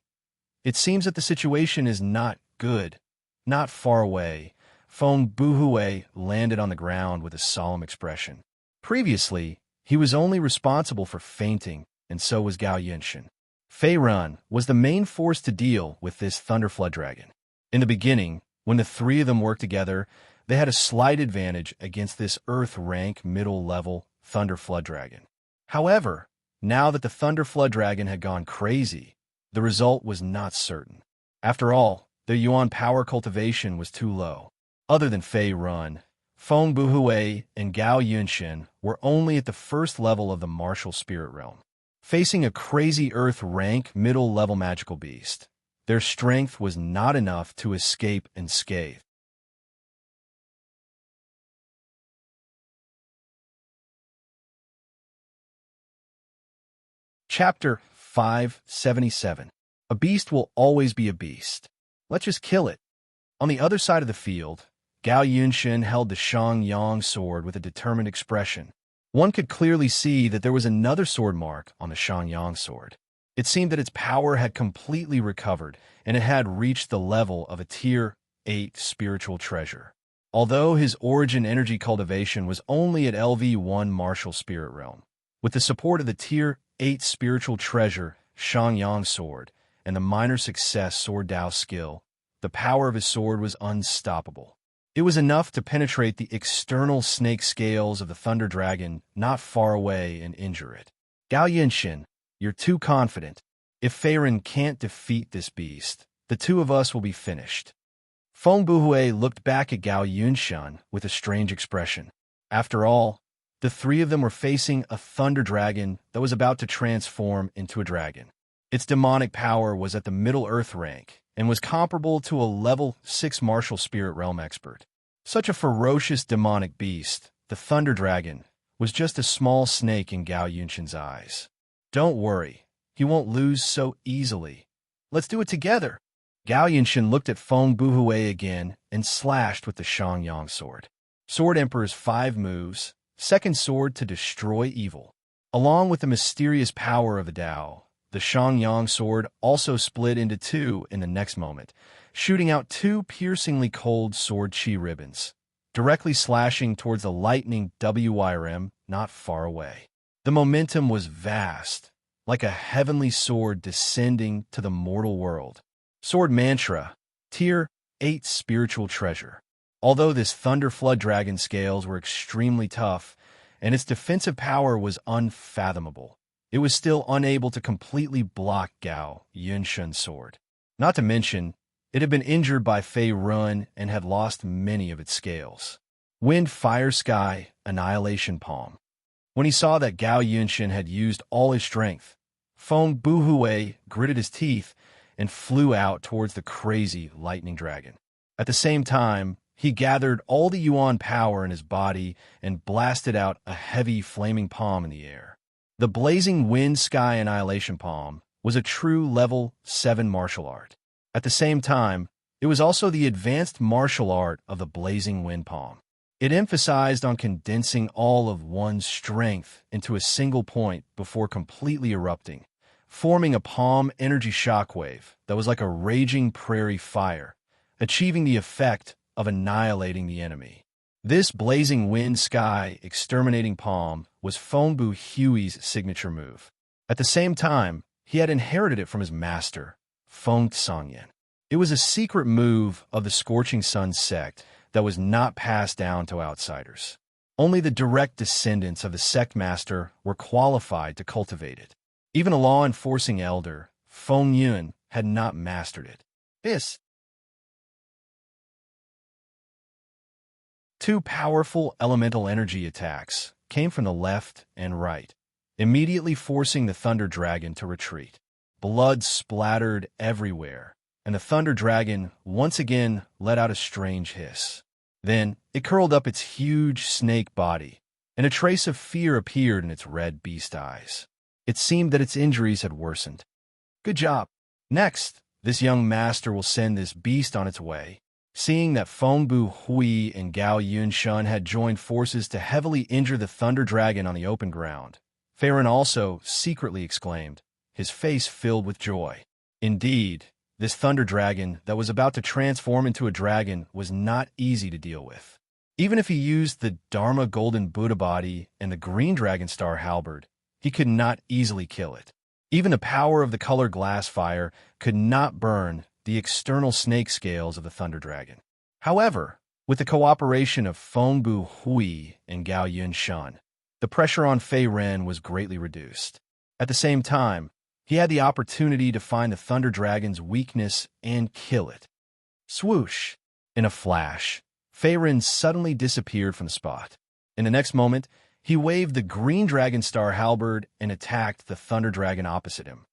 It seems that the situation is not good. Not far away, Feng Buhui landed on the ground with a solemn expression. Previously, he was only responsible for fainting, and so was Gao Yunshin. Fei Ren was the main force to deal with this Thunder Flood Dragon. In the beginning, when the three of them worked together, they had a slight advantage against this Earth rank middle-level Thunder Flood Dragon. However, now that the Thunder Flood Dragon had gone crazy, the result was not certain. After all, their Yuan power cultivation was too low. Other than Fei Ren, Feng Buhui and Gao Yunshin were only at the first level of the martial spirit realm. Facing a crazy Earth rank middle-level magical beast, their strength was not enough to escape unscathed. Chapter 577. A beast will always be a beast. Let's just kill it. On the other side of the field, Gao Yunshin held the Shangyang sword with a determined expression. One could clearly see that there was another sword mark on the Shangyang sword. It seemed that its power had completely recovered, and it had reached the level of a Tier 8 spiritual treasure. Although his origin energy cultivation was only at LV1 martial spirit realm, with the support of the Tier 8 spiritual treasure, Shangyang sword, and the minor success sword Dao skill, the power of his sword was unstoppable. It was enough to penetrate the external snake scales of the thunder dragon not far away and injure it. Gao Yunshin, you're too confident. If Feiren can't defeat this beast, the two of us will be finished. Feng Buhui looked back at Gao Yunshan with a strange expression. After all, the three of them were facing a thunder dragon that was about to transform into a dragon. Its demonic power was at the Middle Earth rank and was comparable to a level 6 martial spirit realm expert. Such a ferocious demonic beast, the thunder dragon, was just a small snake in Gao Yunshan's eyes. Don't worry, he won't lose so easily. Let's do it together. Gao Yunshan looked at Feng Buhui again and slashed with the Shangyang sword. Sword Emperor's 5 moves, second sword to destroy evil. Along with the mysterious power of the Dao, the Shangyang sword also split into 2 in the next moment, shooting out 2 piercingly cold sword chi ribbons, directly slashing towards the lightning WYRM not far away. The momentum was vast, like a heavenly sword descending to the mortal world. Sword Mantra, Tier 8 spiritual treasure. Although this Thunder Flood Dragon scales were extremely tough, and its defensive power was unfathomable, it was still unable to completely block Gao Yunshan's sword. Not to mention, it had been injured by Fei Run and had lost many of its scales. Wind, Fire, Sky, Annihilation Palm. When he saw that Gao Yunshan had used all his strength, Feng Buhui gritted his teeth and flew out towards the crazy lightning dragon. At the same time, he gathered all the Yuan power in his body and blasted out a heavy flaming palm in the air. The blazing Wind Sky Annihilation Palm was a true level 7 martial art. At the same time, it was also the advanced martial art of the blazing wind palm. It emphasized on condensing all of one's strength into a single point before completely erupting, forming a palm energy shockwave that was like a raging prairie fire, achieving the effect of annihilating the enemy. This blazing wind sky exterminating palm was Feng Buhui's signature move. At the same time, he had inherited it from his master, Feng Tsangyan. It was a secret move of the Scorching Sun sect that was not passed down to outsiders. Only the direct descendants of the sect master were qualified to cultivate it. Even a law-enforcing elder, Feng Yun, had not mastered it. This 2 powerful elemental energy attacks came from the left and right, immediately forcing the Thunder Dragon to retreat. Blood splattered everywhere, and the Thunder Dragon once again let out a strange hiss. Then it curled up its huge snake body, and a trace of fear appeared in its red beast eyes. It seemed that its injuries had worsened. Good job. Next, this young master will send this beast on its way. Seeing that Feng Buhui and Gao Yunshan had joined forces to heavily injure the Thunder Dragon on the open ground, Feiren also secretly exclaimed, his face filled with joy. Indeed, this Thunder Dragon that was about to transform into a dragon was not easy to deal with. Even if he used the Dharma Golden Buddha body and the Green Dragon Star halberd, he could not easily kill it. Even the power of the color glass fire could not burn the external snake scales of the Thunder Dragon. However, with the cooperation of Feng Buhui and Gao Yunshan, the pressure on Fei Ren was greatly reduced. At the same time, he had the opportunity to find the Thunder Dragon's weakness and kill it. Swoosh! In a flash, Fei Ren suddenly disappeared from the spot. In the next moment, he waved the Green Dragon Star halberd and attacked the Thunder Dragon opposite him.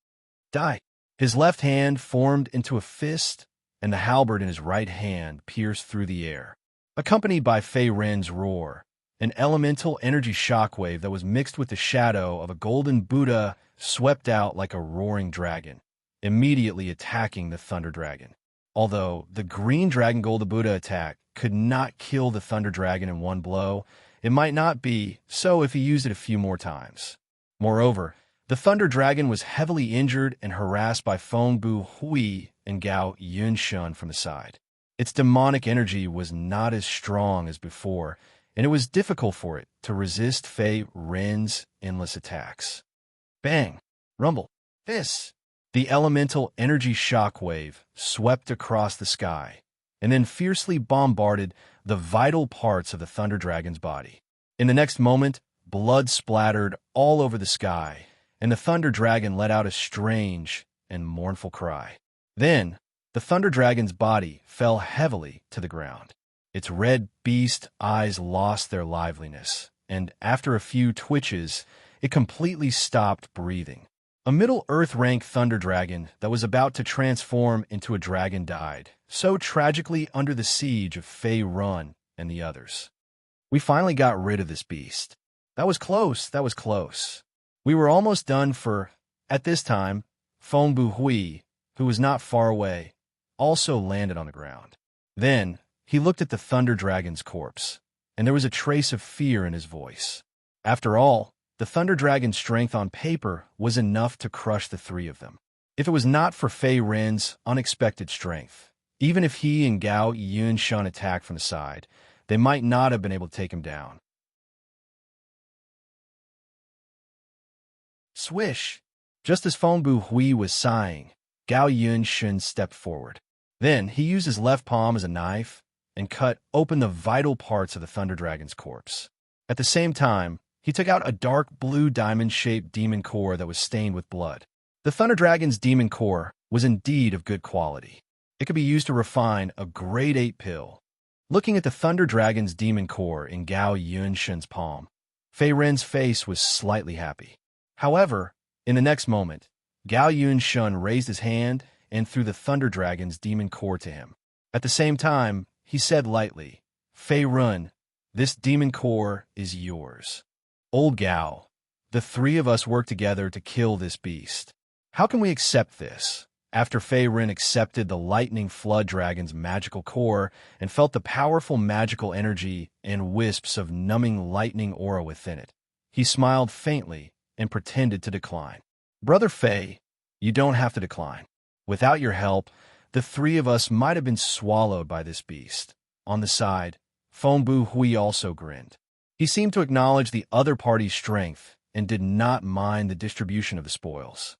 Die! His left hand formed into a fist, and the halberd in his right hand pierced through the air. Accompanied by Fei Ren's roar, an elemental energy shockwave that was mixed with the shadow of a golden Buddha swept out like a roaring dragon, immediately attacking the Thunder Dragon. Although the Green Dragon Golden Buddha attack could not kill the Thunder Dragon in one blow, it might not be so if he used it a few more times. Moreover, The Thunder Dragon was heavily injured and harassed by Feng Bu Hui and Gao Yunshun from the side. Its demonic energy was not as strong as before, and it was difficult for it to resist Fei Ren's endless attacks. Bang! Rumble! Hiss! The elemental energy shockwave swept across the sky, and then fiercely bombarded the vital parts of the Thunder Dragon's body. In the next moment, blood splattered all over the sky, and the Thunder Dragon let out a strange and mournful cry. Then, the Thunder Dragon's body fell heavily to the ground. Its red beast eyes lost their liveliness, and after a few twitches, it completely stopped breathing. A Middle-Earth rank Thunder Dragon that was about to transform into a dragon died, so tragically under the siege of Fei Run and the others. We finally got rid of this beast. That was close, that was close. We were almost done for, at this time, Feng Bu Hui, who was not far away, also landed on the ground. Then, he looked at the Thunder Dragon's corpse, and there was a trace of fear in his voice. After all, the Thunder Dragon's strength on paper was enough to crush the three of them. If it was not for Fei Ren's unexpected strength, even if he and Gao Yunshun attacked from the side, they might not have been able to take him down. Swish! Just as Feng Bu Hui was sighing, Gao Yunshun stepped forward. Then he used his left palm as a knife and cut open the vital parts of the Thunder Dragon's corpse. At the same time, he took out a dark blue diamond-shaped demon core that was stained with blood. The Thunder Dragon's demon core was indeed of good quality. It could be used to refine a grade 8 pill. Looking at the Thunder Dragon's demon core in Gao Yunshun's palm, Fei Ren's face was slightly happy. However, in the next moment, Gao Yunshun raised his hand and threw the Thunder Dragon's demon core to him. At the same time, he said lightly, "Fei Ren, this demon core is yours." Old Gao, the three of us worked together to kill this beast. How can we accept this? After Fei Ren accepted the Lightning Flood Dragon's magical core and felt the powerful magical energy and wisps of numbing lightning aura within it, he smiled faintly and pretended to decline. "Brother Fei, you don't have to decline. Without your help, the three of us might have been swallowed by this beast." On the side, Feng Bu Hui also grinned. He seemed to acknowledge the other party's strength and did not mind the distribution of the spoils.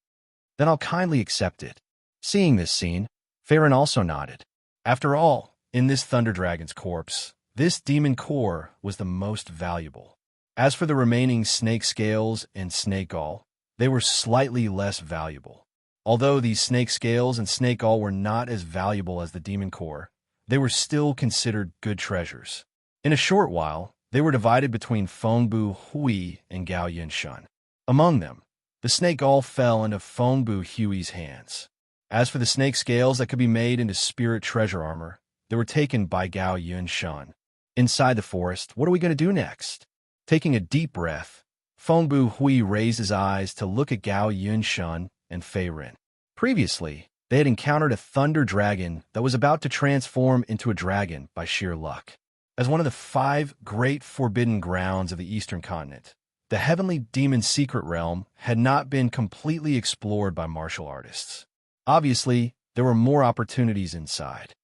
"Then I'll kindly accept it." Seeing this scene, Fei Ren also nodded. After all, in this Thunder Dragon's corpse, this demon core was the most valuable. As for the remaining snake scales and snake gall, they were slightly less valuable. Although these snake scales and snake gall were not as valuable as the demon core, they were still considered good treasures. In a short while, they were divided between Feng Bu Hui and Gao Yunshun. Among them, the snake gall fell into Feng Bu Hui's hands. As for the snake scales that could be made into spirit treasure armor, they were taken by Gao Yunshun. Inside the forest, what are we going to do next? Taking a deep breath, Feng Bu Hui raised his eyes to look at Gao Yunshun and Fei Ren. Previously, they had encountered a Thunder Dragon that was about to transform into a dragon by sheer luck. As one of the 5 great forbidden grounds of the Eastern continent, the Heavenly Demon Secret Realm had not been completely explored by martial artists. Obviously, there were more opportunities inside.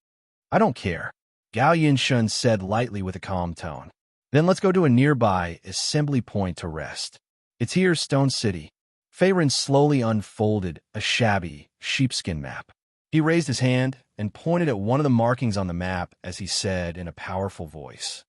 "I don't care," Gao Yunshun said lightly with a calm tone. "Then let's go to a nearby assembly point to rest. It's here, Stone City." Fei Ren slowly unfolded a shabby sheepskin map. He raised his hand and pointed at one of the markings on the map as he said in a powerful voice,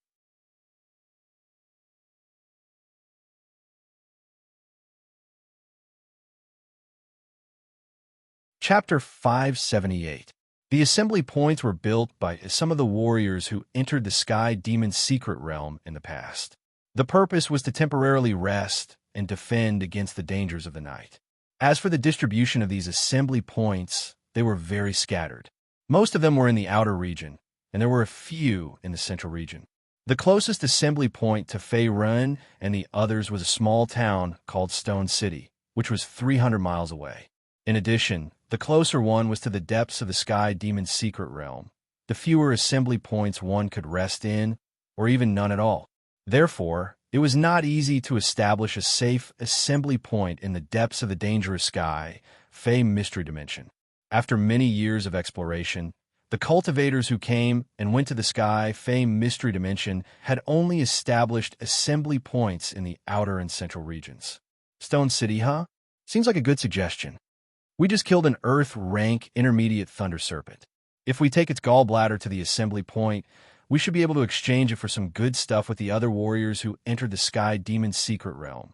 Chapter 578. The assembly points were built by some of the warriors who entered the Sky Demon's secret realm in the past. The purpose was to temporarily rest and defend against the dangers of the night. As for the distribution of these assembly points, they were very scattered. Most of them were in the outer region, and there were a few in the central region. The closest assembly point to Fei Ren and the others was a small town called Stone City, which was 300 miles away. In addition, the closer one was to the depths of the Sky Demon's secret realm. The fewer assembly points one could rest in, or even none at all. Therefore, It was not easy to establish a safe assembly point in the depths of the dangerous sky, Fey Mystery Dimension. After many years of exploration, the cultivators who came and went to the sky, Fey Mystery Dimension, had only established assembly points in the outer and central regions. Stone City, huh? Seems like a good suggestion. We just killed an Earth rank intermediate thunder serpent. If we take its gallbladder to the assembly point, we should be able to exchange it for some good stuff with the other warriors who entered the Sky Demon's secret realm.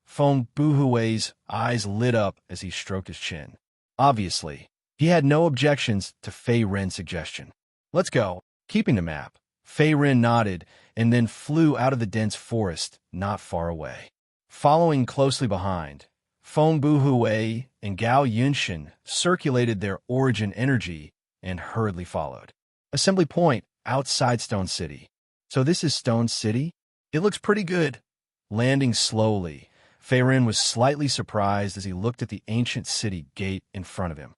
Feng Buhui's eyes lit up as he stroked his chin. Obviously, he had no objections to Fei Ren's suggestion. Let's go. Keeping the map, Fei Ren nodded and then flew out of the dense forest not far away. Following closely behind, Feng Buhui and Gao Yunshin circulated their origin energy and hurriedly followed. Assembly point outside Stone City. So this is Stone City? It looks pretty good. Landing slowly, Fei Ren was slightly surprised as he looked at the ancient city gate in front of him.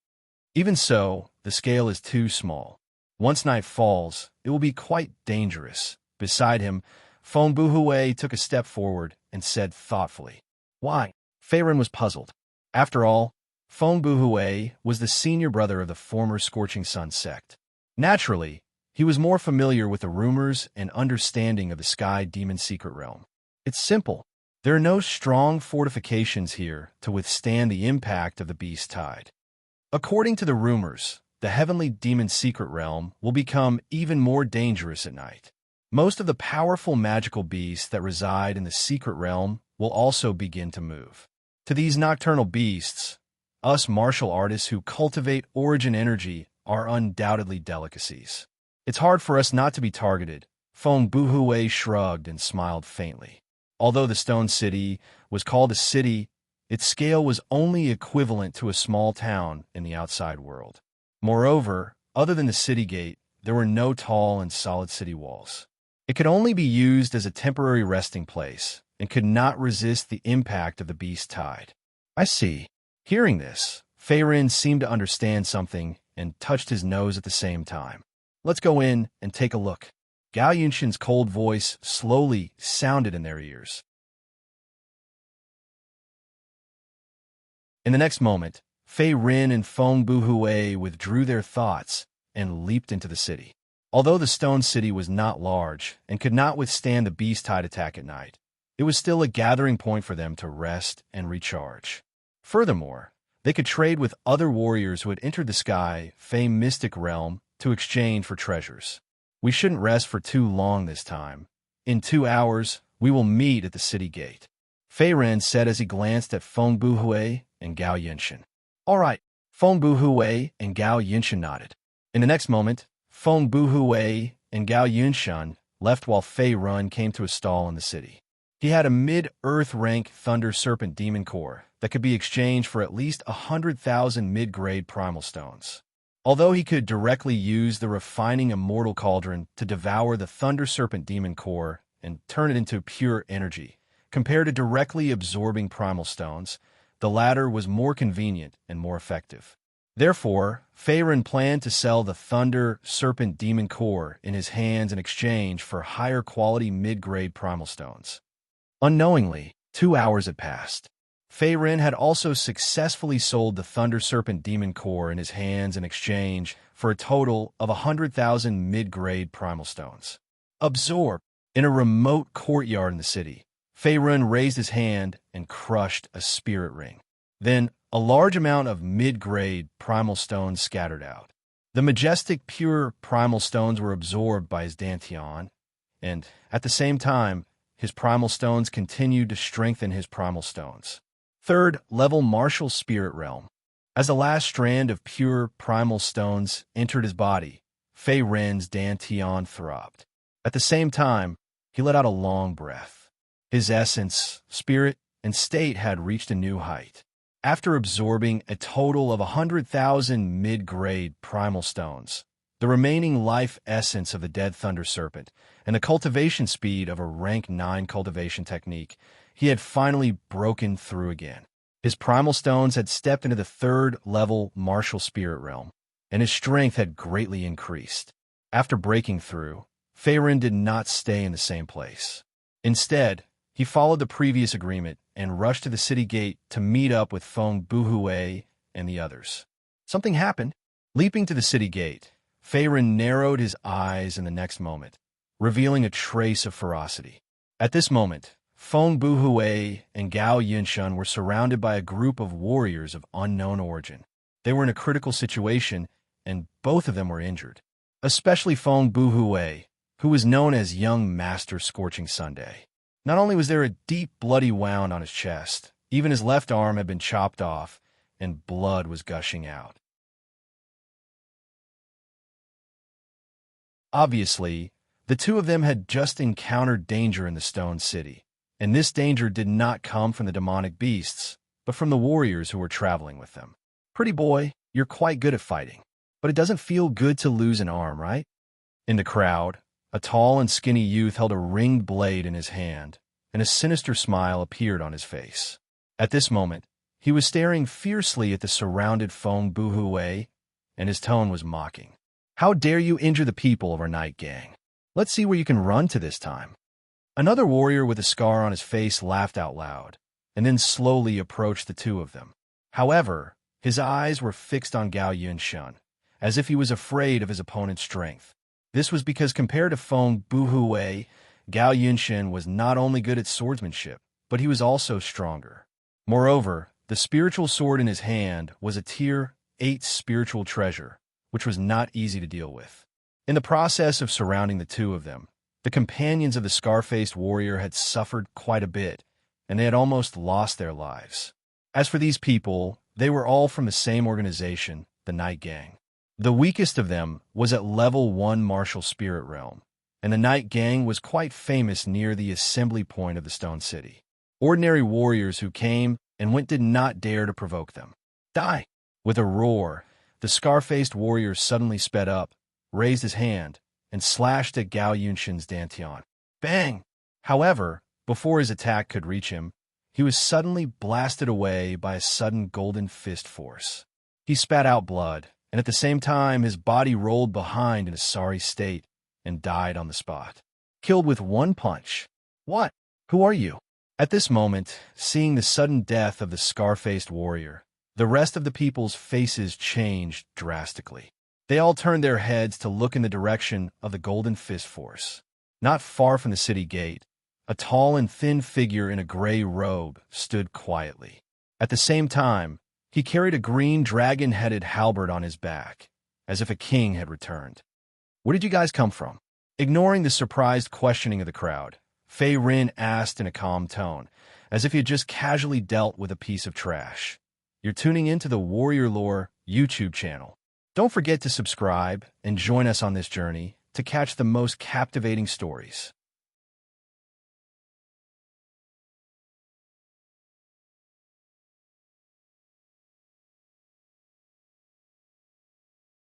Even so, the scale is too small. Once night falls, it will be quite dangerous. Beside him, Feng Buhui took a step forward and said thoughtfully, "Why?" Fei Ren was puzzled. After all, Feng Buhui was the senior brother of the former Scorching Sun sect. Naturally, he was more familiar with the rumors and understanding of the Sky Demon secret realm. It's simple. There are no strong fortifications here to withstand the impact of the beast tide. According to the rumors, the Heavenly Demon secret realm will become even more dangerous at night. Most of the powerful magical beasts that reside in the secret realm will also begin to move. To these nocturnal beasts, us martial artists who cultivate origin energy are undoubtedly delicacies. It's hard for us not to be targeted. Feng Buhui shrugged and smiled faintly. Although the Stone City was called a city, its scale was only equivalent to a small town in the outside world. Moreover, other than the city gate, there were no tall and solid city walls. It could only be used as a temporary resting place and could not resist the impact of the beast tide. I see. Hearing this, Fei Ren seemed to understand something and touched his nose at the same time. Let's go in and take a look. Gao Yunshin's cold voice slowly sounded in their ears. In the next moment, Fei Ren and Feng Buhui withdrew their thoughts and leaped into the city. Although the Stone City was not large and could not withstand the beast tide attack at night, it was still a gathering point for them to rest and recharge. Furthermore, they could trade with other warriors who had entered the Sky Fey Mystic Realm to exchange for treasures. We shouldn't rest for too long this time. In 2 hours, we will meet at the city gate, Fei Ren said as he glanced at Feng Buhui and Gao Yunshin. All right, Feng Buhui and Gao Yunshin nodded. In the next moment, Feng Buhui and Gao Yunshin left while Fei Ren came to a stall in the city. He had a mid-earth rank Thunder Serpent Demon Core that could be exchanged for at least 100,000 mid-grade primal stones. Although he could directly use the refining Immortal Cauldron to devour the Thunder Serpent Demon Core and turn it into pure energy, compared to directly absorbing primal stones, the latter was more convenient and more effective. Therefore, Fei Ren planned to sell the Thunder Serpent Demon Core in his hands in exchange for higher quality mid-grade primal stones. Unknowingly, 2 hours had passed. Fei Ren had also successfully sold the Thunder Serpent Demon Core in his hands in exchange for a total of 100,000 mid-grade primal stones. Absorb! In a remote courtyard in the city, Fei Ren raised his hand and crushed a spirit ring. Then, a large amount of mid-grade primal stones scattered out. The majestic, pure primal stones were absorbed by his dantian, and, at the same time, his primal stones continued to strengthen his primal stones. Third-level martial spirit realm. As the last strand of pure primal stones entered his body, Fei Ren's dantian throbbed. At the same time, he let out a long breath. His essence, spirit, and state had reached a new height. After absorbing a total of 100,000 mid-grade primal stones, the remaining life essence of the dead Thunder Serpent, and the cultivation speed of a rank 9 cultivation technique, he had finally broken through again. His primal stones had stepped into the third-level martial spirit realm, and his strength had greatly increased. After breaking through, Fei Ren did not stay in the same place. Instead, He followed the previous agreement and rushed to the city gate to meet up with Feng Buhue and the others. Something happened. Leaping to the city gate, Feiren narrowed his eyes in the next moment, revealing a trace of ferocity. At this moment, Feng Buhue and Gao Yunshun were surrounded by a group of warriors of unknown origin. They were in a critical situation, and both of them were injured. Especially Feng Buhue, who was known as Young Master Scorching Sunday. Not only was there a deep bloody wound on his chest, even his left arm had been chopped off, and blood was gushing out. Obviously, the two of them had just encountered danger in the Stone City, and this danger did not come from the demonic beasts, but from the warriors who were traveling with them. Pretty boy, you're quite good at fighting, but it doesn't feel good to lose an arm, right? In the crowd, a tall and skinny youth held a ringed blade in his hand, and a sinister smile appeared on his face. At this moment, he was staring fiercely at the surrounded Feng Buhue, and his tone was mocking. How dare you injure the people of our night gang? Let's see where you can run to this time. Another warrior with a scar on his face laughed out loud, and then slowly approached the two of them. However, his eyes were fixed on Gao Yunshun, as if he was afraid of his opponent's strength. This was because compared to Feng Buhue, Gao Yunshun was not only good at swordsmanship, but he was also stronger. Moreover, the spiritual sword in his hand was a Tier 8 spiritual treasure, which was not easy to deal with. In the process of surrounding the two of them, the companions of the scar-faced warrior had suffered quite a bit, and they had almost lost their lives. As for these people, they were all from the same organization, the Night Gang. The weakest of them was at level 1 martial spirit realm, and the Night Gang was quite famous near the assembly point of the Stone City. Ordinary warriors who came and went did not dare to provoke them. Die! With a roar, the scar-faced warrior suddenly sped up, raised his hand, and slashed at Gao Yunshun's dantian. Bang! However, before his attack could reach him, he was suddenly blasted away by a sudden golden fist force. He spat out blood, and at the same time his body rolled behind in a sorry state and died on the spot. Killed with one punch. What? Who are you? At this moment, seeing the sudden death of the scar-faced warrior, the rest of the people's faces changed drastically. They all turned their heads to look in the direction of the golden fist force. Not far from the city gate, a tall and thin figure in a gray robe stood quietly. At the same time, he carried a green dragon-headed halberd on his back, as if a king had returned. Where did you guys come from? Ignoring the surprised questioning of the crowd, Fei Rin asked in a calm tone, as if he had just casually dealt with a piece of trash. You're tuning into the Warrior Lore YouTube channel. Don't forget to subscribe and join us on this journey to catch the most captivating stories.